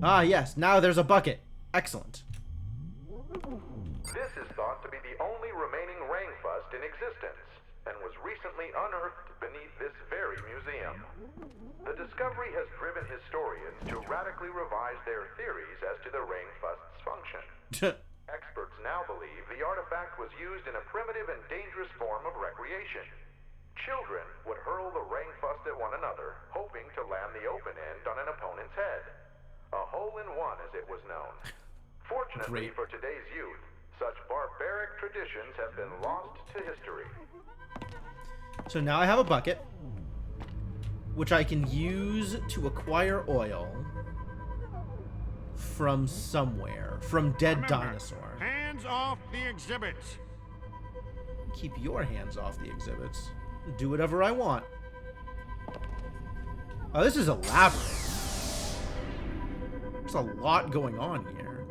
Ah, yes, now there's a bucket. Excellent. This is thought to be the only remaining Rangfust in existence, and was recently unearthed beneath this very museum. The discovery has driven historians to radically revise their theories as to the Rangfust's function. Experts now believe the artifact was used in a primitive and dangerous form of recreation. Children would hurl the Rangfust at one another, hoping to land the open end on an opponent's head. A hole-in-one, as it was known. Fortunately for today's youth, such barbaric traditions have been lost to history. So now I have a bucket, which I can use to acquire oil from somewhere. From dead dinosaur. Hands off the exhibits. Keep your hands off the exhibits. Do whatever I want. Oh, this is elaborate. There's a lot going on here.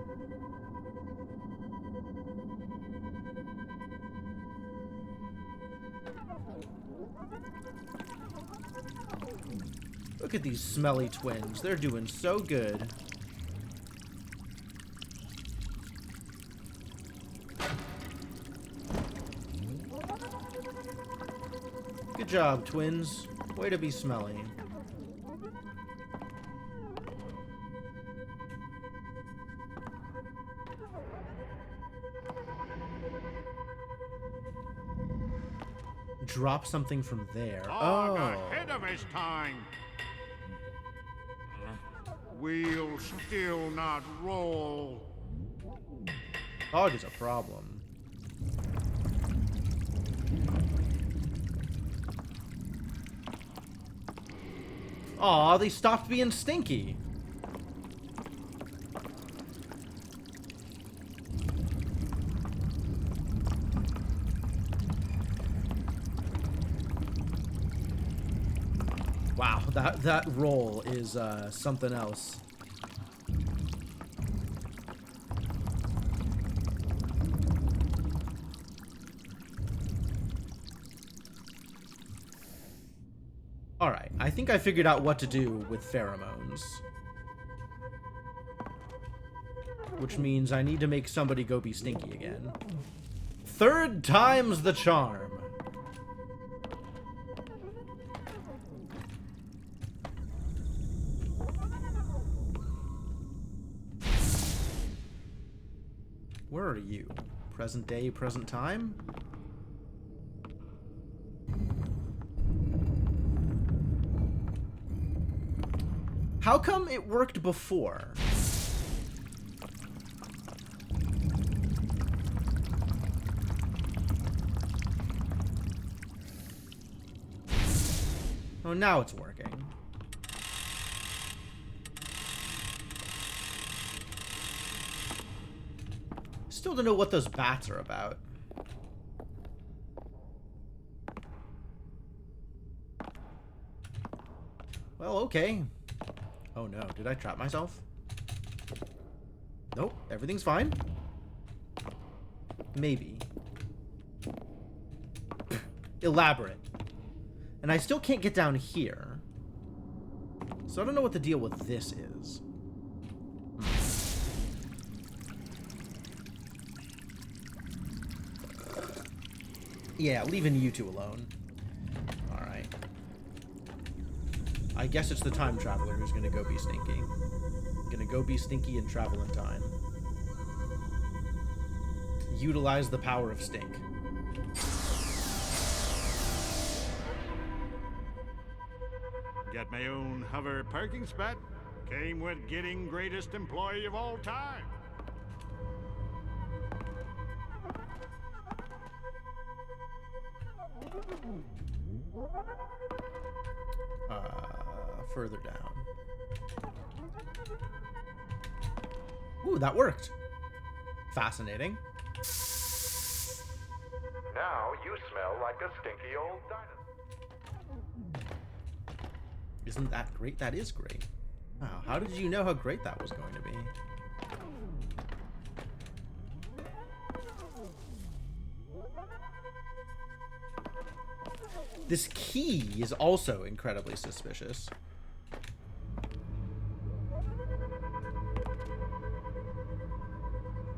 Look at these smelly twins. They're doing so good. Good job, twins. Way to be smelly. Drop something from there. Dog ahead of his time. Wheels still not roll. Dog is a problem. Aw, they stopped being stinky. Wow, that roll is something else. Alright, I think I figured out what to do with pheromones. Which means I need to make somebody go be stinky again. Third time's the charm. Where are you? Present day, present time? How come it worked before? Oh, now it's working. Still don't know what those bats are about. Well, okay. Oh no, did I trap myself? Nope, everything's fine. Maybe. Elaborate. And I still can't get down here. So I don't know what the deal with this is. Yeah, leaving you two alone. Alright. I guess it's the time traveler who's gonna go be stinky. Gonna go be stinky and travel in time. Utilize the power of stink. Got my own hover parking spot. Came with getting greatest employee of all time. Further down. Ooh, that worked. Fascinating. Now you smell like a stinky old dinosaur. Isn't that great? That is great. Wow, how did you know how great that was going to be? This key is also incredibly suspicious.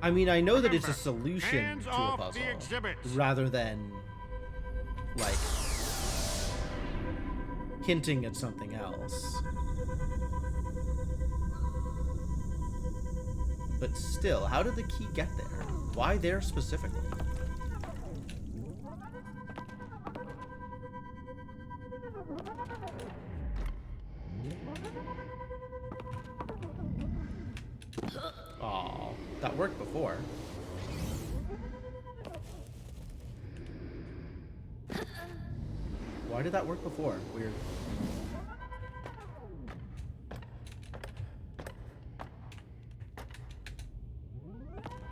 I mean, I know that it's a solution to a puzzle, rather than, like, hinting at something else. But still, how did the key get there? Why there specifically? Oh, that worked before. Why did that work before? Weird.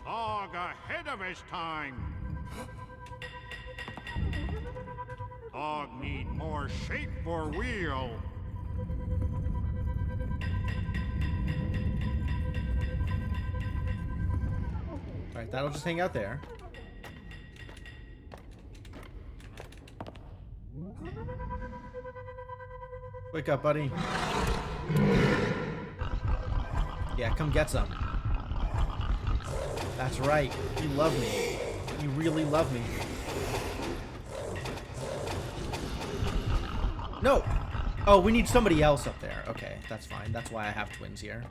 Og ahead of his time. Og need more shape for wheel. Alright, that'll just hang out there. Wake up, buddy. Yeah, come get some. That's right. You love me. You really love me. No! Oh, we need somebody else up there. Okay, that's fine. That's why I have twins here.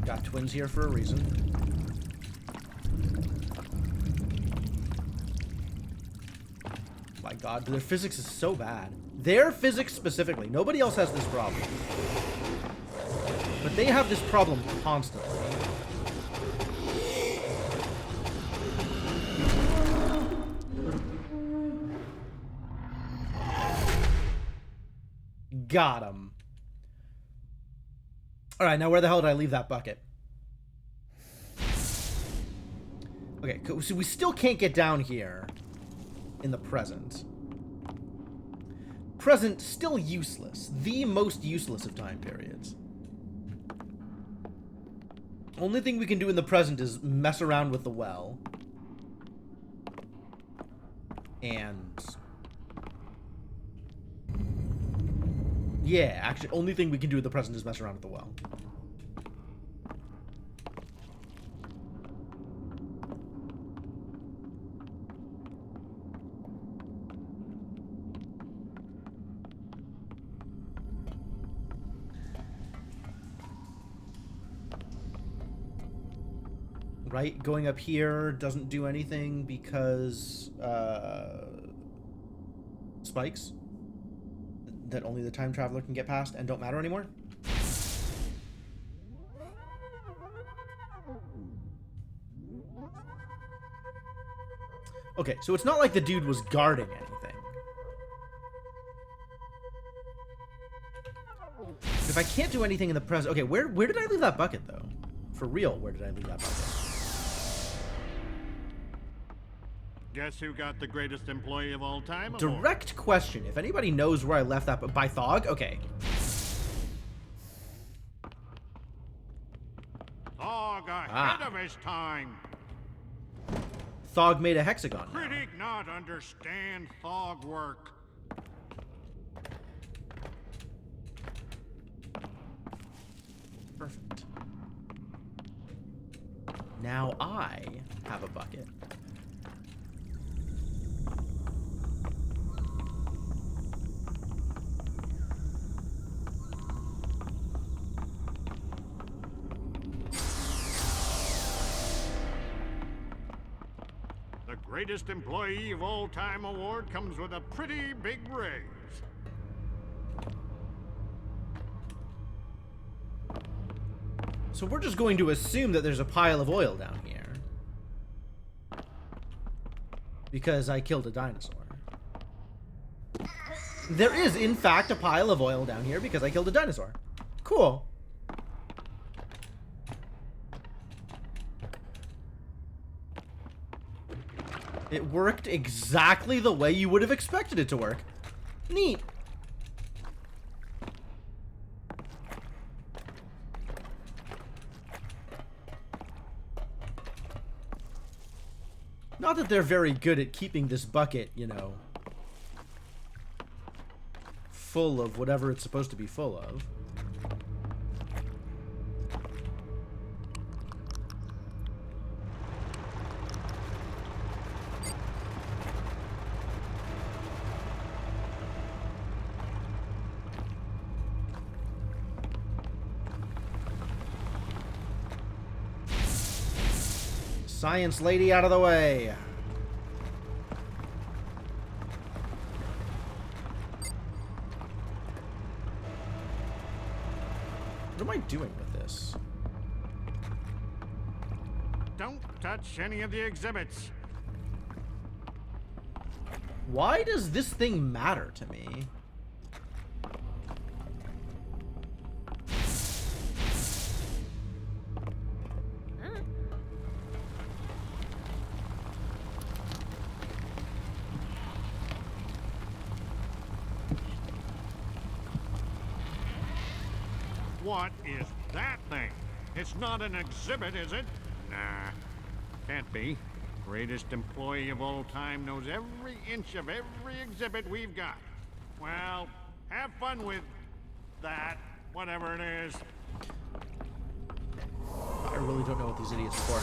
Got twins here for a reason. My god, their physics is so bad. Their physics specifically. Nobody else has this problem. But they have this problem constantly. Got him. Alright, now where the hell did I leave that bucket? Okay, so we still can't get down here in the present. Present, still useless. The most useless of time periods. Only thing we can do in the present is mess around with the well. And... yeah, actually, only thing we can do in the present is mess around with the well. Right, going up here doesn't do anything because spikes that only the time traveler can get past and don't matter anymore. Okay, so it's not like the dude was guarding anything. If I can't do anything in the present... okay, where did I leave that bucket, though? For real, where did I leave that bucket? Guess who got the greatest employee of all time? Direct question. If anybody knows where I left that... by Thog? Okay. Thog ahead of his time. Thog made a hexagon now. Critic not understand Thog work. Perfect. Now I have a bucket. The greatest employee of all time award comes with a pretty big raise. So we're just going to assume that there's a pile of oil down here. Because I killed a dinosaur. There is, in fact, a pile of oil down here because I killed a dinosaur. Cool. It worked exactly the way you would have expected it to work. Neat. Not that they're very good at keeping this bucket, you know, full of whatever it's supposed to be full of. Science lady out of the way. What am I doing with this? Don't touch any of the exhibits. Why does this thing matter to me? What is that thing? It's not an exhibit, is it? Nah, can't be. Greatest employee of all time knows every inch of every exhibit we've got. Well, have fun with that, whatever it is. I really don't know what these idiots are for.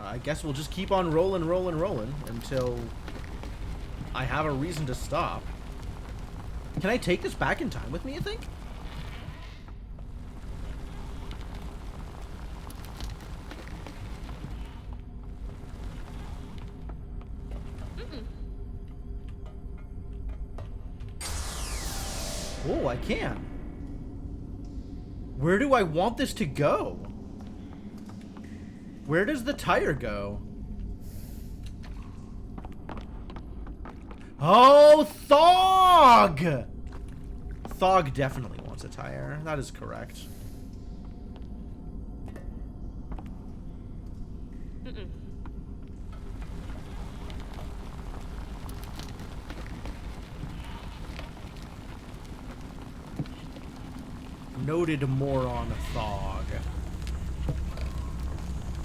I guess we'll just keep on rolling until I have a reason to stop. Can I take this back in time with me, you think? Oh, I can. Where do I want this to go? Where does the tire go? Oh, Thog! Thog definitely wants a tire. That is correct. Noted moron Thog.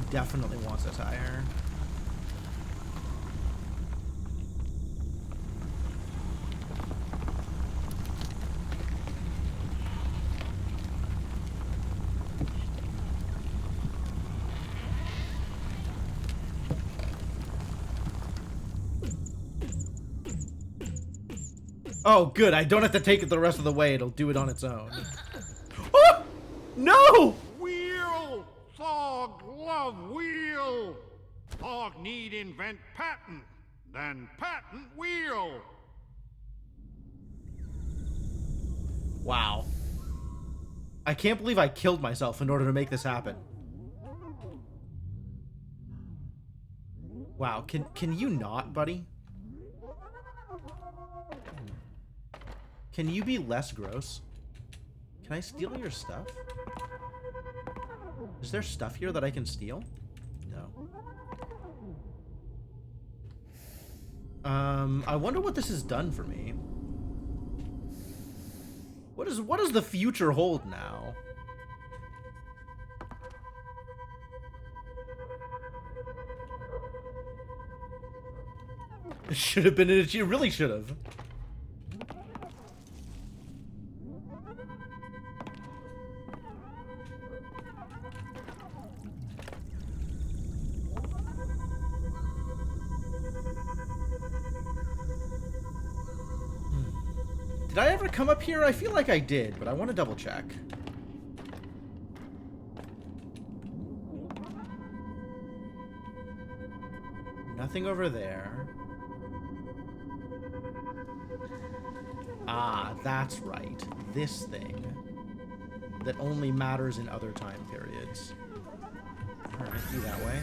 Definitely wants a tire. Oh, good. I don't have to take it the rest of the way. It'll do it on its own. Oh! No! Wheel! Thog love wheel! Thog need invent patent, then patent wheel! Wow. I can't believe I killed myself in order to make this happen. Wow, can you not, buddy? Can you be less gross? Can I steal your stuff? Is there stuff here that I can steal? No. I wonder what this has done for me. What does the future hold now? It should have been. It really should have. Did I ever come up here? I feel like I did, but I want to double check. Nothing over there. Ah, that's right. This thing that only matters in other time periods. Alright, be that way.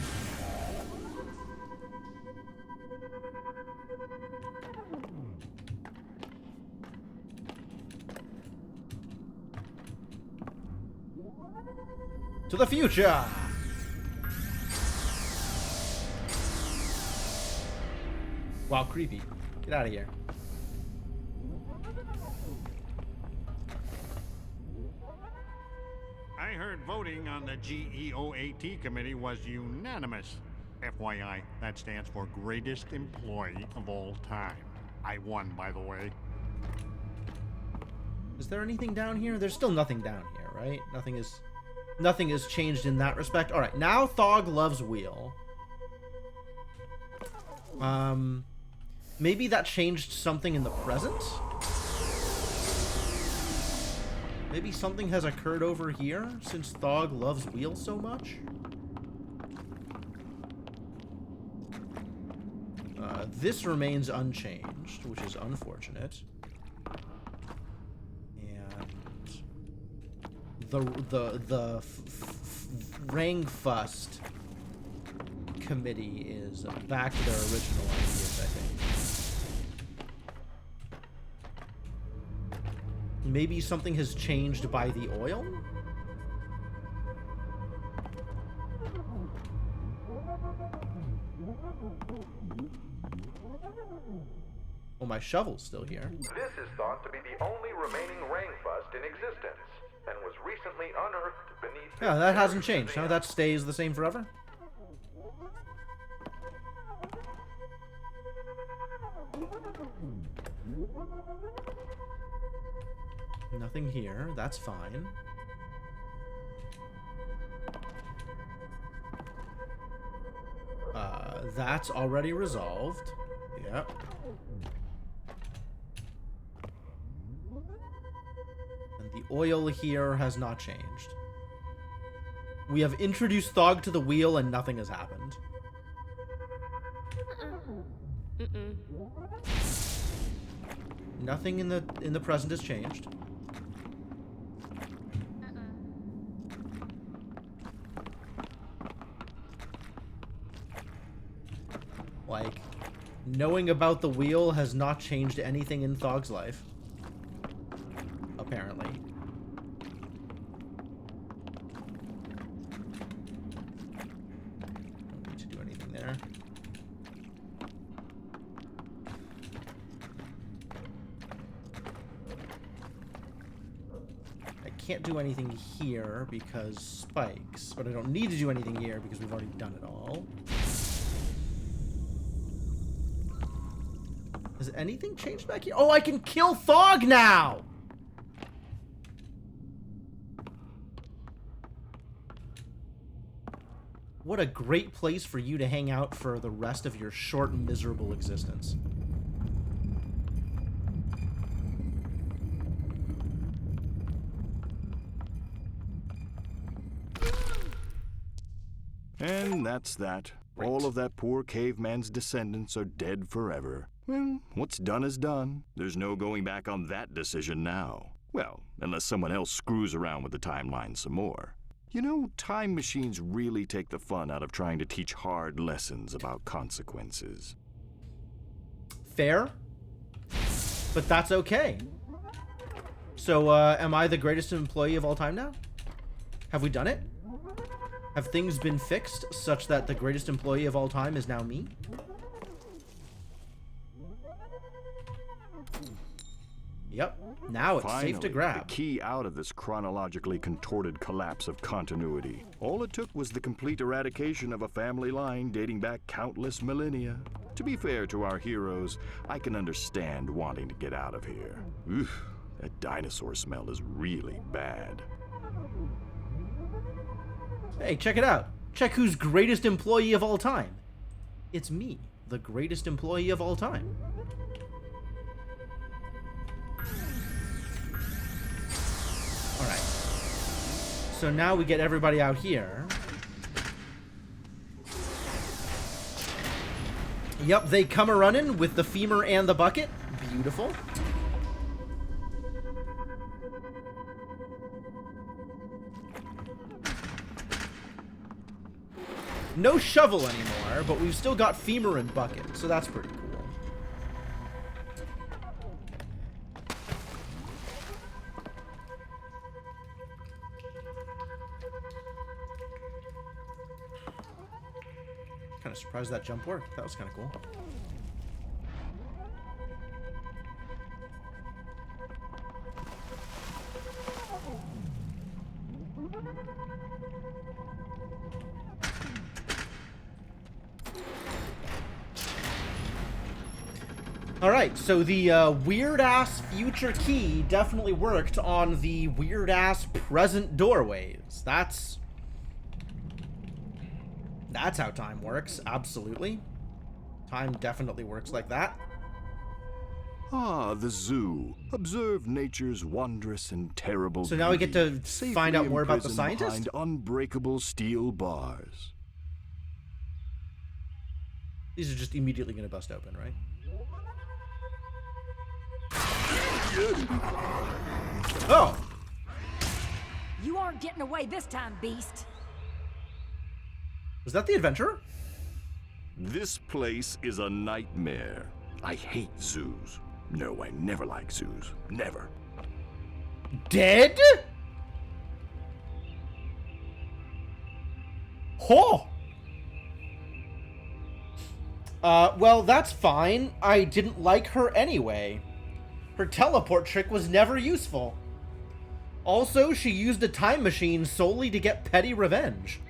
To the future! Wow, creepy. Get out of here. I heard voting on the GEOAT committee was unanimous. FYI, that stands for greatest employee of all time. I won, by the way. Is there anything down here? There's still nothing down here, right? Nothing has changed in that respect. All right, now Thog loves wheel. Maybe that changed something in the present? Maybe something has occurred over here since Thog loves wheel so much? This remains unchanged, which is unfortunate. The Rangfust committee is back to their original ideas, I think. Maybe something has changed by the oil? Oh, my shovel's still here. This is thought to be the only remaining Rangfust in existence, and was recently unearthed beneath... Yeah, that hasn't changed. No, that stays the same forever. Nothing here. That's fine. That's already resolved. Yep. And the oil here has not changed. We have introduced Thog to the wheel and nothing has happened. Nothing in the present has changed. Like, knowing about the wheel has not changed anything in Thog's life. apparently. Don't need to do anything there. I can't do anything here because spikes, but I don't need to do anything here because we've already done it all. Has anything changed back here? Oh, I can kill Thog now! What a great place for you to hang out for the rest of your short, miserable existence. And that's that. Right. All of that poor caveman's descendants are dead forever. Well, what's done is done. There's no going back on that decision now. Well, unless someone else screws around with the timeline some more. You know, time machines really take the fun out of trying to teach hard lessons about consequences. Fair. But that's okay. So, am I the greatest employee of all time now? Have we done it? Have things been fixed such that the greatest employee of all time is now me? Yep. Now it's Finally, safe to grab. the key out of this chronologically contorted collapse of continuity. All it took was the complete eradication of a family line dating back countless millennia. To be fair to our heroes, I can understand wanting to get out of here. Oof, that dinosaur smell is really bad. Hey, check it out. Check who's greatest employee of all time. It's me, the greatest employee of all time. Alright. So now we get everybody out here. Yep, they come a-running with the femur and the bucket. Beautiful. No shovel anymore, but we've still got femur and bucket, so that's pretty cool. Kind of surprised that jump worked. That was kind of cool. Alright, so the weird-ass future key definitely worked on the weird-ass present doorways. That's how time works, absolutely. Time definitely works like that. Ah, the zoo. Observe nature's wondrous and terrible So now we get to beauty, find out safely more about the imprisoned scientist? behind unbreakable steel bars. These are just immediately going to bust open, right? Oh! You aren't getting away this time, beast. Was that the adventurer? This place is a nightmare. I hate zoos. No, I never like zoos. Never. Dead? Oh! Well, that's fine. I didn't like her anyway. Her teleport trick was never useful. Also, she used a time machine solely to get petty revenge.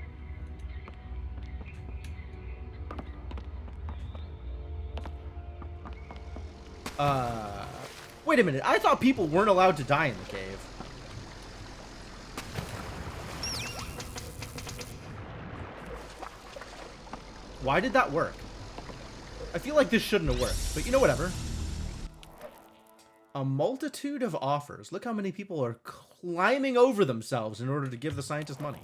Wait a minute. I thought people weren't allowed to die in the cave. Why did that work? I feel like this shouldn't have worked, but you know, whatever. A multitude of offers. Look how many people are climbing over themselves in order to give the scientist money.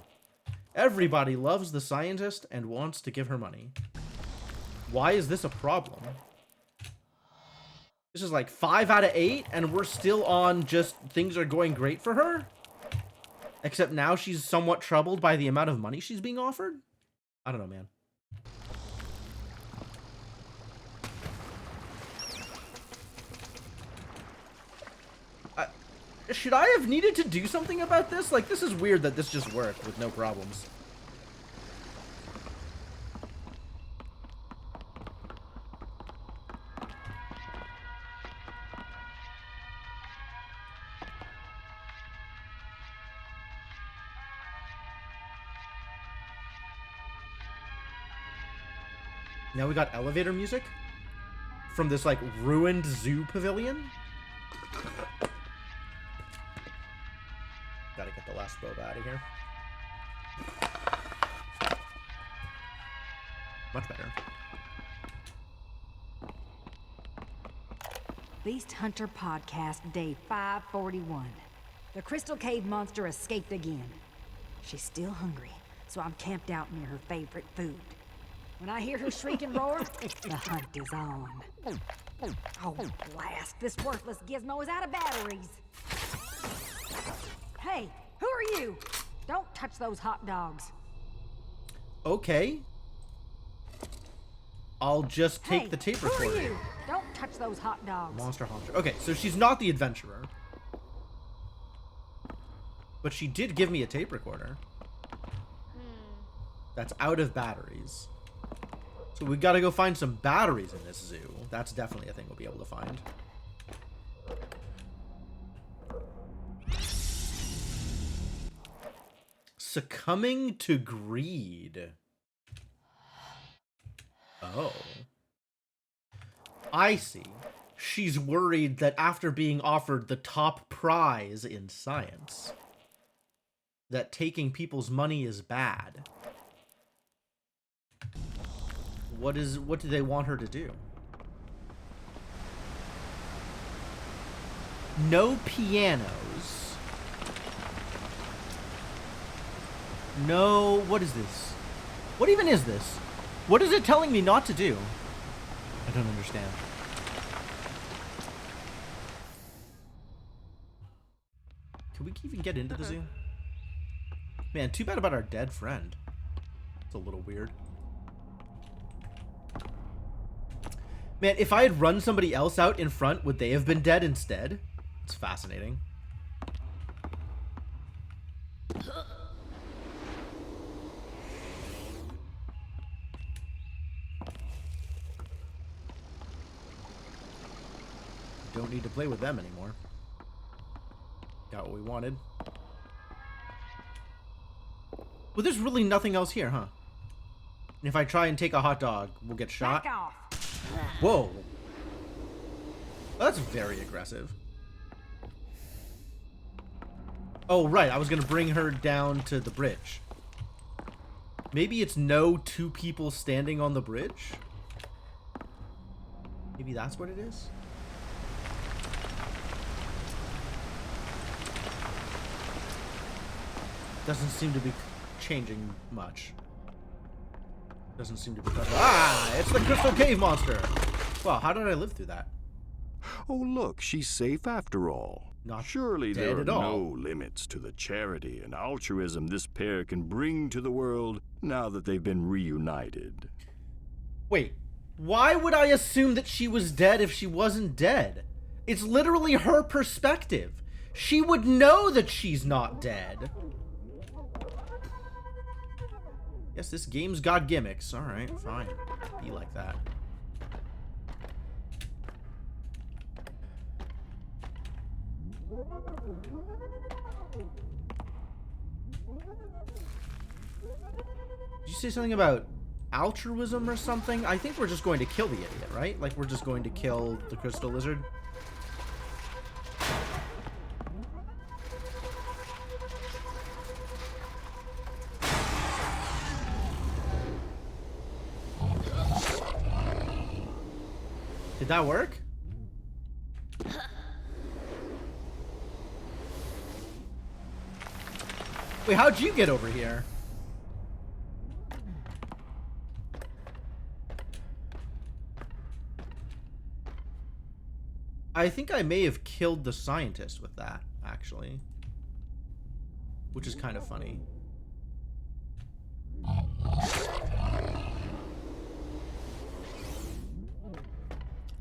Everybody loves the scientist and wants to give her money. Why is this a problem? This is like 5 out of 8, and we're still on just things are going great for her? Except now she's somewhat troubled by the amount of money she's being offered? I don't know, man. Should I have needed to do something about this? Like, this is weird that this just worked with no problems. Now we got elevator music from this, like, ruined zoo pavilion. Gotta get the last boba out of here. Much better. Beast Hunter Podcast, day 541. The Crystal Cave monster escaped again. She's still hungry, so I'm camped out near her favorite food. When I hear her shriek and roar, the hunt is on. Oh, blast. This worthless gizmo is out of batteries. Hey, who are you? Don't touch those hot dogs. Okay. I'll just take Hey, the tape who are recorder. you? Don't touch those hot dogs. Monster Hunter. Okay, so she's not the adventurer. But she did give me a tape recorder. That's out of batteries. So we gotta go find some batteries in this zoo. That's definitely a thing we'll be able to find. Succumbing to greed. Oh. I see. She's worried that after being offered the top prize in science, that taking people's money is bad. What do they want her to do? No pianos. No, what is this? What even is this? What is it telling me not to do? I don't understand. Can we even get into the zoo? Man, too bad about our dead friend. It's a little weird. Man, if I had run somebody else out in front, would they have been dead instead? It's fascinating. Don't need to play with them anymore. Got what we wanted. Well, there's really nothing else here, huh? And if I try and take a hot dog, we'll get shot. Back off. Whoa. That's very aggressive. Oh, right. I was going to bring her down to the bridge. Maybe it's no two people standing on the bridge? Maybe that's what it is? Doesn't seem to be changing much. Doesn't seem to be... Ah! It's the Crystal Cave monster! Well, how did I live through that? Oh, look, she's safe after all. Not Surely dead there are at all. no limits to the charity and altruism this pair can bring to the world now that they've been reunited. Wait, why would I assume that she was dead if she wasn't dead? It's literally her perspective. She would know that she's not dead. Yes, this game's got gimmicks. Alright, fine. Be like that. Did you say something about altruism or something? I think we're just going to kill the idiot, right? Like, we're just going to kill the crystal lizard. Did that work? Wait, how'd you get over here? I think I may have killed the scientist with that, actually. Which is kind of funny.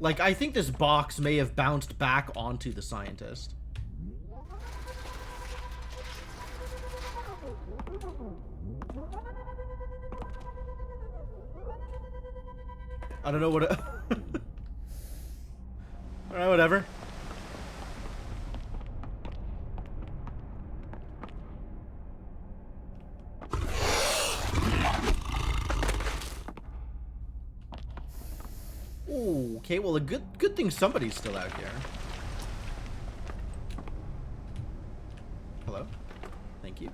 Like, I think this box may have bounced back onto the scientist. I don't know what it... Alright, whatever. Ooh, okay, well, a good thing somebody's still out here. Hello? Thank you.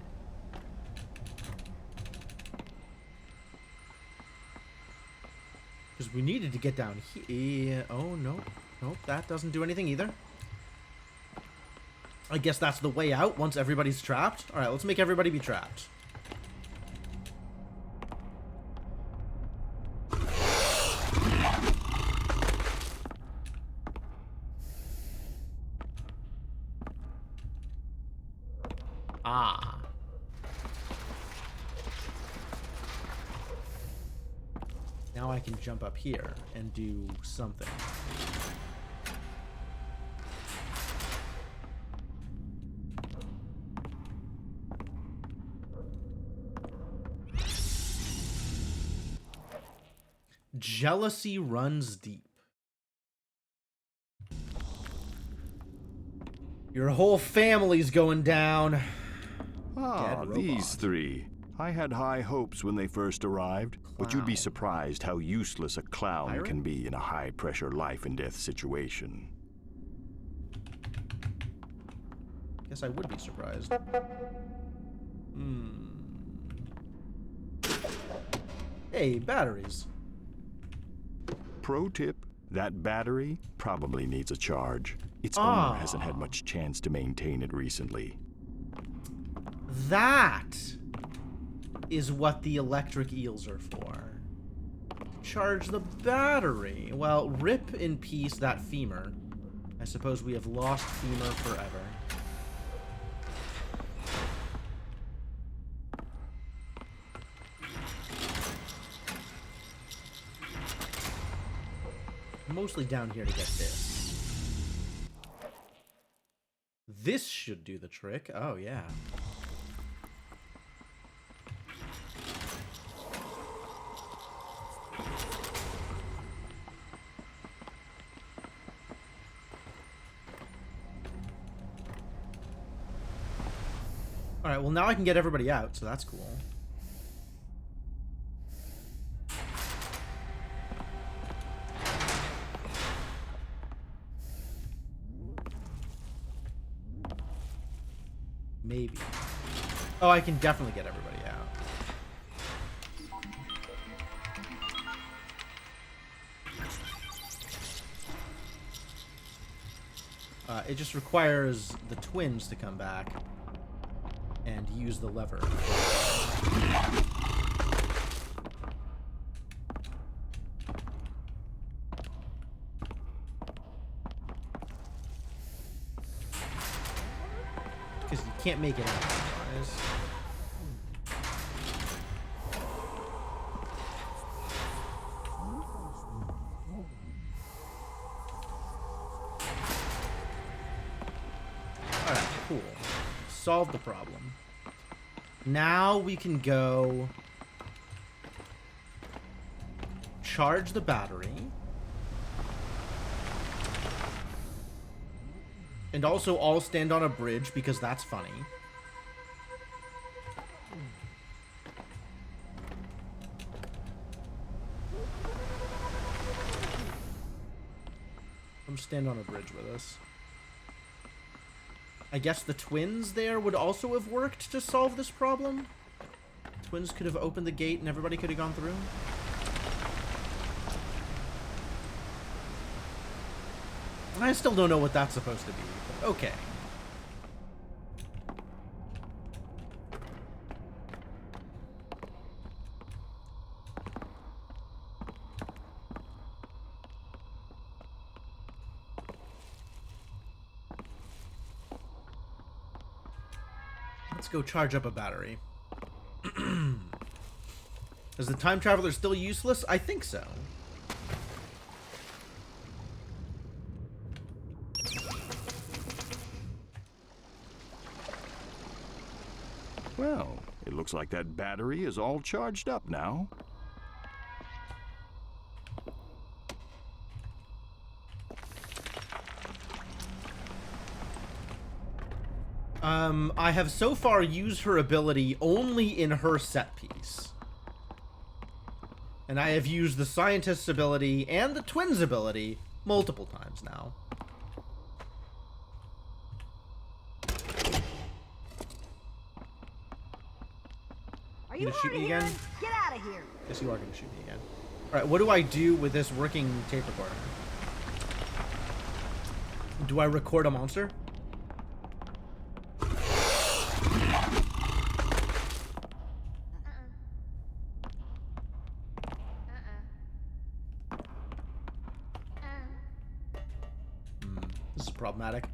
Because we needed to get down here. Oh, no. Nope, that doesn't do anything either. I guess that's the way out once everybody's trapped. Alright, let's make everybody be trapped. Ah. Now I can jump up here and do something. Jealousy runs deep. Your whole family's going down. Ah, these three. I had high hopes when they first arrived, but you'd be surprised how useless a clown can be in a high-pressure life-and-death situation. Guess I would be surprised. Hey, batteries. Pro tip, that battery probably needs a charge. Its owner hasn't had much chance to maintain it recently. That is what the electric eels are for. Charge the battery. Well, rip in peace that femur. I suppose we have lost femur forever. Mostly down here to get this. This should do the trick. Oh, yeah. Alright, well now I can get everybody out, so that's cool. Maybe. Oh, I can definitely get everybody out. It just requires the twins to come back and use the lever. Because you can't make it otherwise. Alright, cool. Solve the problem. Now we can go charge the battery. And also all stand on a bridge because that's funny. Come stand on a bridge with us. I guess the twins there would also have worked to solve this problem. Twins could have opened the gate and everybody could have gone through. I still don't know what that's supposed to be, but okay. Let's go charge up a battery. Is the time traveler still useless? I think so. Well, it looks like that battery is all charged up now. I have so far used her ability only in her set piece. And I have used the scientist's ability and the twins' ability multiple times now. Are you shoot me again? Get out of here. Yes, you are going to shoot me again. Alright, what do I do with this working tape recorder? Do I record a monster? This is problematic.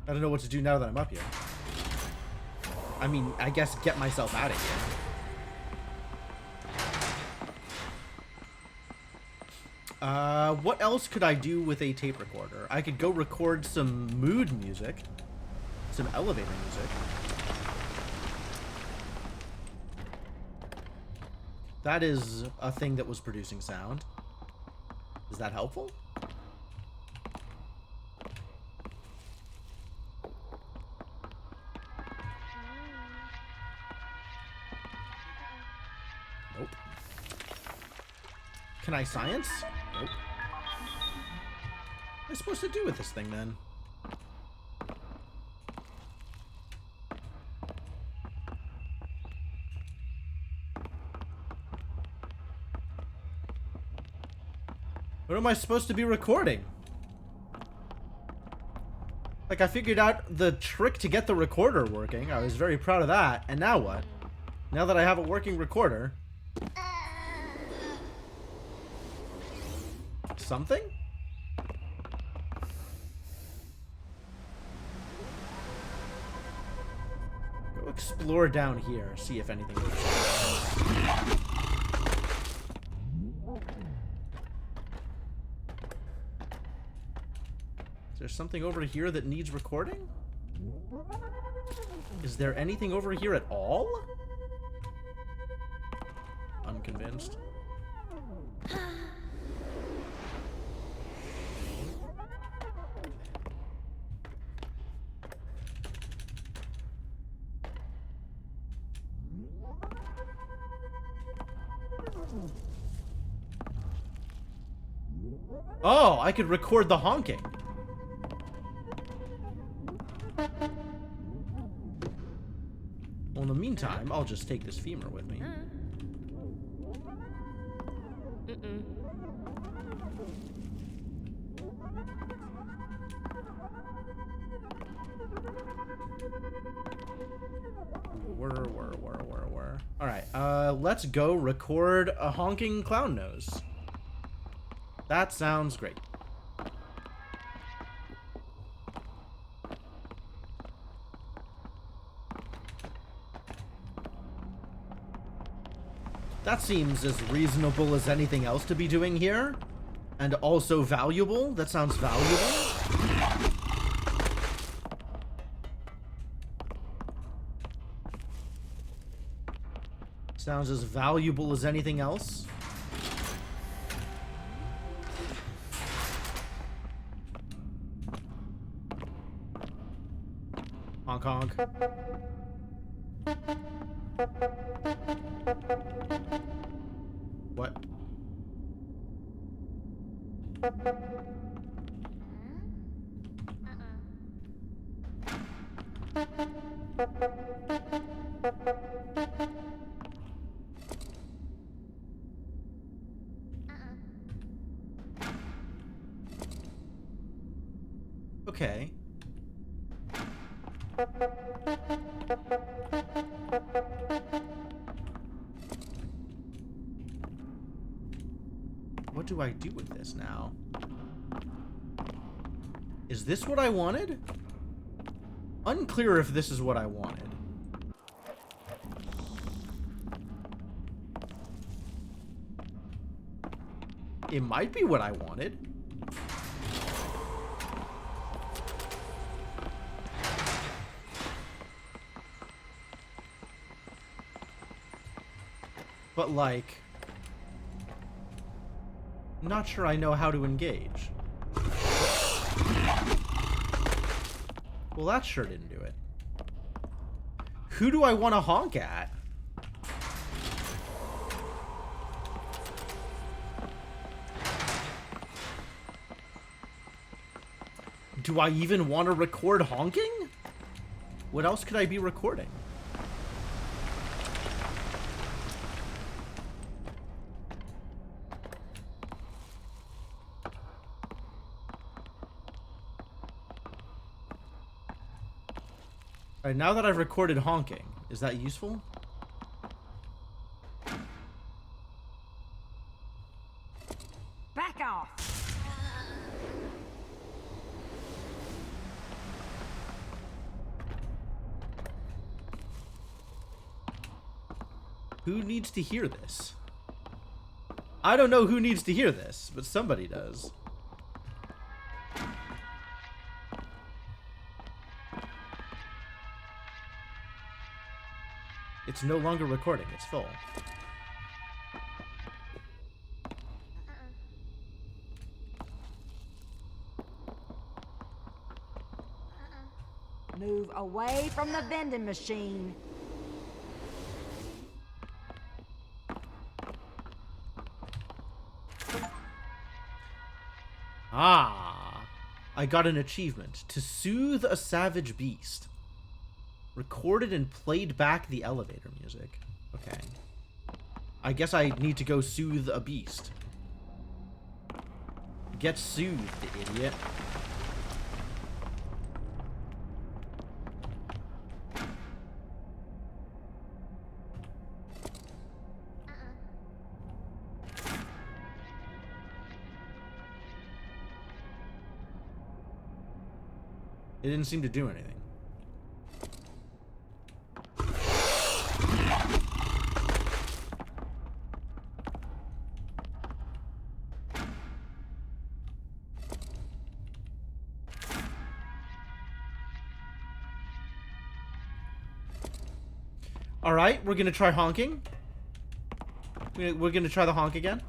I don't know what to do now that I'm up here. I mean, I guess get myself out of here. What else could I do with a tape recorder? I could go record some mood music. Some elevator music. That is a thing that was producing sound. Is that helpful? Nope. Can I science? Nope. What am I supposed to do with this thing then? What am I supposed to be recording? Like, I figured out the trick to get the recorder working. I was very proud of that. And now what? Now that I have a working recorder... Something? Go explore down here, see if anything is. Is there something over here that needs recording? Is there anything over here at all? Unconvinced. Oh, I could record the honking. Well, in the meantime, I'll just take this femur with me. Where? Alright, let's go record a honking clown nose. That sounds great. That seems as reasonable as anything else to be doing here. And also valuable. That sounds valuable. Sounds as valuable as anything else. Honk honk. What? Okay. What do I do with this now? Is this what I wanted? Unclear if this is what I wanted. It might be what I wanted. But, like, I'm not sure I know how to engage. Well, that sure didn't do it. Who do I want to honk at? Do I even want to record honking? What else could I be recording? Alright, now that I've recorded honking, is that useful? Back off! Who needs to hear this? I don't know who needs to hear this, but somebody does. It's no longer recording, it's full. Move away from the vending machine. Ah, I got an achievement. To soothe a savage beast. Recorded and played back the elevator music. Okay. I guess I need to go soothe a beast. Get soothed, idiot. It didn't seem to do anything. Alright, we're gonna try honking. We're gonna try the honk again.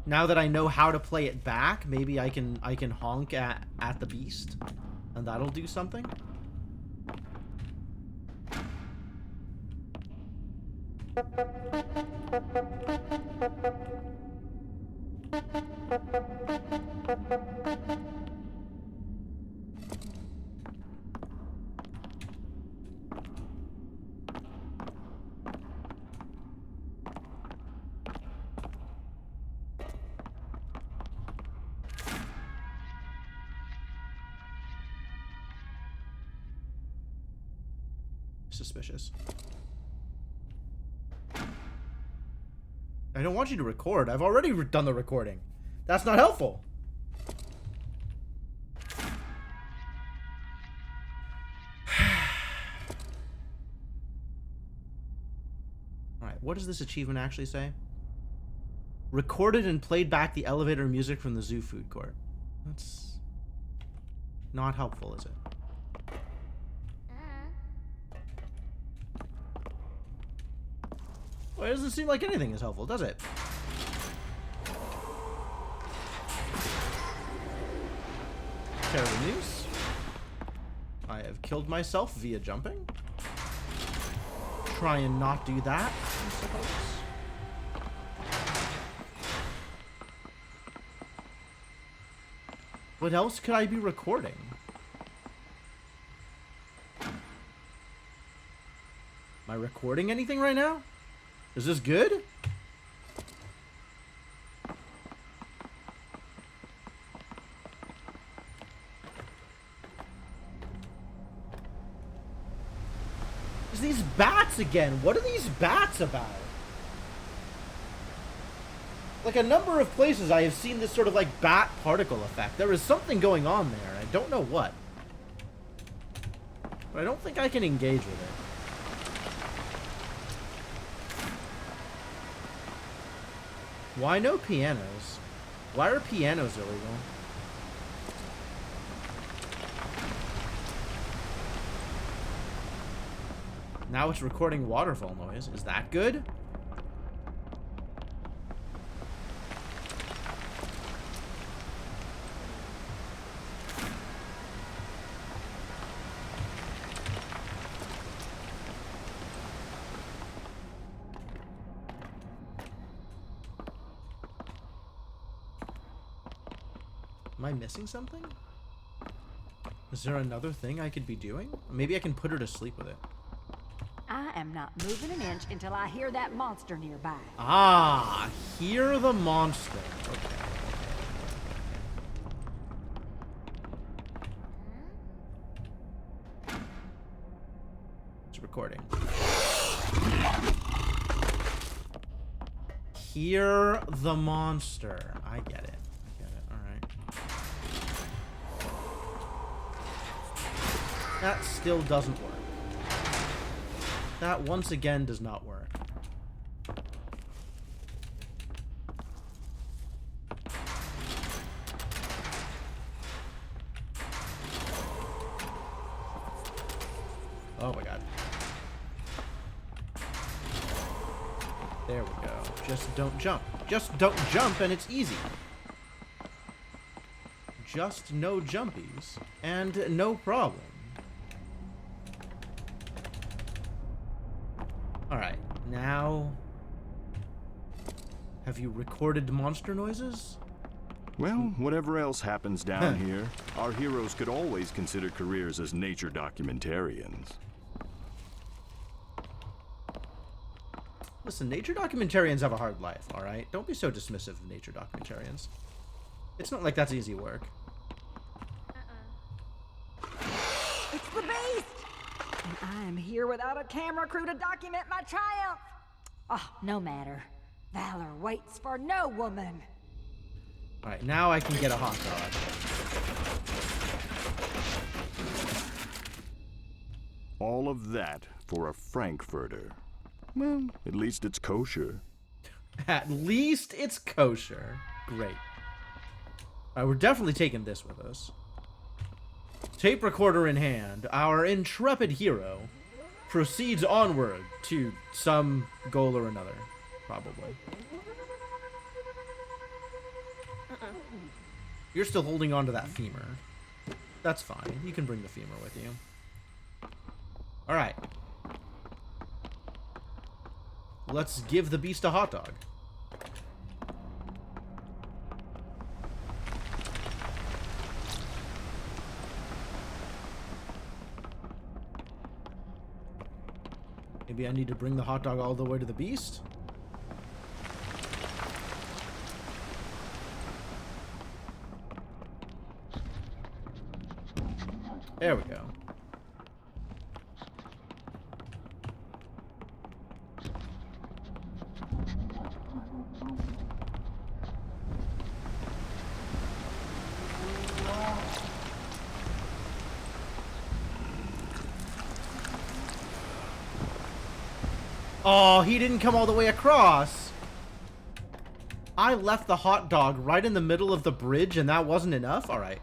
Now that I know how to play it back, maybe I can honk at the beast, and that'll do something. Suspicious. I don't want you to record. I've already done the recording. That's not helpful. Alright, what does this achievement actually say? Recorded and played back the elevator music from the zoo food court. That's not helpful, is it? Well, it doesn't seem like anything is helpful, does it? Terrible news. I have killed myself via jumping. Try and not do that, I suppose. What else could I be recording? Am I recording anything right now? Is this good? There's these bats again. What are these bats about? Like a number of places I have seen this sort of like bat particle effect. There is something going on there. I don't know what. But I don't think I can engage with it. Why no pianos? Why are pianos illegal? Now it's recording waterfall noise. Is that good? I missing something? Is there another thing I could be doing? Maybe I can put her to sleep with it. I am not moving an inch until I hear that monster nearby. Ah, hear the monster. Okay. It's recording. Hear the monster. I get it. That still doesn't work. That once again does not work. Oh my god. There we go. Just don't jump. Just don't jump and it's easy. Just no jumpies and no problem. Alright, now... Have you recorded monster noises? Well, whatever else happens down here, our heroes could always consider careers as nature documentarians. Listen, nature documentarians have a hard life, alright? Don't be so dismissive of nature documentarians. It's not like that's easy work. It's the beast! And I am here without a camera crew to document my triumph. Oh, no matter. Valor waits for no woman. Alright, now I can get a hot dog. All of that for a Frankfurter. Well, at least it's kosher. At least it's kosher. Great. Alright, we're definitely taking this with us. Tape recorder in hand, our intrepid hero proceeds onward to some goal or another, probably. You're still holding on to that femur. That's fine. You can bring the femur with you. Alright. Let's give the beast a hot dog. Maybe I need to bring the hot dog all the way to the beast? There we go. Oh, he didn't come all the way across. I left the hot dog right in the middle of the bridge and that wasn't enough? Alright.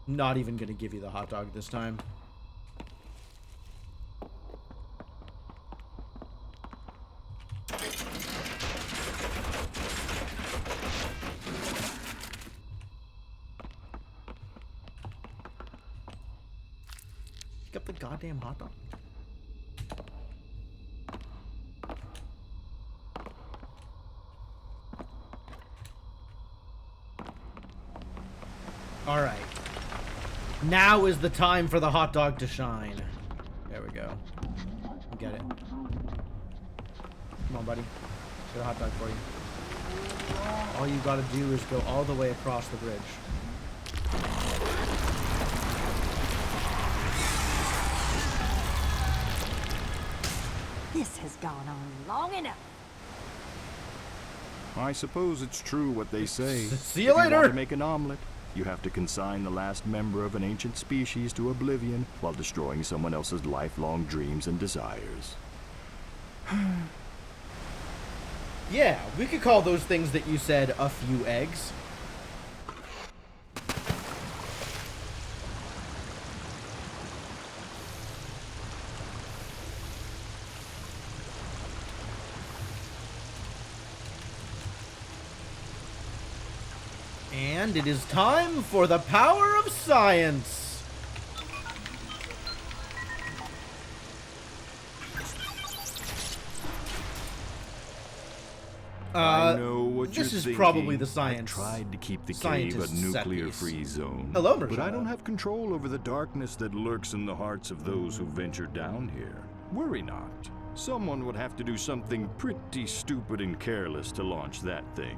Not even gonna give you the hot dog this time. Pick up the goddamn hot dog. Alright. Now is the time for the hot dog to shine. There we go. Get it. Come on, buddy. Get a hot dog for you. All you gotta do is go all the way across the bridge. This has gone on long enough. I suppose it's true what they say. See you If you later! want to make an omelet, you have to consign the last member of an ancient species to oblivion while destroying someone else's lifelong dreams and desires. Yeah, we could call those things that you said a few eggs. And it is time for the power of science. I know what you're this is thinking. probably the science. I tried to keep the cave a scientist's set nuclear-free zone. Hello, but I Marjana. don't have control over the darkness that lurks in the hearts of those who venture down here. Worry not. Someone would have to do something pretty stupid and careless to launch that thing.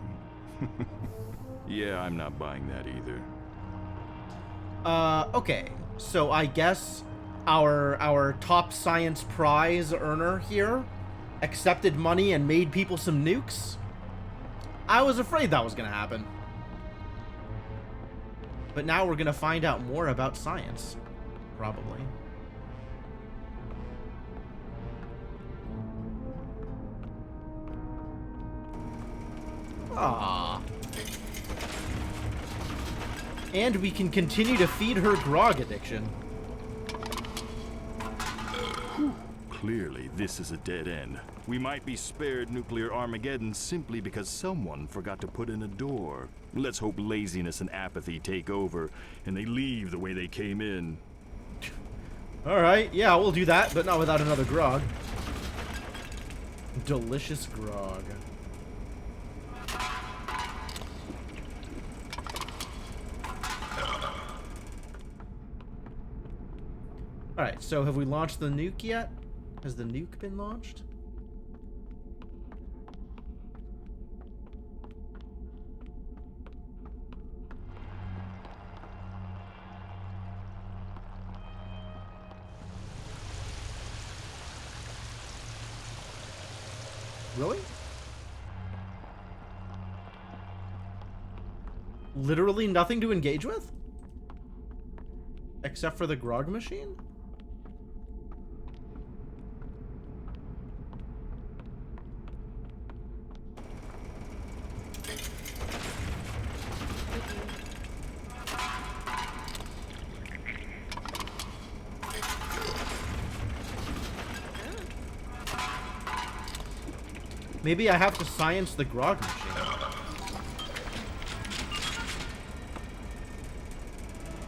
Yeah, I'm not buying that either. Okay. So I guess our top science prize earner here accepted money and made people some nukes? I was afraid that was gonna happen. But now we're gonna find out more about science. Probably. Ah. And we can continue to feed her grog addiction. Clearly, this is a dead end. We might be spared nuclear Armageddon simply because someone forgot to put in a door. Let's hope laziness and apathy take over, and they leave the way they came in. Alright, yeah, we'll do that, but not without another grog. Delicious grog. Alright, so have we launched the nuke yet? Has the nuke been launched? Really? Literally nothing to engage with? Except for the grog machine? Maybe I have to science the grog machine.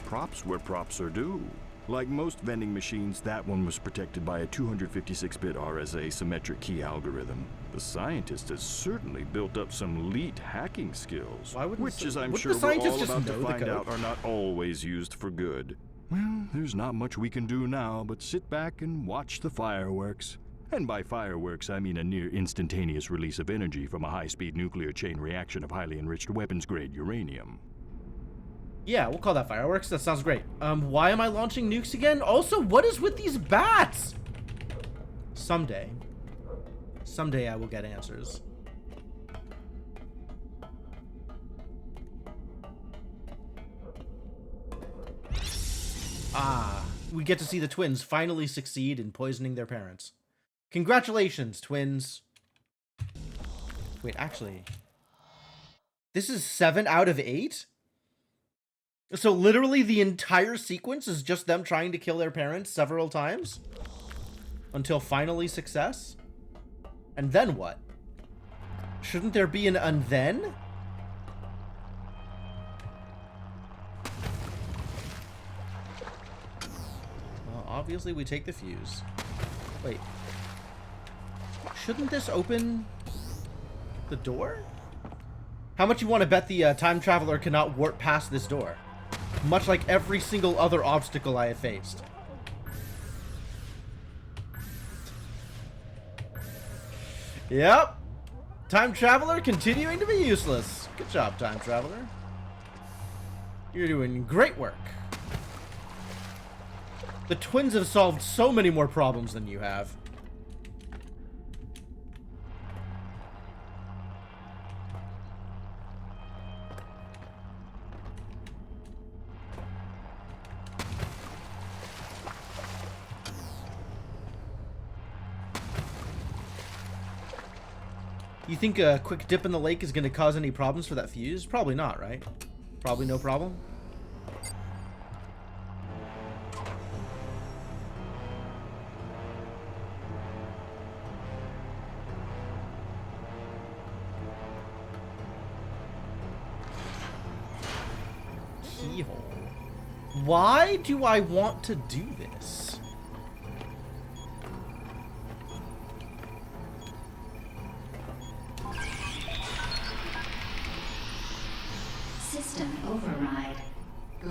Props where props are due. Like most vending machines, that one was protected by a 256-bit RSA symmetric key algorithm. The scientist has certainly built up some elite hacking skills, Why wouldn't which, as I'm wouldn't sure the we're scientist all just about to know the find code? out, are not always used for good. Well, there's not much we can do now but sit back and watch the fireworks. And by fireworks, I mean a near instantaneous release of energy from a high-speed nuclear chain reaction of highly enriched weapons-grade uranium. Yeah, we'll call that fireworks. That sounds great. Why am I launching nukes again? Also, what is with these bats? Someday I will get answers. Ah, we get to see the twins finally succeed in poisoning their parents. Congratulations, twins. Wait, actually, this is 7 out of 8? So literally the entire sequence is just them trying to kill their parents several times? Until finally success? And then what? Shouldn't there be an and then? Well, obviously we take the fuse. Wait. Shouldn't this open the door? How much you want to bet the time traveler cannot warp past this door? Much like every single other obstacle I have faced. Yep. Time traveler continuing to be useless. Good job, time traveler. You're doing great work. The twins have solved so many more problems than you have. You think a quick dip in the lake is going to cause any problems for that fuse? Probably not, right? Probably no problem. Keyhole. Why do I want to do this?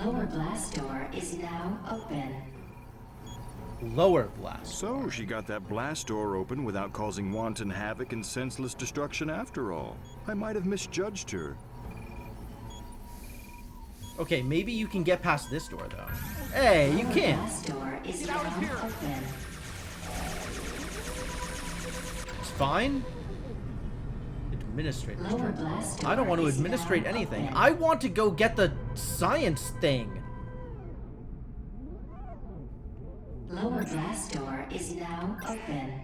Lower blast door is now open. Lower blast. So she got that blast door open without causing wanton havoc and senseless destruction after all. I might have misjudged her. Okay, maybe you can get past this door, though. Hey, you Lower can. blast door is now open. It's fine. Administrator's Lower turn. blast door I don't want to is administrate now anything. open. I want to go get the science thing. Lower blast door is now open.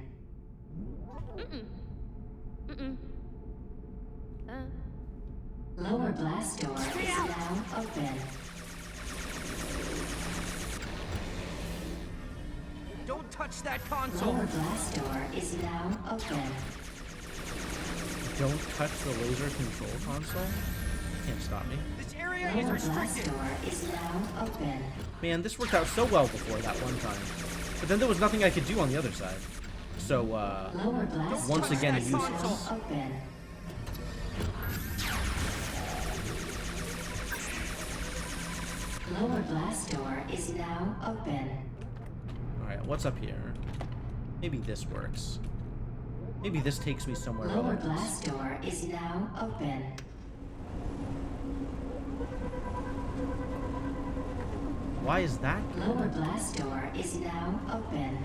Lower blast door is now open. Don't touch that console! Lower blast door is now open. Don't touch the laser control console. Can't stop me. This area is Lower blast restricted! door is now open. Man, this worked out so well before that one time. But then there was nothing I could do on the other side. So, Lower blast once door again, is useless. now open. Lower blast door is now open. Alright, what's up here? Maybe this works. Maybe this takes me somewhere Lower else. blast door is now open. Why is that? Lower blast door is now open.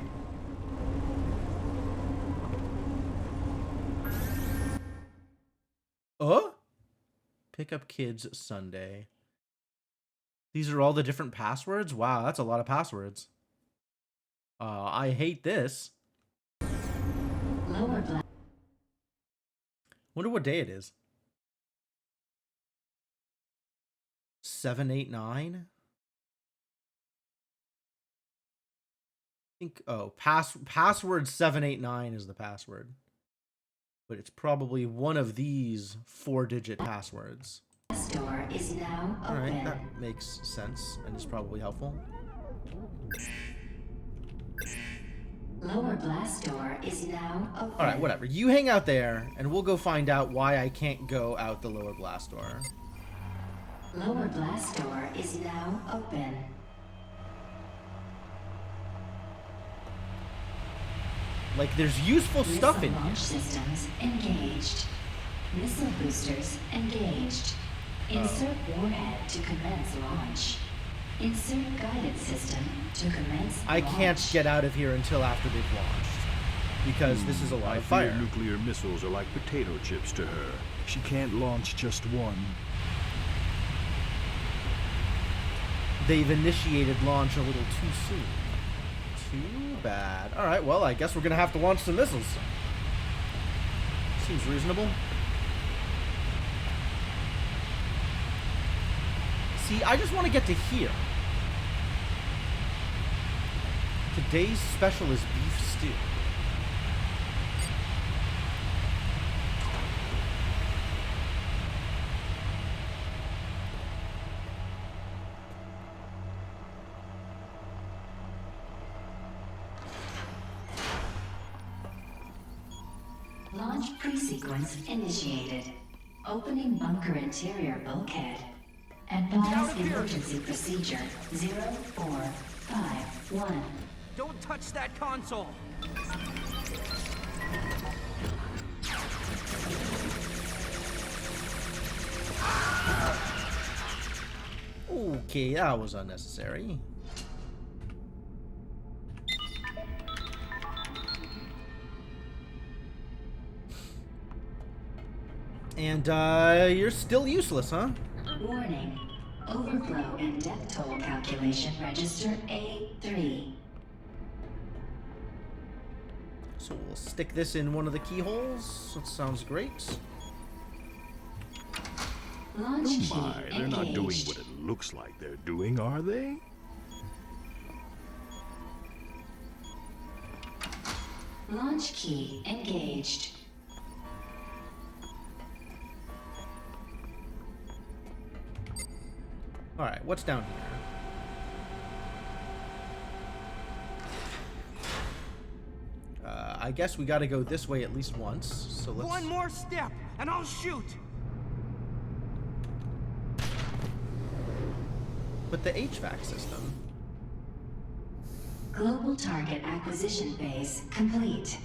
Pick up kids Sunday. These are all the different passwords? Wow, that's a lot of passwords. I hate this. Lower blast. Wonder what day it is. 789? I think, oh, password 789 is the password. But it's probably one of these 4-digit passwords. Blast door is now open. Alright, that makes sense and is probably helpful. Lower blast door is now open. Alright, whatever. You hang out there, and we'll go find out why I can't go out the lower blast door. Lower blast door is now open. Like, there's useful stuff in Missile here. launch systems engaged. Missile boosters engaged. Insert warhead to commence launch. Insert guidance system to commence I launch. can't get out of here until after they've launched. Because this is a lot I of fear fire. nuclear missiles are like potato chips to her. She can't launch just one. They've initiated launch a little too soon. Too bad. Alright, well, I guess we're gonna have to launch some missiles. Seems reasonable. See, I just want to get to here. Today's special is beef stew. Launch pre-sequence initiated. Opening bunker interior bulkhead. Advise emergency procedure 0451. Don't touch that console! Okay, that was unnecessary. And, you're still useless, huh? Warning. Overflow and death toll calculation register A3. So we'll stick this in one of the keyholes. That sounds great. Launch Oh key my, they're not doing engaged. what it looks like they're doing, are they? Launch key engaged. Alright, what's down here? I guess we gotta go this way at least once, so let's... One more step, and I'll shoot! but the HVAC system. Global target acquisition phase complete.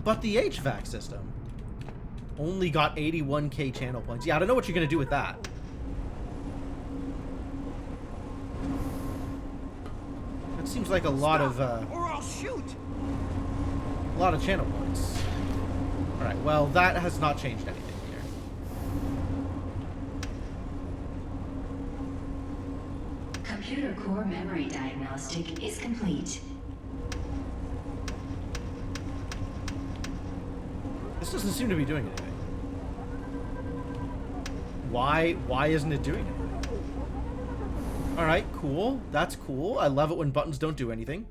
But the HVAC system only got 81k channel points. Yeah, I don't know what you're gonna do with that. That seems like a lot of or I'll shoot. a lot of channel points. All right, well that has not changed anything here. Computer core memory diagnostic is complete. This doesn't seem to be doing anything. Why isn't it doing anything? All right, cool. That's cool. I love it when buttons don't do anything.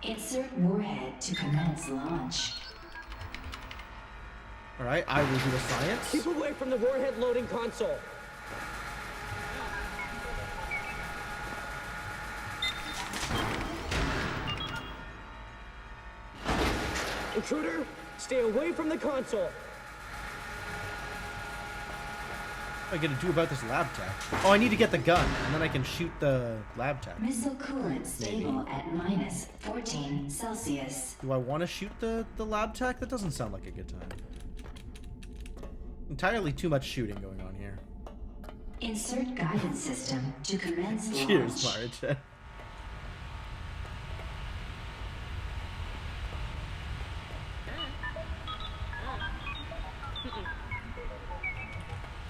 Insert warhead to commence launch. All right, I will do the science. Keep away from the warhead loading console. Intruder, stay away from the console. What am I gonna do about this lab tech? Oh, I need to get the gun, and then I can shoot the lab tech. Missile coolant stable at minus 14 Celsius. Do I want to shoot the lab tech? That doesn't sound like a good time. Entirely too much shooting going on here. Insert guidance system to commence launch. Cheers, Marge.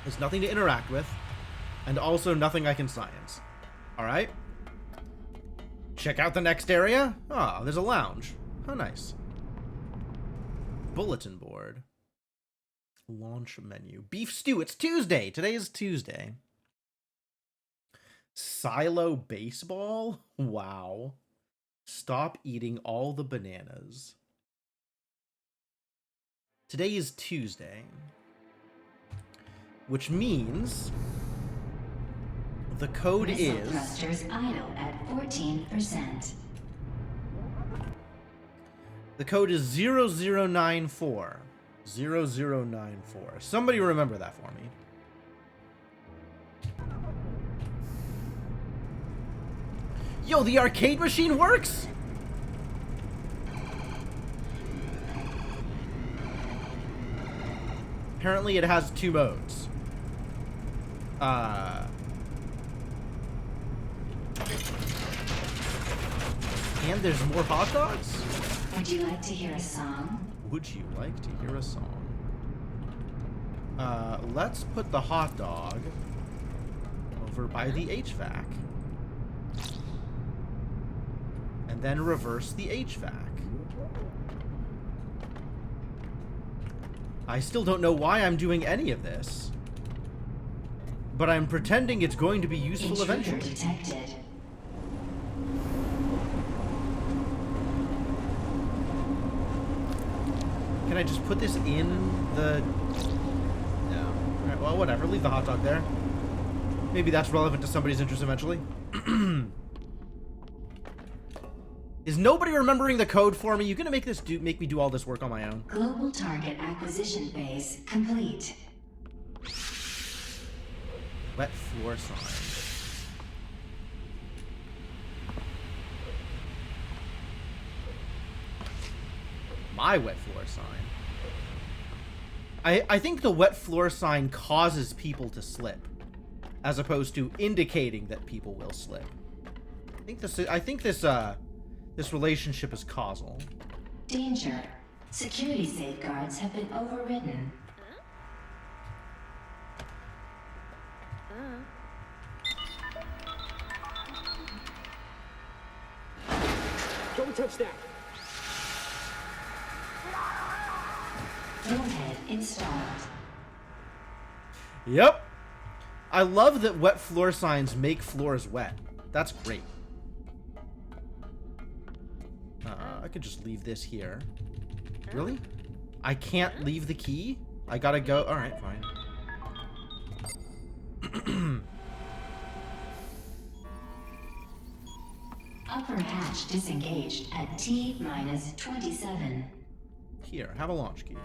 There's nothing to interact with, and also nothing I can science. Alright. Check out the next area. Ah, there's a lounge. How nice. Bulletin board. Launch menu. Beef stew. It's Tuesday. Today is Tuesday. Silo baseball? Wow. Stop eating all the bananas. Today is Tuesday. Which means the code Missile is thrusters idle at 14%. the code is 0094. 0094. Somebody remember that for me. Yo, the arcade machine works? Apparently it has 2 modes. And there's more hot dogs? Would you like to hear a song? Would you like to hear a song? Let's put the hot dog over by the HVAC. And then reverse the HVAC. I still don't know why I'm doing any of this. But I'm pretending it's going to be useful eventually. Detected. Can I just put this in the... No. Alright, well, whatever. Leave the hot dog there. Maybe that's relevant to somebody's interest eventually. Is nobody remembering the code for me? You gonna make me do all this work on my own? Global target acquisition phase complete. Wet floor sign. My wet floor sign. I think the wet floor sign causes people to slip, as opposed to indicating that people will slip. I think this relationship is causal. Danger. Security safeguards have been overridden. Don't touch that. Warhead installed. Yep. I love that wet floor signs make floors wet. That's great. I could just leave this here. Really? I can't leave the key? I gotta go. Alright, fine. Upper hatch disengaged at T-minus 27. Here, have a launch key.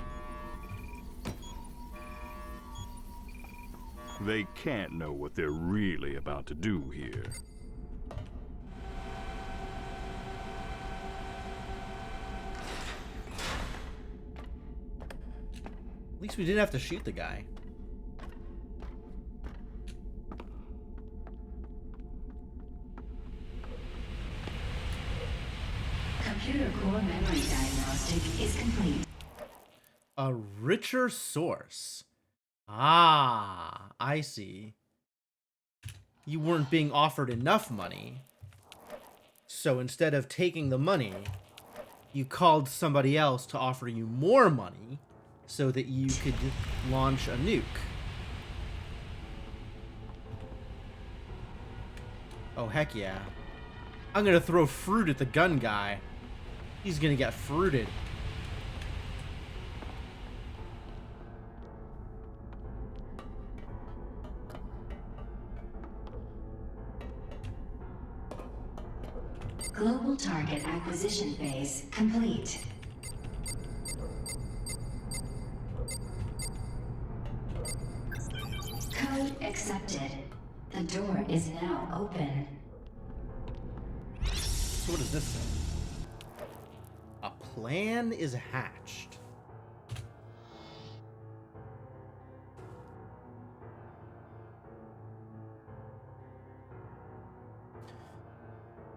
They can't know what they're really about to do here. At least we didn't have to shoot the guy. Computer core memory diagnostic is complete. A richer source. Ah, I see. You weren't being offered enough money. So instead of taking the money, you called somebody else to offer you more money so that you could launch a nuke. Oh, heck yeah. I'm gonna throw fruit at the gun guy. He's gonna get fruited. Global target acquisition phase complete. Code accepted. The door is now open. So what does this say? A plan is hatched.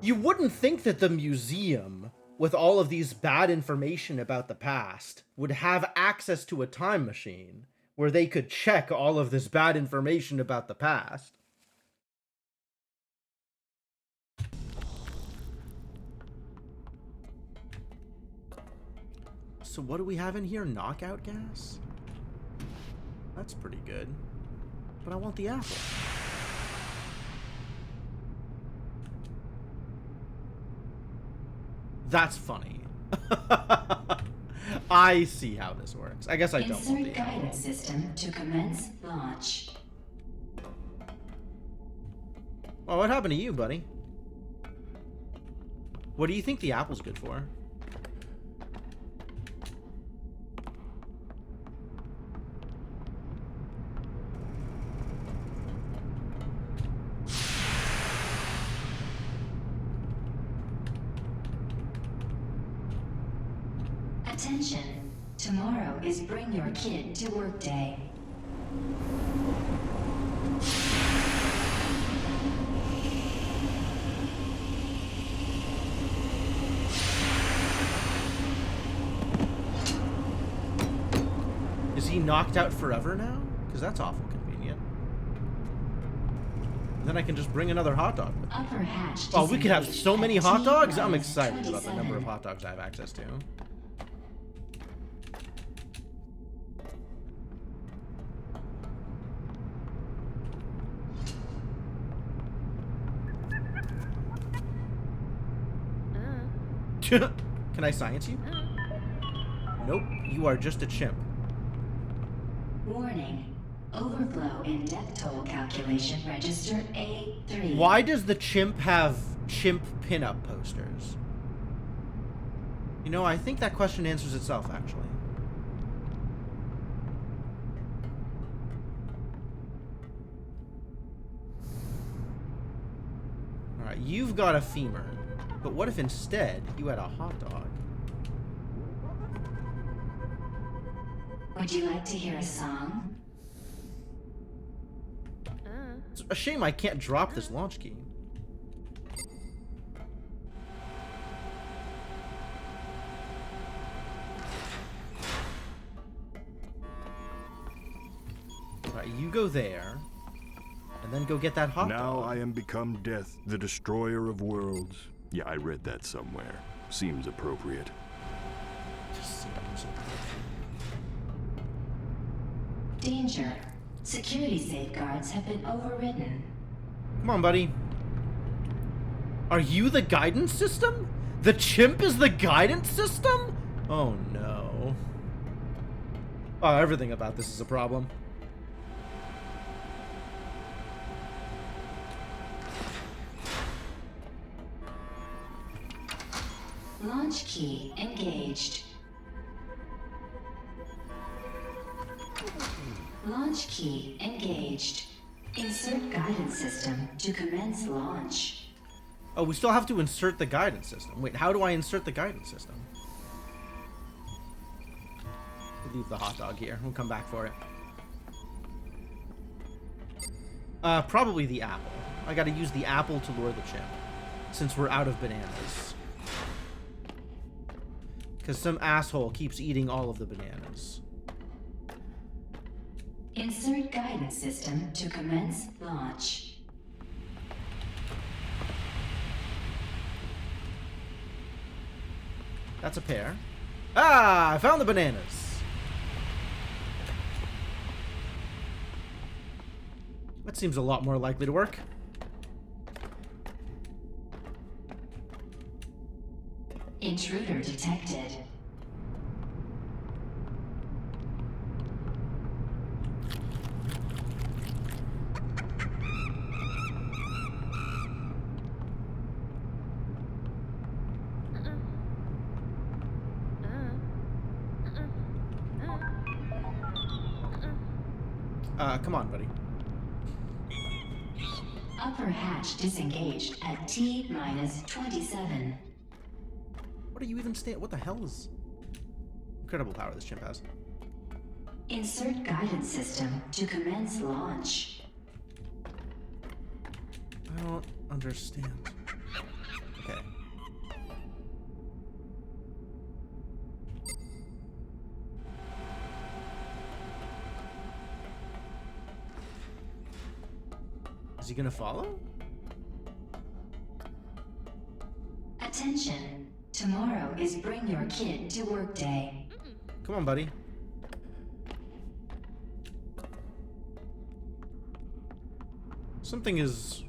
You wouldn't think that the museum, with all of these bad information about the past, would have access to a time machine where they could check all of this bad information about the past. So what do we have in here? Knockout gas? That's pretty good. But I want the apple. That's funny. I see how this works. I guess I don't want Insert the guidance system to commence launch. Well, what happened to you, buddy? What do you think the apple's good for? Attention. Tomorrow is Bring Your Kid to Work Day. Is he knocked out forever now? Because that's awful convenient. Then I can just bring another hot dog with me. Upper hatch. Oh, we could have so many hot dogs? I'm T-minus excited about the number of 27. hot dogs I have access to. Can I science you? Nope, you are just a chimp. Warning. Overflow in death toll calculation register A3. Why does the chimp have chimp pinup posters? You know, I think that question answers itself, actually. Alright, you've got a femur. But what if instead you had a hot dog? Would you like to hear a song? It's a shame I can't drop this launch key. Alright, you go there. And then go get that hot Now dog. I am become death, the destroyer of worlds. Yeah, I read that somewhere. Seems appropriate. Just seems Danger. Security safeguards have been overridden. Come on, buddy. Are you the guidance system? The chimp is the guidance system? Oh no. Oh, everything about this is a problem. Launch key engaged. Launch Launch key engaged. Insert guidance system to commence launch. Oh, we still have to insert the guidance system. Wait, how do I insert the guidance system? We'll leave the hot dog here. We'll come back for it. Probably the apple. I gotta use the apple to lure the chimp, since we're out of bananas. Because some asshole keeps eating all of the bananas. Insert guidance system to commence launch. That's a pear. Ah, I found the bananas. That seems a lot more likely to work. Intruder detected. Come on, buddy. Upper hatch disengaged at T-27. What are you even what the hell is... Incredible power this chimp has. Insert guidance system to commence launch. I don't understand. Okay. Is he gonna follow? Attention. Tomorrow is Bring Your Kid to Work Day. Come on, buddy. Something is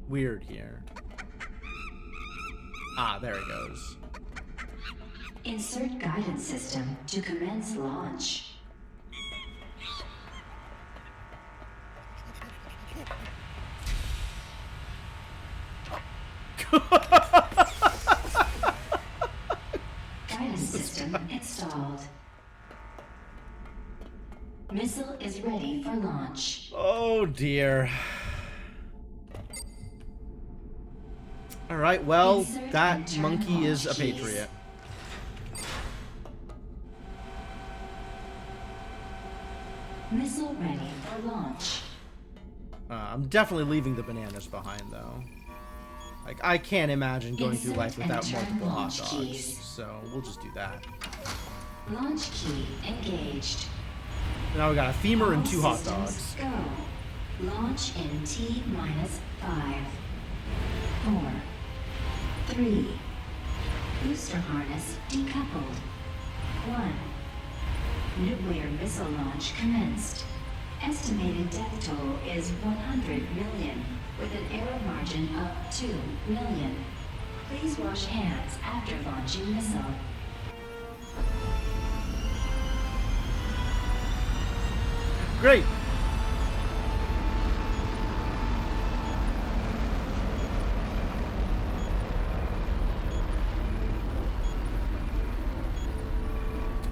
weird here. Ah, there it goes. Insert guidance system to commence launch. Guidance system installed. Missile is ready for launch. Oh dear. Alright, well, Insert that and turn monkey is a launch keys. patriot. Missile ready for launch. I'm definitely leaving the bananas behind, though. Like, I can't imagine going through life Insert and without turn multiple hot launch dogs. keys. So, we'll just do that. Launch key engaged. Now we got a femur and All 2 hot systems dogs. Go. Launch in T-5. 4. 3. Booster harness decoupled. 1. Nuclear missile launch commenced. Estimated death toll is 100 million, with an error margin of 2 million. Please wash hands after launching missile. Great!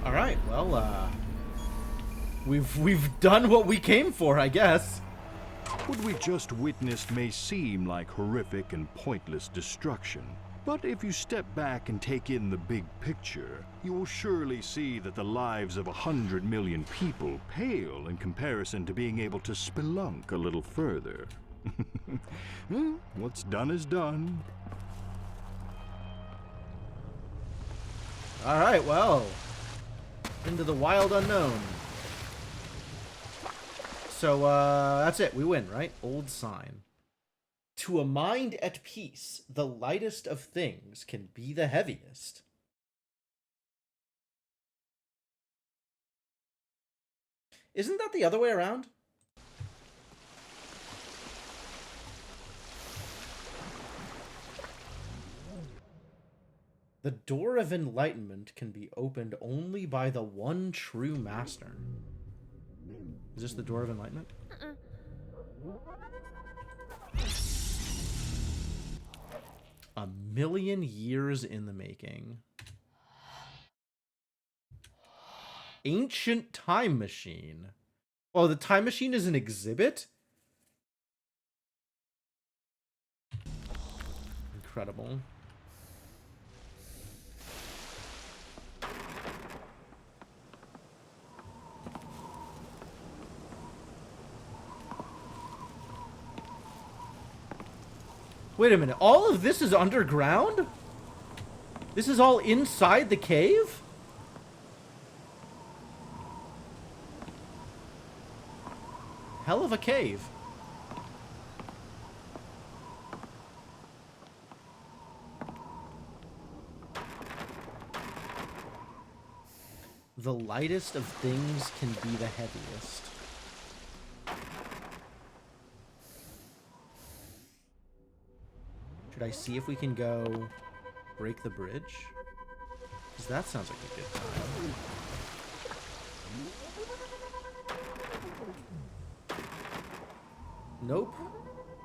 Alright, well, we've done what we came for, I guess. What we just witnessed may seem like horrific and pointless destruction, but if you step back and take in the big picture, you will surely see that the lives of 100 million people pale in comparison to being able to spelunk a little further. What's done is done. Alright, well, into the wild unknown. So, that's it. We win, right? Old sign. To a mind at peace, the lightest of things can be the heaviest. Isn't that the other way around? The door of enlightenment can be opened only by the one true master. Is this the door of enlightenment? A million years in the making. Ancient time machine. Oh, the time machine is an exhibit? Incredible. Wait a minute, all of this is underground? This is all inside the cave? Hell of a cave. The lightest of things can be the heaviest. Should I see if we can go break the bridge? Because that sounds like a good time. Nope.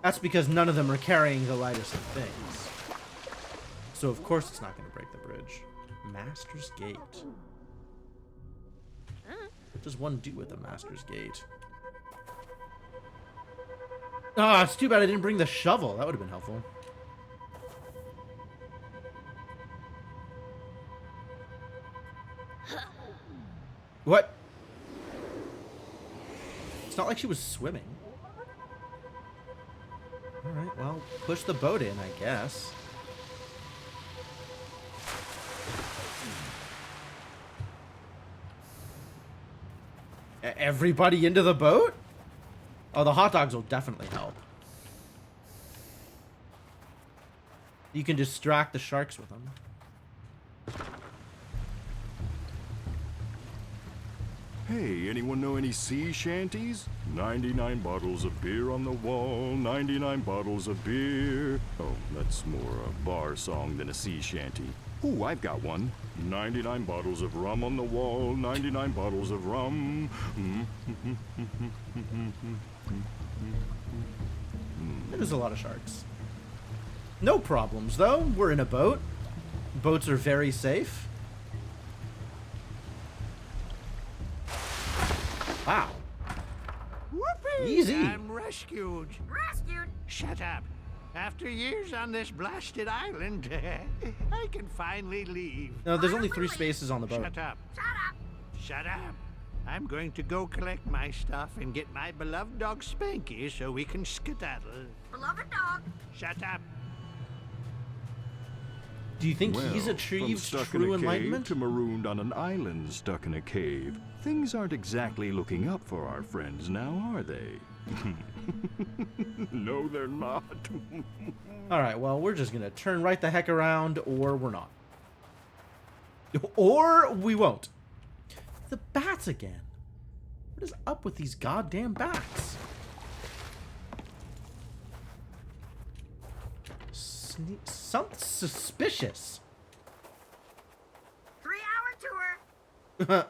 That's because none of them are carrying the lightest of things. So of course it's not going to break the bridge. Master's Gate. What does one do with a Master's Gate? Ah, it's too bad I didn't bring the shovel. That would have been helpful. What? It's not like she was swimming. Alright, well, push the boat in, I guess. Everybody into the boat? Oh, the hot dogs will definitely help. You can distract the sharks with them. Hey, anyone know any sea shanties? 99 bottles of beer on the wall, 99 bottles of beer. Oh, that's more a bar song than a sea shanty. Ooh, I've got one. 99 bottles of rum on the wall, 99 bottles of rum. There's a lot of sharks. No problems, though. We're in a boat. Boats are very safe. Wow. Whoopee! Easy. I'm rescued. Rescued? Shut up. After years on this blasted island, I can finally leave. No, there's only 3 spaces on the boat. Shut up. Shut up. Shut up. I'm going to go collect my stuff and get my beloved dog Spanky so we can skedaddle. Beloved dog. Shut up. Do you think Well, he's from achieved stuck true in a enlightenment? cave to marooned on an island stuck in a cave. Things aren't exactly looking up for our friends now, are they? No, they're not. Alright, well, we're just gonna turn right the heck around, or we're not. Or we won't. The bats again. What is up with these goddamn bats? Something suspicious. 3-hour tour.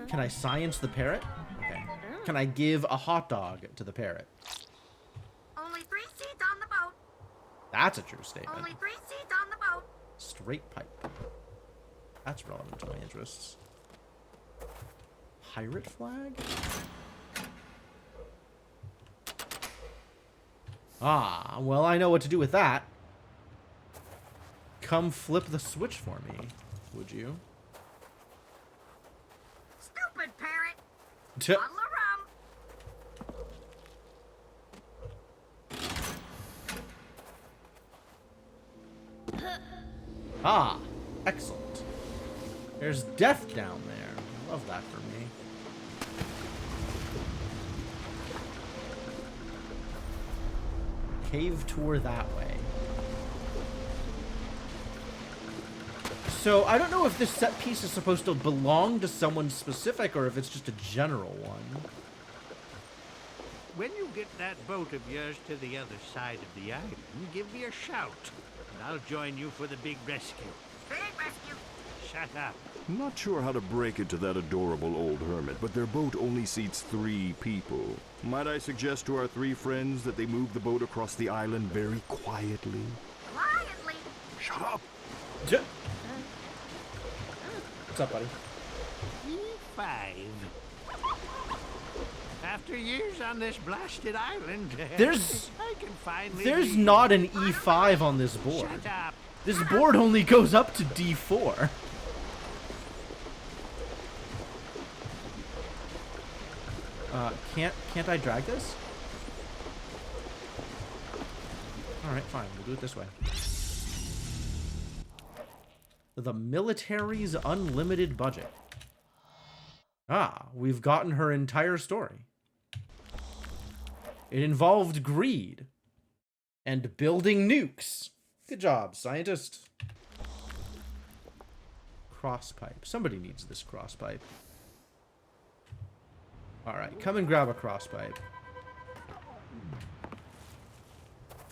Can I science the parrot? Okay. Can I give a hot dog to the parrot? Only 3 seats on the boat. That's a true statement. Only 3 seats on the boat. Straight pipe. That's relevant to my interests. Pirate flag? Ah, well, I know what to do with that. Come flip the switch for me, would you? Stupid parrot. T- Bottle of rum. Ah, excellent. There's death down there. I love that for me. Cave tour that way. So, I don't know if this set piece is supposed to belong to someone specific or if it's just a general one. When you get that boat of yours to the other side of the island, give me a shout, and I'll join you for the big rescue. Big rescue. Shut up. Not sure how to break it to that adorable old hermit, but their boat only seats 3 people. Might I suggest to our 3 friends that they move the boat across the island very quietly? Quietly. Shut up! What's up, buddy? E5. After years on this blasted island, There's I can finally there's leave. not an E5 on this board. Shut up. This board only goes up to D4. Can't I drag this? Alright, fine. We'll do it this way. The military's unlimited budget. Ah, we've gotten her entire story. It involved greed and building nukes. Good job, scientist. Crosspipe. Somebody needs this crosspipe. Alright, come and grab a crosspipe.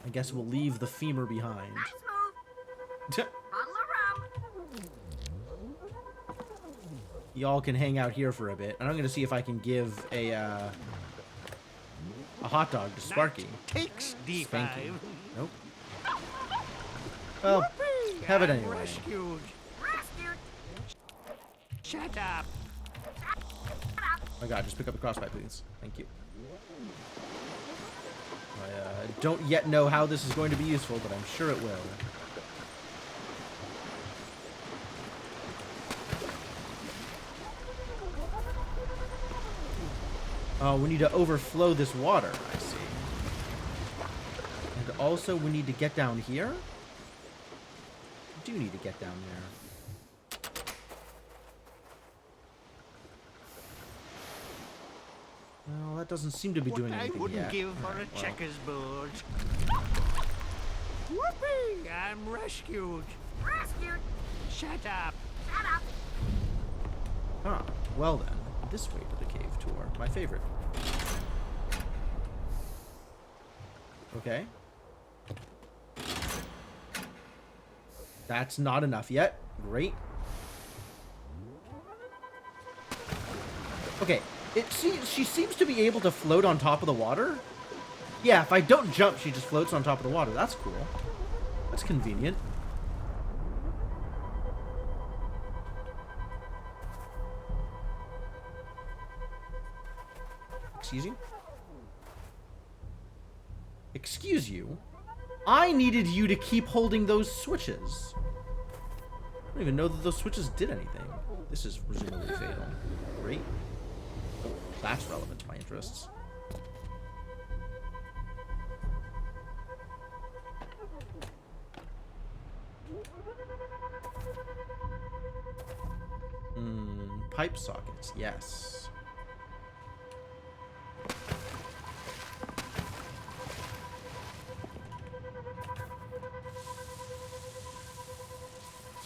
I guess we'll leave the femur behind. Nice move. Bottle of rum. Y'all can hang out here for a bit. And I'm gonna see if I can give a hot dog to Sparky. Takes D5. Spanky. Nope. Well, have it anyway. Rescued. Rescued. Shut up. Oh my god, just pick up the crosspipe, please. Thank you. I don't yet know how this is going to be useful, but I'm sure it will. Oh, we need to overflow this water, I see. And also, we need to get down here. We do need to get down there. Well, that doesn't seem to be doing What I anything wouldn't yet. give for Alright, a well. checkers board. Whoopee! I'm rescued. Rescued. Shut up. Shut up. Huh. Well then, this way to the cave tour. My favorite. Okay. That's not enough yet. Great. Okay. She seems to be able to float on top of the water. Yeah, if I don't jump, she just floats on top of the water. That's cool. That's convenient. Excuse you? Excuse you? I needed you to keep holding those switches. I don't even know that those switches did anything. This is presumably fatal. Great. That's relevant to my interests. Pipe sockets, yes.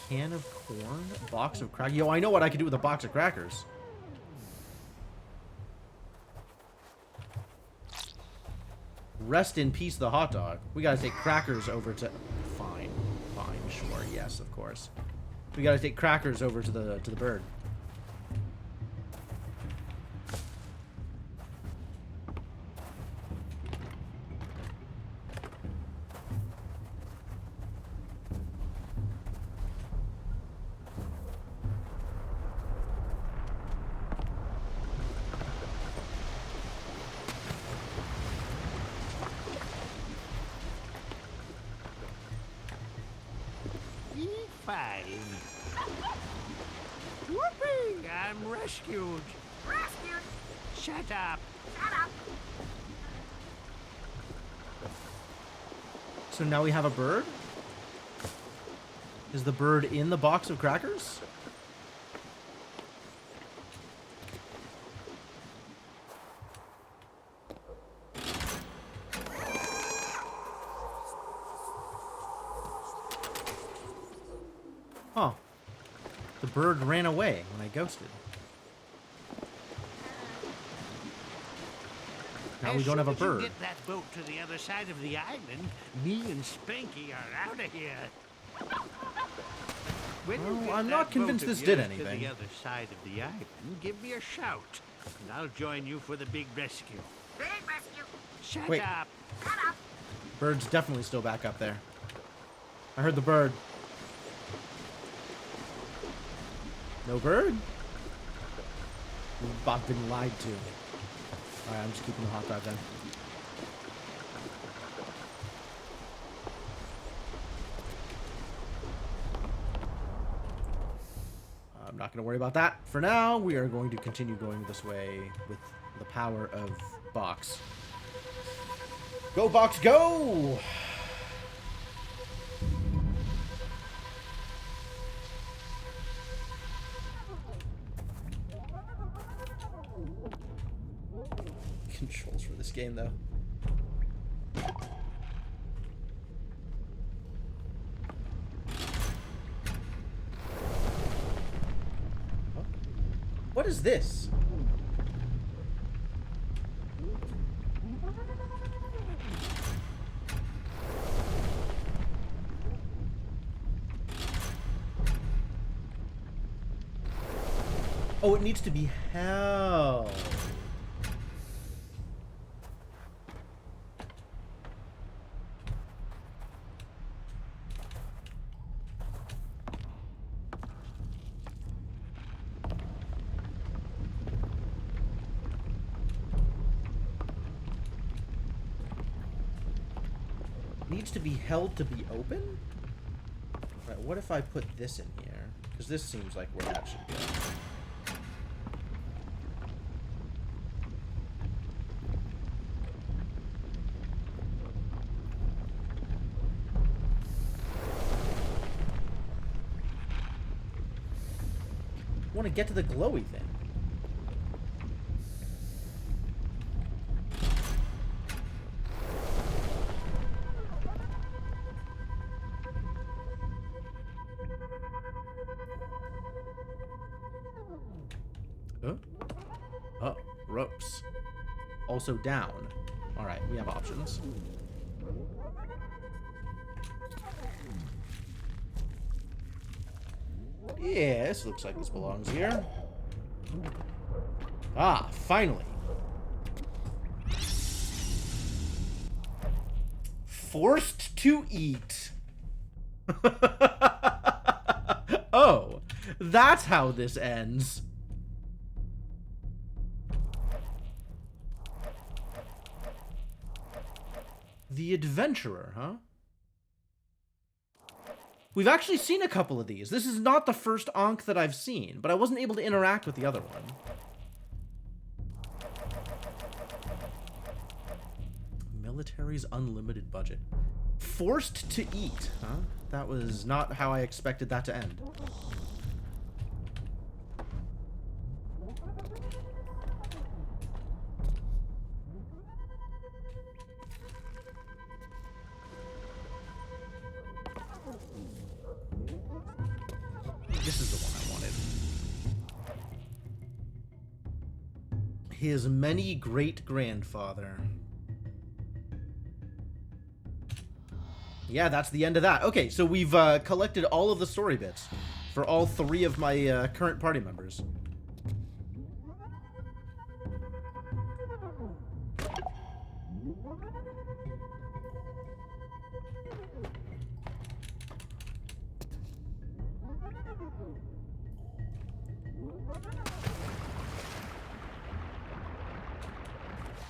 Can of corn? Box of crackers? Yo, I know what I can do with a box of crackers. Rest in peace, the hot dog. We gotta take crackers over to... Fine. Fine, sure, yes, of course. We gotta take crackers over to the bird. E5. Whoopee! I'm rescued. Rescued. Shut up. Shut up. So now we have a bird? Is the bird in the box of crackers? Huh. The bird ran away when I ghosted. Now we don't have a As soon as bird. you get that boat to the other side of the island, me and Spanky are out of here. When you Well, get I'm that not convinced boat of this did yours to anything. the other side of the island, give me a shout, and I'll join you for the big rescue. Big rescue. Shut Wait. up. Shut up. Bird's definitely still back up there. I heard the bird. No bird? I've been lied to. Alright, I'm just keeping the hot drive then. I'm not going to worry about that. For now, we are going to continue going this way with the power of Box. Go, Box, go! Controls for this game, though. What is this? Oh, it needs to be held. Needs to be held to be open? Right, what if I put this in here? Because this seems like where that should go. I want to get to the glowy thing. Oh, ropes. Also down. Alright, we have options. Yeah, this looks like this belongs here. Ah, finally. Forced to eat. Oh, that's how this ends. The Adventurer, huh? We've actually seen a couple of these. This is not the first Ankh that I've seen, but I wasn't able to interact with the other one. Military's unlimited budget. Forced to eat, huh? That was not how I expected that to end. This is the one I wanted. His many great-grandfather. Yeah, that's the end of that. Okay, so we've collected all of the story bits for all 3 of my current party members.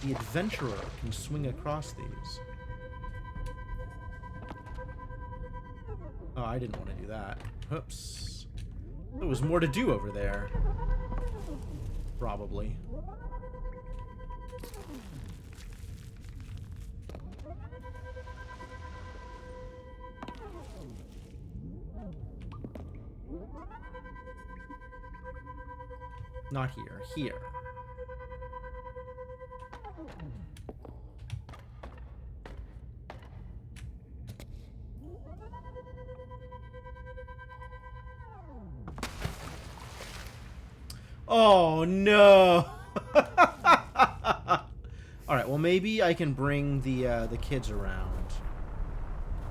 The Adventurer can swing across these. Oh, I didn't want to do that. Oops. There was more to do over there. Probably. Not here. Here. Oh no! All right. Well, maybe I can bring the kids around,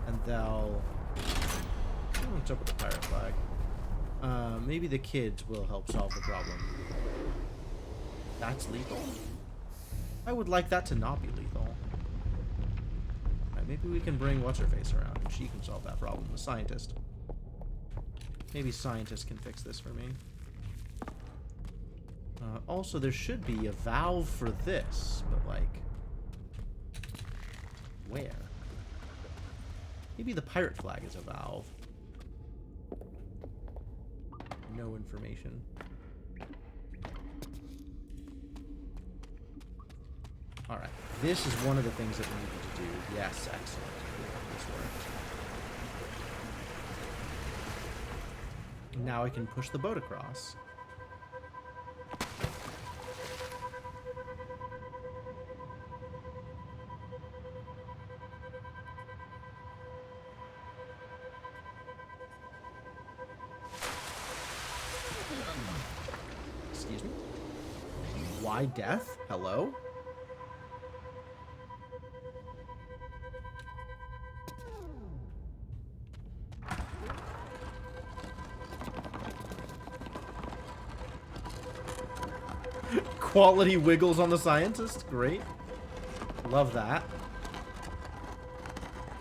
and they'll. Oh, what's up with the pirate flag? Maybe the kids will help solve the problem. That's lethal. I would like that to not be lethal. All right, maybe we can bring what's-her-face around, and she can solve that problem. The scientist. Maybe scientist can fix this for me. Also, there should be a valve for this, but like, where? Maybe the pirate flag is a valve. No information. Alright, this is one of the things that we needed to do. Yes, excellent. This worked. Now I can push the boat across. Excuse me? Why death? Hello? Quality wiggles on the scientist. Great. Love that.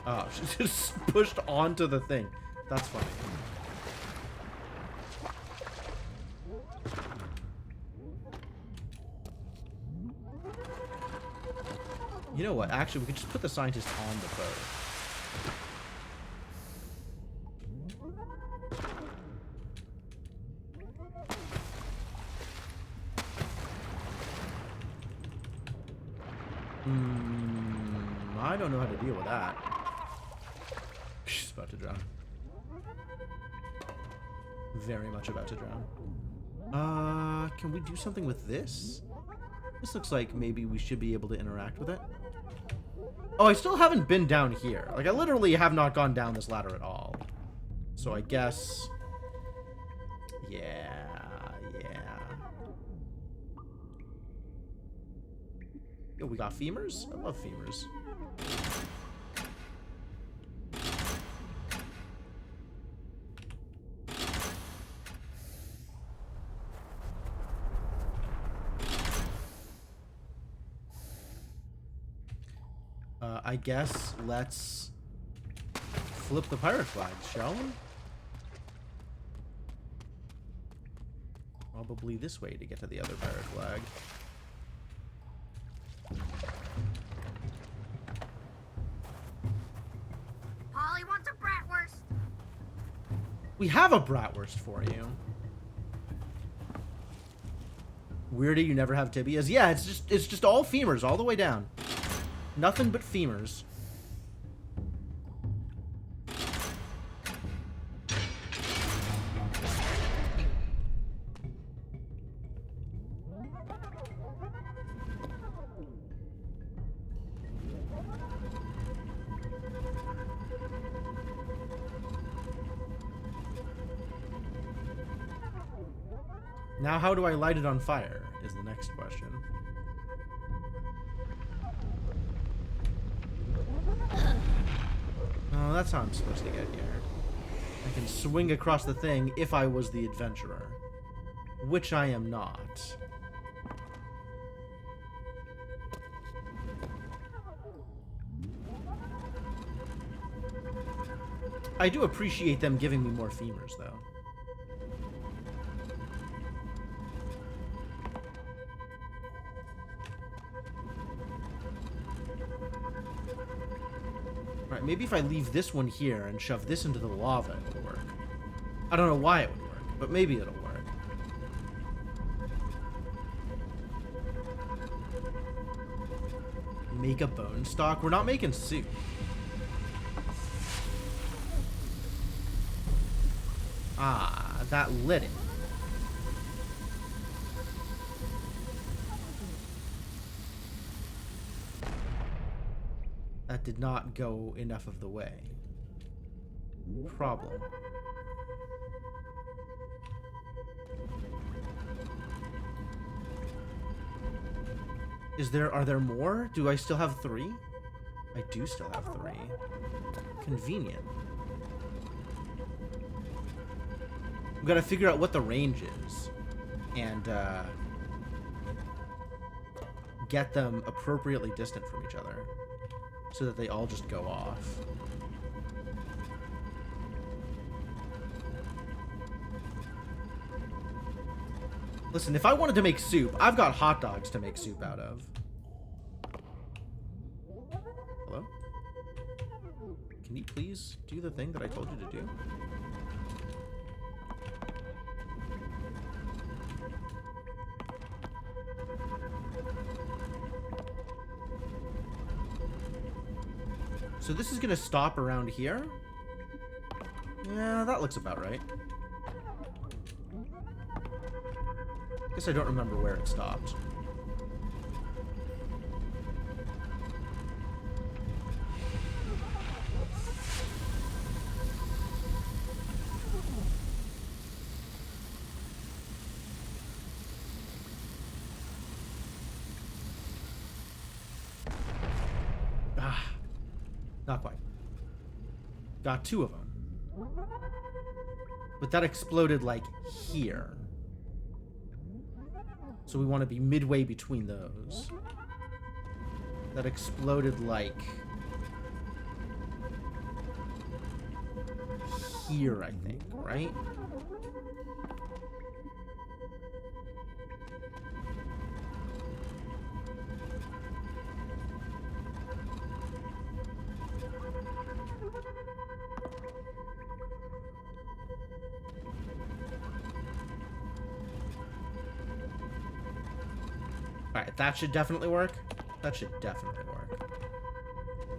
Oh, she just pushed onto the thing. That's funny. You know what? Actually, we could just put the scientist on the boat. I don't know how to deal with that. She's about to drown. Very much about to drown. Can we do something with this? This looks like maybe we should be able to interact with it. Oh, I still haven't been down here. Like, I literally have not gone down this ladder at all. So I guess... Yeah. Yo, we got femurs? I love femurs. I guess let's flip the pirate flag, shall we? Probably this way to get to the other pirate flag. Polly wants a bratwurst. We have a bratwurst for you. Weirdy, you never have tibias. Yeah, it's just all femurs all the way down. Nothing but femurs. Now how do I light it on fire is the next question. Oh, that's how I'm supposed to get here. I can swing across the thing if I was the adventurer. Which I am not. I do appreciate them giving me more femurs, though. Right, maybe if I leave this one here and shove this into the lava, it'll work. I don't know why it would work, but maybe it'll work. Make a bone stock? We're not making soup. Ah, that lit it. That did not go enough of the way. Problem. Are there more? Do I still have 3? I do still have 3. Convenient. We've got to figure out what the range is. And, get them appropriately distant from each other. So that they all just go off. Listen, if I wanted to make soup, I've got hot dogs to make soup out of. Hello? Can you please do the thing that I told you to do? So this is gonna stop around here? Yeah, that looks about right. Guess I don't remember where it stopped. Not quite. Got 2 of them. But that exploded, like, here. So we want to be midway between those. That exploded, like... here, I think, right? Alright, that should definitely work. That should definitely work.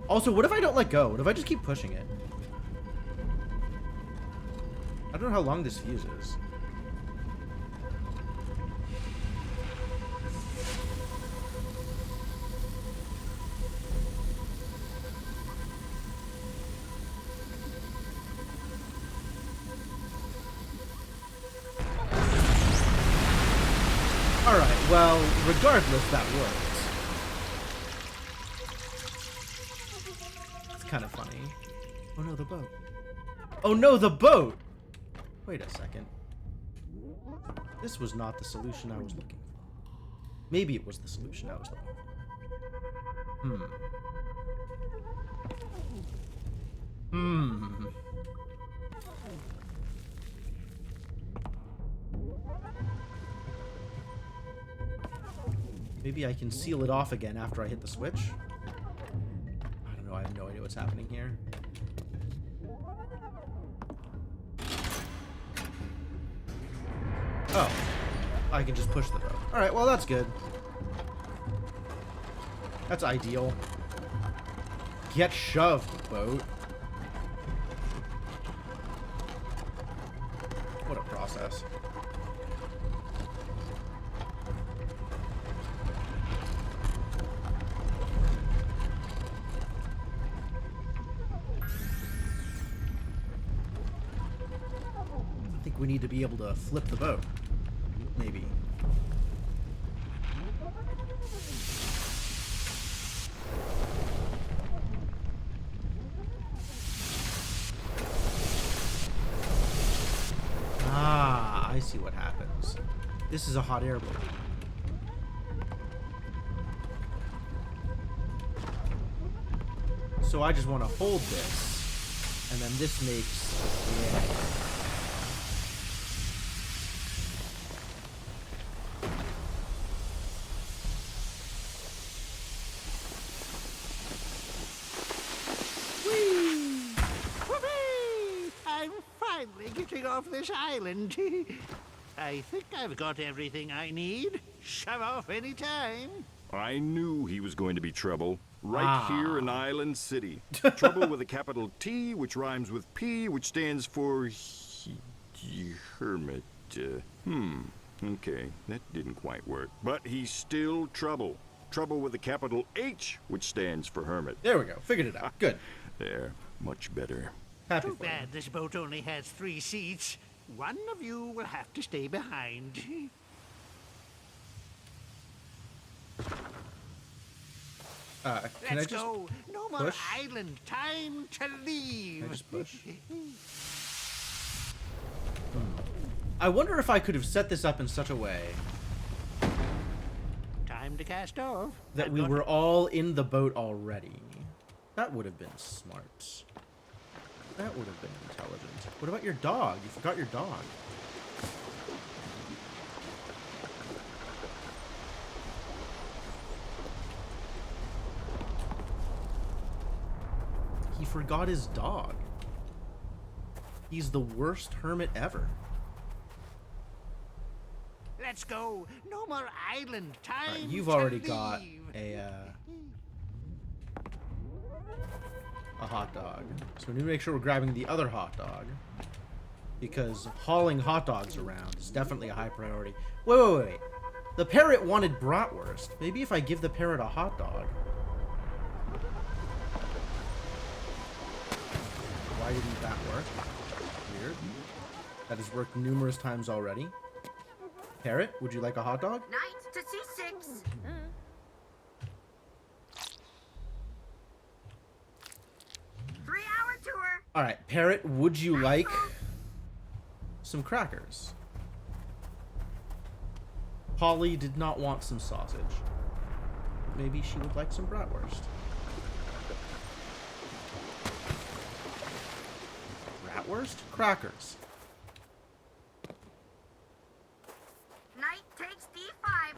Also, what if I don't let go? What if I just keep pushing it? I don't know how long this fuse is. Alright, well, regardless, that works. It's kind of funny. Oh no, the boat. Oh no, the boat! Wait a second. This was not the solution I was looking for. Maybe it was the solution I was looking for. Maybe I can seal it off again after I hit the switch. I don't know, I have no idea what's happening here. Oh, I can just push the boat. Alright, well that's good. That's ideal. Get shoved, boat. What a process. I think we need to be able to flip the boat. Maybe. Ah, I see what happens. This is a hot air balloon. So I just want to hold this, and then this makes... yeah. Off this island. I think I've got everything I need. Shove off any time. I knew he was going to be trouble. Right here in Island City. Trouble with a capital T, which rhymes with P, which stands for... hermit. Okay, that didn't quite work. But he's still trouble. Trouble with a capital H, which stands for hermit. There we go. Figured it out. Good. There. Much better. Happy Too bad this boat only has 3 seats. One of you will have to stay behind. Can Let's I just go. No more push? island. Time to leave. Can I just push? I wonder if I could have set this up in such a way Time to cast off. that we were all in the boat already. That would have been smart. That would have been intelligent. What about your dog? You forgot your dog. forgot his dog. He's the worst hermit ever. Let's go. No more island time. Right, you've to already leave. got a hot dog. So we need to make sure we're grabbing the other hot dog, because hauling hot dogs around is definitely a high priority. Wait. The parrot wanted bratwurst. Maybe if I give the parrot a hot dog. Why didn't that work? Weird. That has worked numerous times already. Parrot, would you like a hot dog? Night to C6. 3-hour tour. Alright, Parrot, would you like some crackers? Polly did not want some sausage. Maybe she would like some bratwurst. Bratwurst? Crackers. Knight takes D5.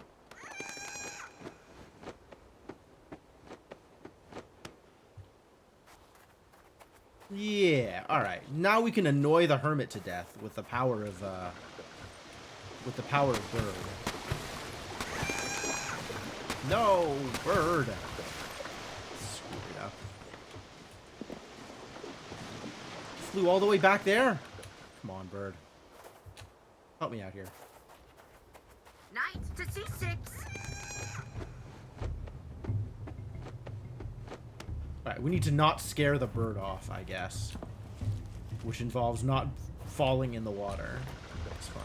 Yeah, alright. Now we can annoy the hermit to death with the power of, bird. No, bird. Screw it up. Flew all the way back there? Come on, bird. Help me out here. Knight to C6. Alright, we need to not scare the bird off, I guess. Which involves not falling in the water. That's fine.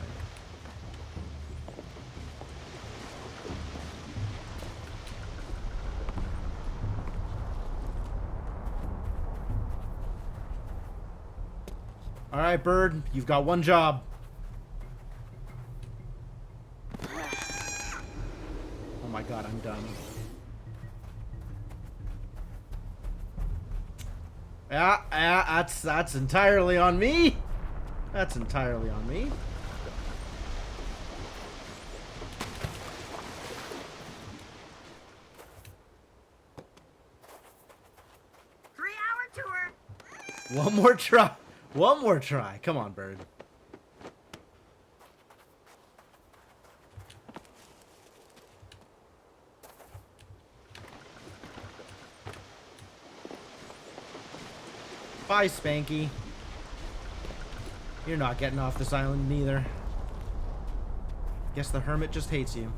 Alright, bird, you've got one job. Oh my god, I'm done. Yeah, that's entirely on me. That's entirely on me. Tour. One more try. One more try. Come on, bird. Bye, Spanky. You're not getting off this island neither. Guess the hermit just hates you.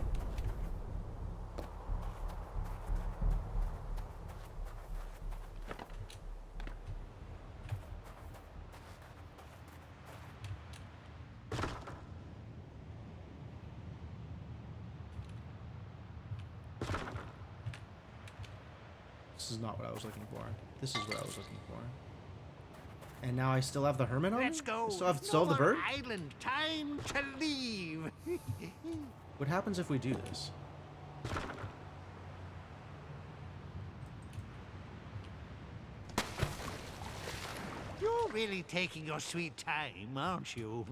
This is not what I was looking for. This is what I was looking for. And now I still have the hermit on? Let's go. Still have the bird? Island time to leave. What happens if we do this? You're really taking your sweet time, aren't you?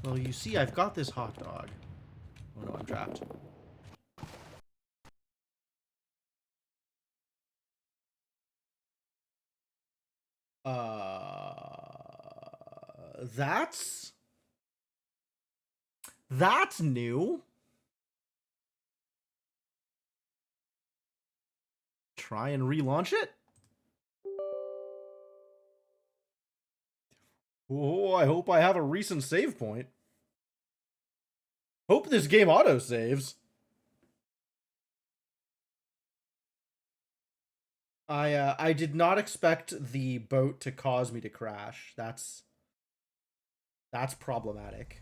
Well, you see, I've got this hot dog. Oh no, I'm trapped. That's new. Try and relaunch it. Oh, I hope I have a recent save point. Hope this game auto-saves. I did not expect the boat to cause me to crash. That's problematic.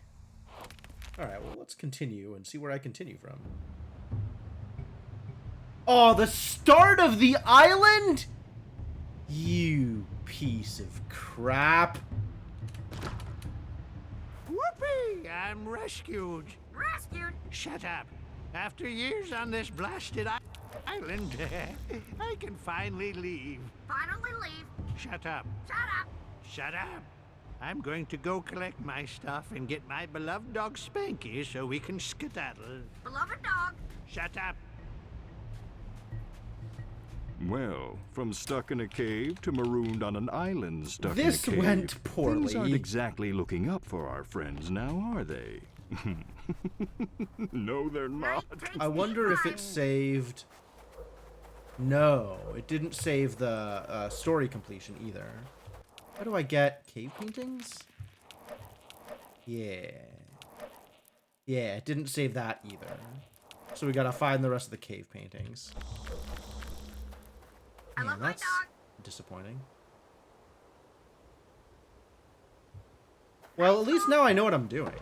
Alright, well, let's continue and see where I continue from. Oh, the start of the island? You piece of crap. Whoopee! I'm rescued. Rescued? Shut up. After years on this blasted island, I can finally leave. Finally leave. Shut up. Shut up. Shut up. I'm going to go collect my stuff and get my beloved dog Spanky so we can skedaddle. Beloved dog. Shut up. Well, from stuck in a cave to marooned on an island stuck This in a cave. went poorly. Things aren't exactly looking up for our friends now, are they? No, they're not. I wonder if it saved... No, it didn't save the story completion either. How do I get cave paintings? Yeah. Yeah, it didn't save that either. So we gotta find the rest of the cave paintings. Man, that's disappointing. Well, at least now I know what I'm doing.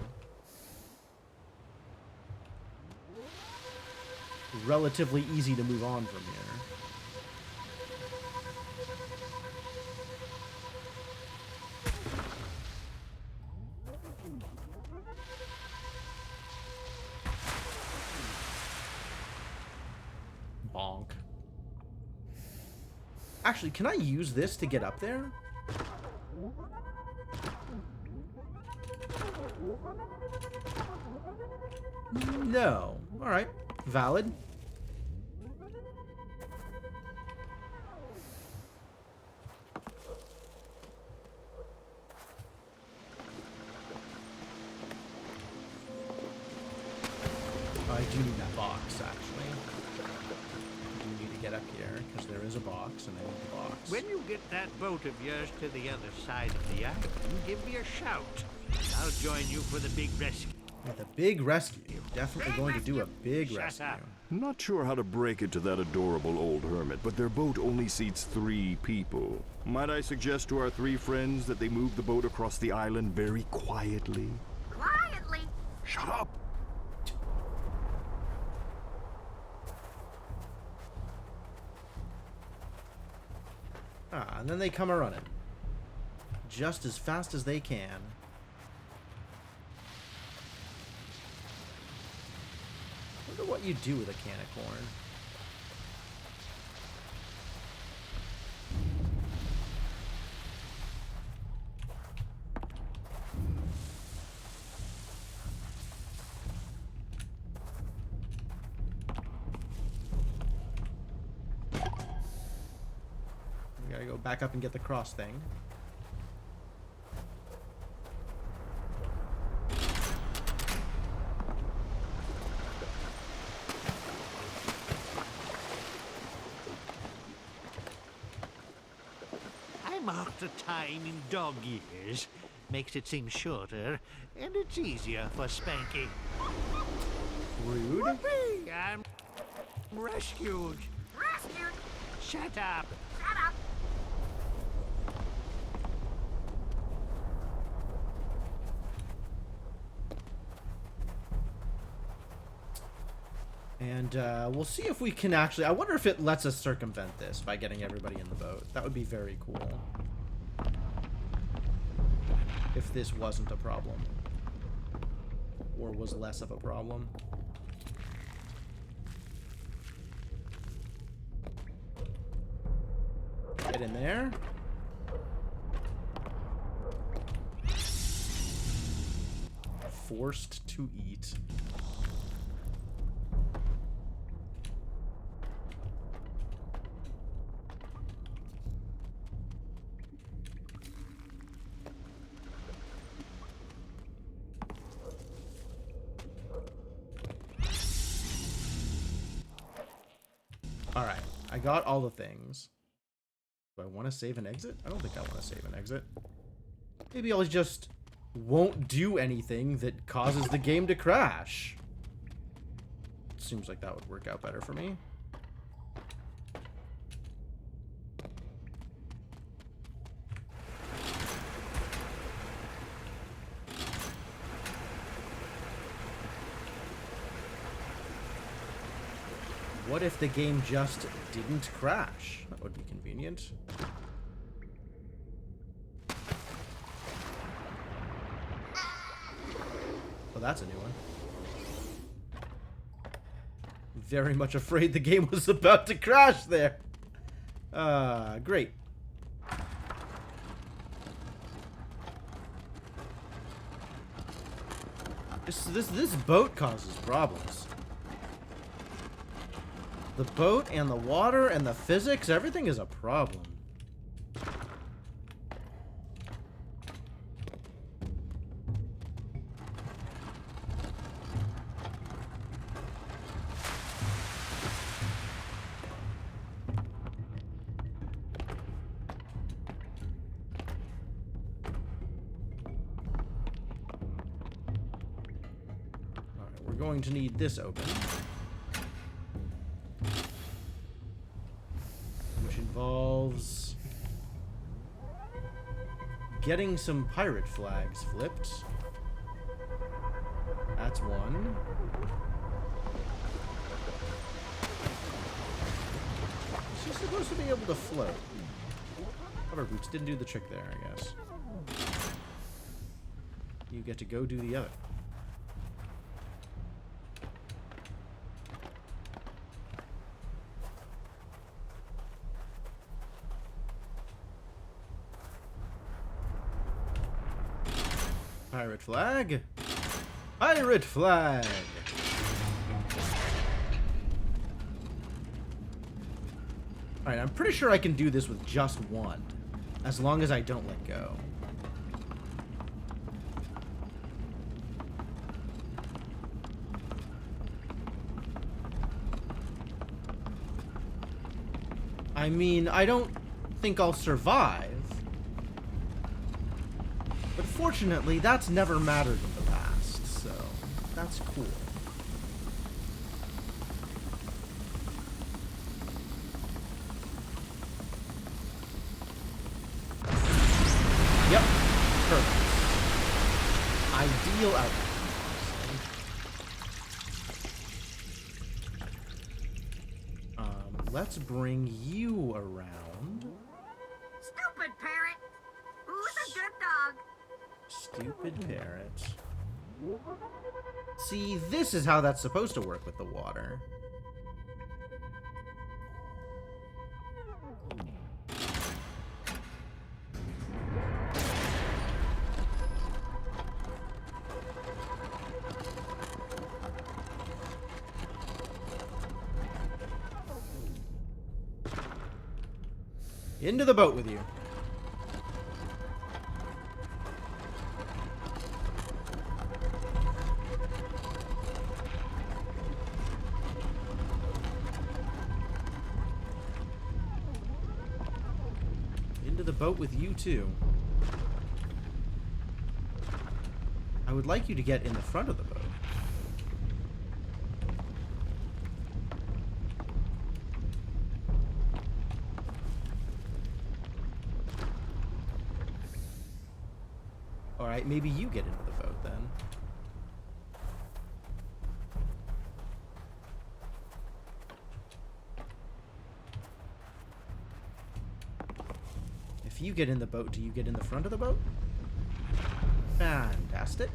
Relatively easy to move on from here. Bonk. Actually, can I use this to get up there? No. Alright. Valid. I do need that box, actually. I do need to get up here, because there is a box, and I need the box. When you get that boat of yours to the other side of the island, give me a shout. I'll join you for the big rescue. Yeah, the big rescue. Definitely going to do a big rescue. Not sure how to break it to that adorable old hermit, but their boat only seats 3 people. Might I suggest to our 3 friends that they move the boat across the island very quietly? Quietly. Shut up! Ah, and then they come a-running. Just as fast as they can. Wonder what you do with a can of corn. We gotta go back up and get the cross thing. I marked the time in dog years. Makes it seem shorter, and it's easier for Spanky. Rude. Whoopee! I'm rescued. Rescued. Shut up. Shut up. And we'll see if we can actually... I wonder if it lets us circumvent this by getting everybody in the boat. That would be very cool. If this wasn't a problem. Or was less of a problem. Get in there. Forced to eat. Alright, I got all the things. Do I want to save and exit? I don't think I want to save and exit. Maybe I'll just won't do anything that causes the game to crash. Seems like that would work out better for me. What if the game just didn't crash? That would be convenient. Oh, that's a new one. Very much afraid the game was about to crash there. Great. This boat causes problems. The boat and the water and the physics, everything is a problem. Alright, we're going to need this open. Involves getting some pirate flags flipped. That's one. She's supposed to be able to float. Rubber boots didn't do the trick there, I guess. You get to go do the other. Pirate flag. Pirate flag. Alright, I'm pretty sure I can do this with just one. As long as I don't let go. I mean, I don't think I'll survive. But fortunately, that's never mattered in the past, so that's cool. Yep, perfect. Ideal outcome. Let's bring you around. Stupid parrot! Who's a good dog? Stupid parrot. See, this is how that's supposed to work with the water. Into the boat with you. Into the boat with you too. I would like you to get in the front of the boat. Alright, maybe you get into the boat then. If you get in the boat, do you get in the front of the boat? Fantastic.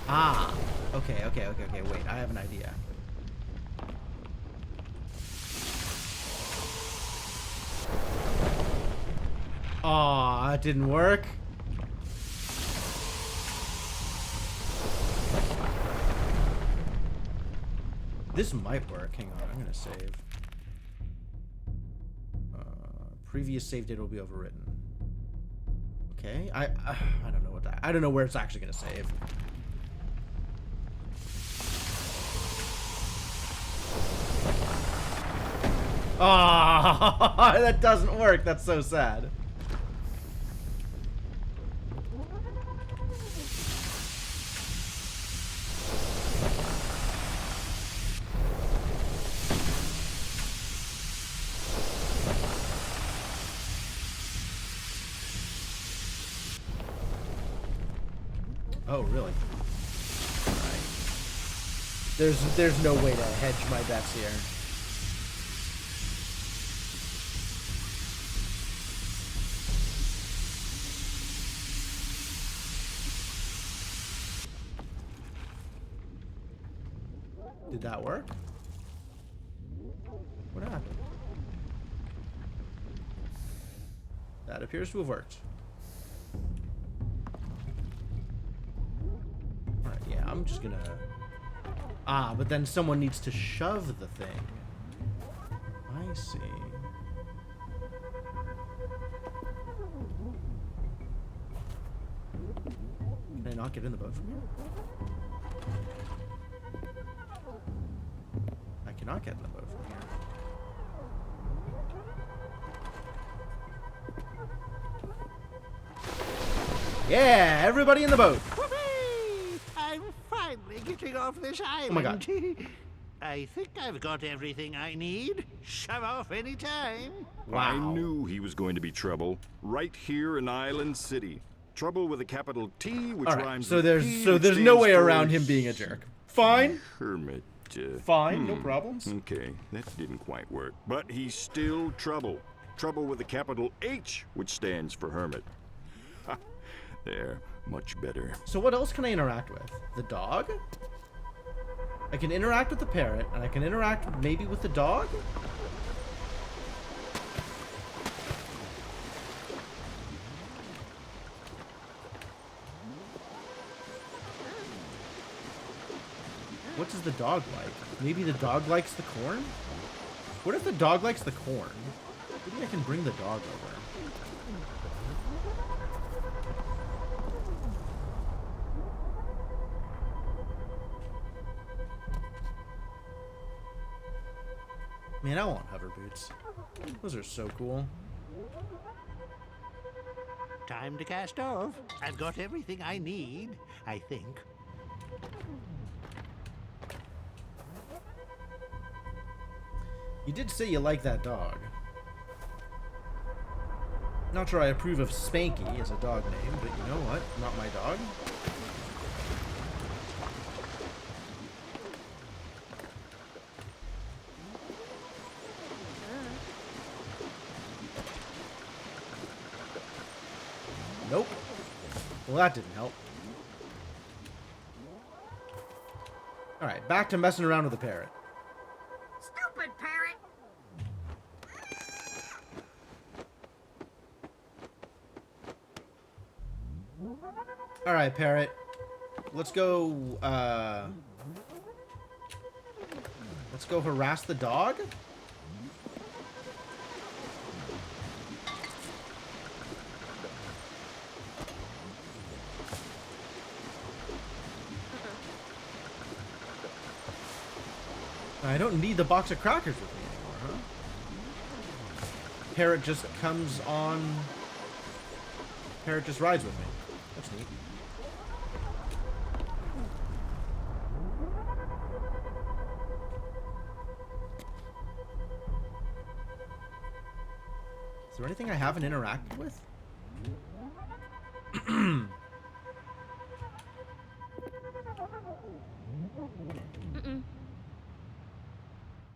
Ah, okay, wait, I have an idea. Aw, that didn't work. This might work. Hang on, I'm gonna save. Previous save data will be overwritten. Okay, I don't know what that. I don't know where it's actually gonna save. Ah, that doesn't work. That's so sad. Oh, really? Right. There's no way to hedge my bets here. Did that work? What happened? That appears to have worked. Alright, yeah, I'm just gonna Ah, but then someone needs to shove the thing. I see. Can I not get in the boat from here? I cannot get in the boat from here. Yeah, everybody in the boat. Whoopee! I'm finally getting off this island. Oh my god. I think I've got everything I need. Shove off anytime. Wow. I knew he was going to be trouble. Right here in Island City. Trouble with a capital T, which All right, rhymes so with there's P, so which there's no stands way for around him being a jerk. Fine. Hermit. Fine, no problems. Okay, that didn't quite work. But he's still trouble. Trouble with a capital H, which stands for hermit. Ha, there, much better. So what else can I interact with? The dog? I can interact with the parrot, and I can interact maybe with the dog? What does the dog like? Maybe the dog likes the corn? What if the dog likes the corn? Maybe I can bring the dog over. Man, I want hover boots. Those are so cool. Time to cast off. I've got everything I need, I think. You did say you like that dog. Not sure I approve of Spanky as a dog name, but you know what? Not my dog. Nope. Well, that didn't help. Alright, back to messing around with the parrot. Stupid parrot! Alright, parrot. Let's go, let's go harass the dog? I don't need the box of crackers with me anymore, huh? Parrot just comes on... Parrot just rides with me. That's neat. Is there anything I haven't interacted with?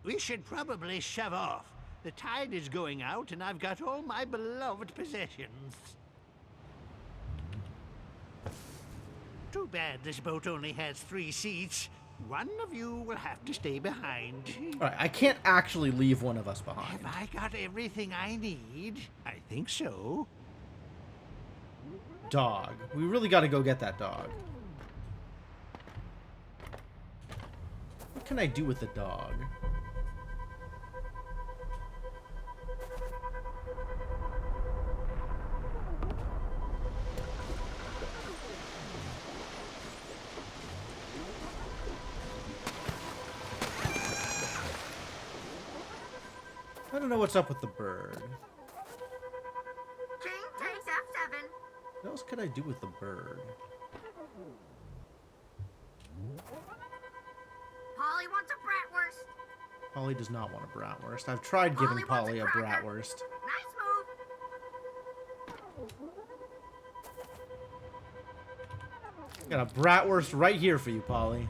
We should probably shove off. The tide is going out, and I've got all my beloved possessions. Too bad this boat only has 3 seats. One of you will have to stay behind. Alright, I can't actually leave one of us behind. Have I got everything I need? I think so. Dog. We really gotta go get that dog. What can I do with the dog? I don't know what's up with the bird. King takes F7. What else could I do with the bird? Polly wants a bratwurst. Polly does not want a bratwurst. I've tried giving Polly a bratwurst. Nice move. Got a bratwurst right here for you, Polly.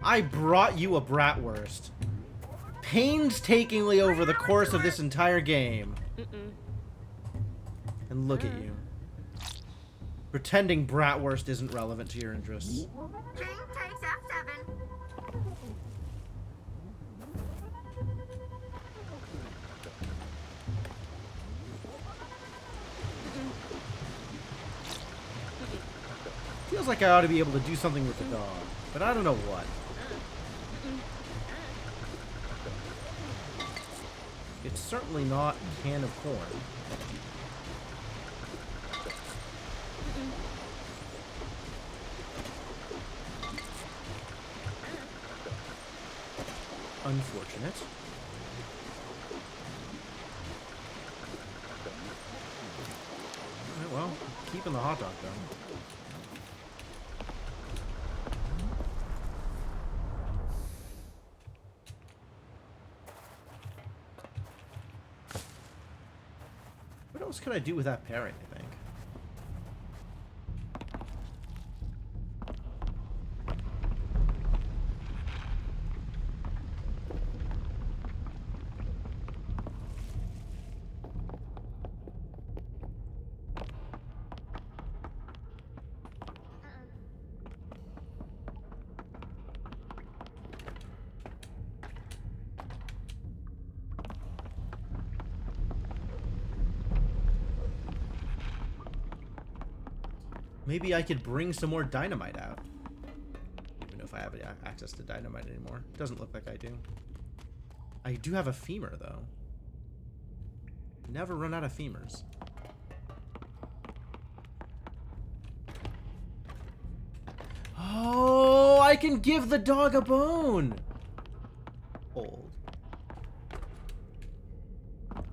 I brought you a bratwurst. Painstakingly over the course of this entire game. And look at you. Pretending bratwurst isn't relevant to your interests. King takes F7. Feels like I ought to be able to do something with the dog, but I don't know what. It's certainly not a can of corn. Unfortunate. Alright, well, keeping the hot dog though. What else could I do with that parrot, I think? Maybe I could bring some more dynamite out. I don't even know if I have access to dynamite anymore. Doesn't look like I do. I do have a femur, though. Never run out of femurs. Oh, I can give the dog a bone! Old. I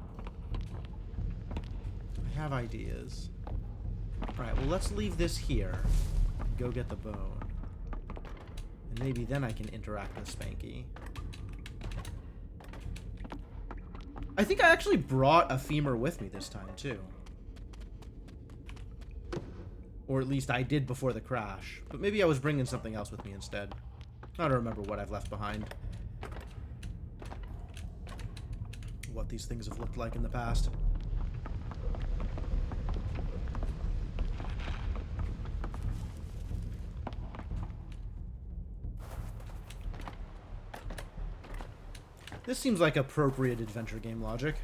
have ideas. Alright, well, let's leave this here. Go get the bone. And maybe then I can interact with Spanky. I think I actually brought a femur with me this time, too. Or at least I did before the crash. But maybe I was bringing something else with me instead. I don't remember what I've left behind. What these things have looked like in the past. This seems like appropriate adventure game logic.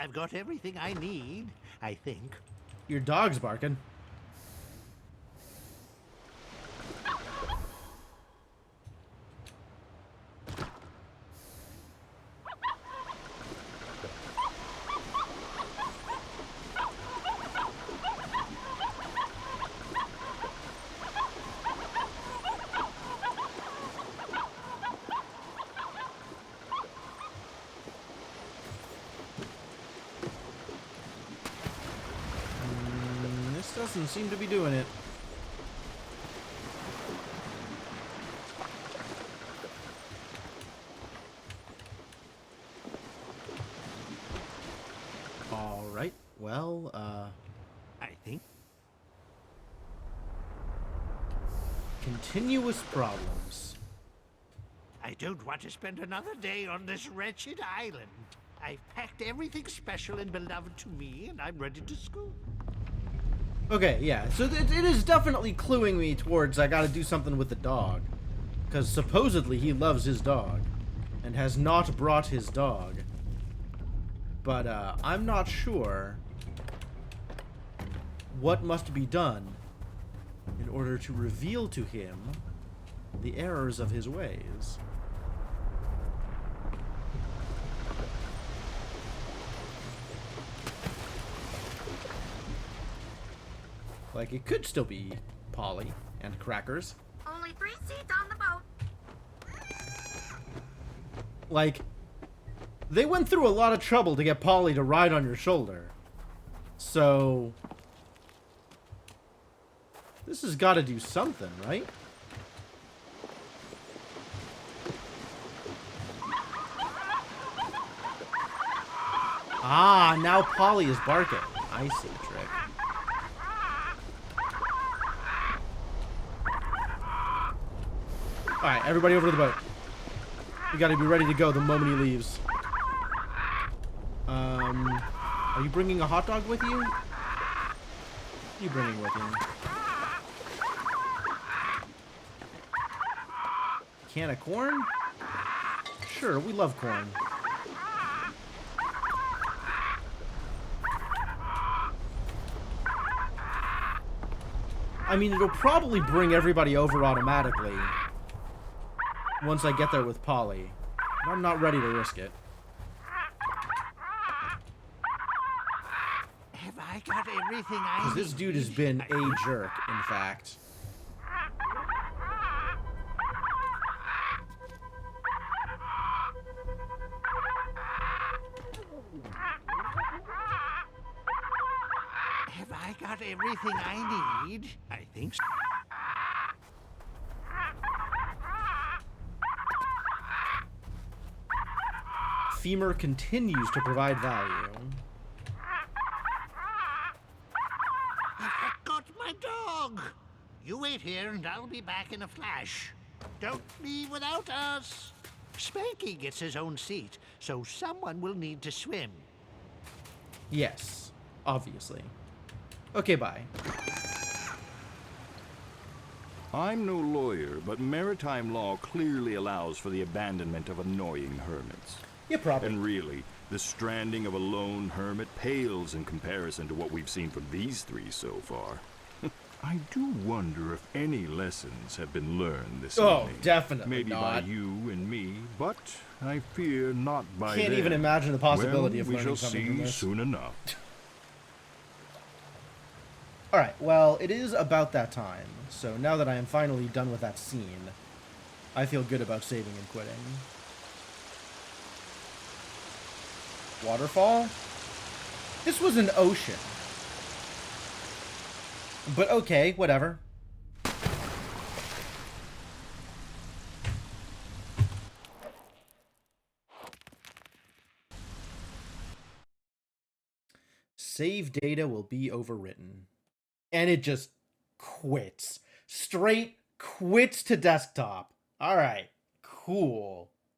I've got everything I need, I think. Your dog's barking. Doesn't seem to be doing it. All right. Well, I think continuous problems. I don't want to spend another day on this wretched island. I've packed everything special and beloved to me, and I'm ready to scoot. Okay, yeah, so it is definitely cluing me towards I gotta do something with the dog. Because supposedly he loves his dog, and has not brought his dog. But, I'm not sure what must be done in order to reveal to him the errors of his ways. Like, it could still be Polly and Crackers. Only 3 seats on the boat. Like, they went through a lot of trouble to get Polly to ride on your shoulder. So, This has got to do something, right? Ah, now Polly is barking. I see the trick. Alright, everybody over to the boat. We gotta be ready to go the moment he leaves. Are you bringing a hot dog with you? What are you bringing with you? Can of corn? Sure, we love corn. I mean, it'll probably bring everybody over automatically once I get there with Polly. But I'm not ready to risk it. Have I got everything I Because need? this dude has been a jerk, in fact. Have I got everything I need? I think so. Femur continues to provide value. I forgot my dog! You wait here and I'll be back in a flash. Don't leave without us. Spanky gets his own seat, so someone will need to swim. Yes, obviously. Okay, bye. I'm no lawyer, but maritime law clearly allows for the abandonment of annoying hermits. Yeah, probably. And really, the stranding of a lone hermit pales in comparison to what we've seen from these three so far. I do wonder if any lessons have been learned this evening. Definitely Maybe not. by you and me, but I fear not by Can't them. even imagine the possibility of we learning shall something see from this. soon enough. Alright, well, it is about that time. So now that I am finally done with that scene, I feel good about saving and quitting. Waterfall? This was an ocean. But okay, whatever. Save data will be overwritten. And it just quits. Straight quits to desktop. Alright, cool.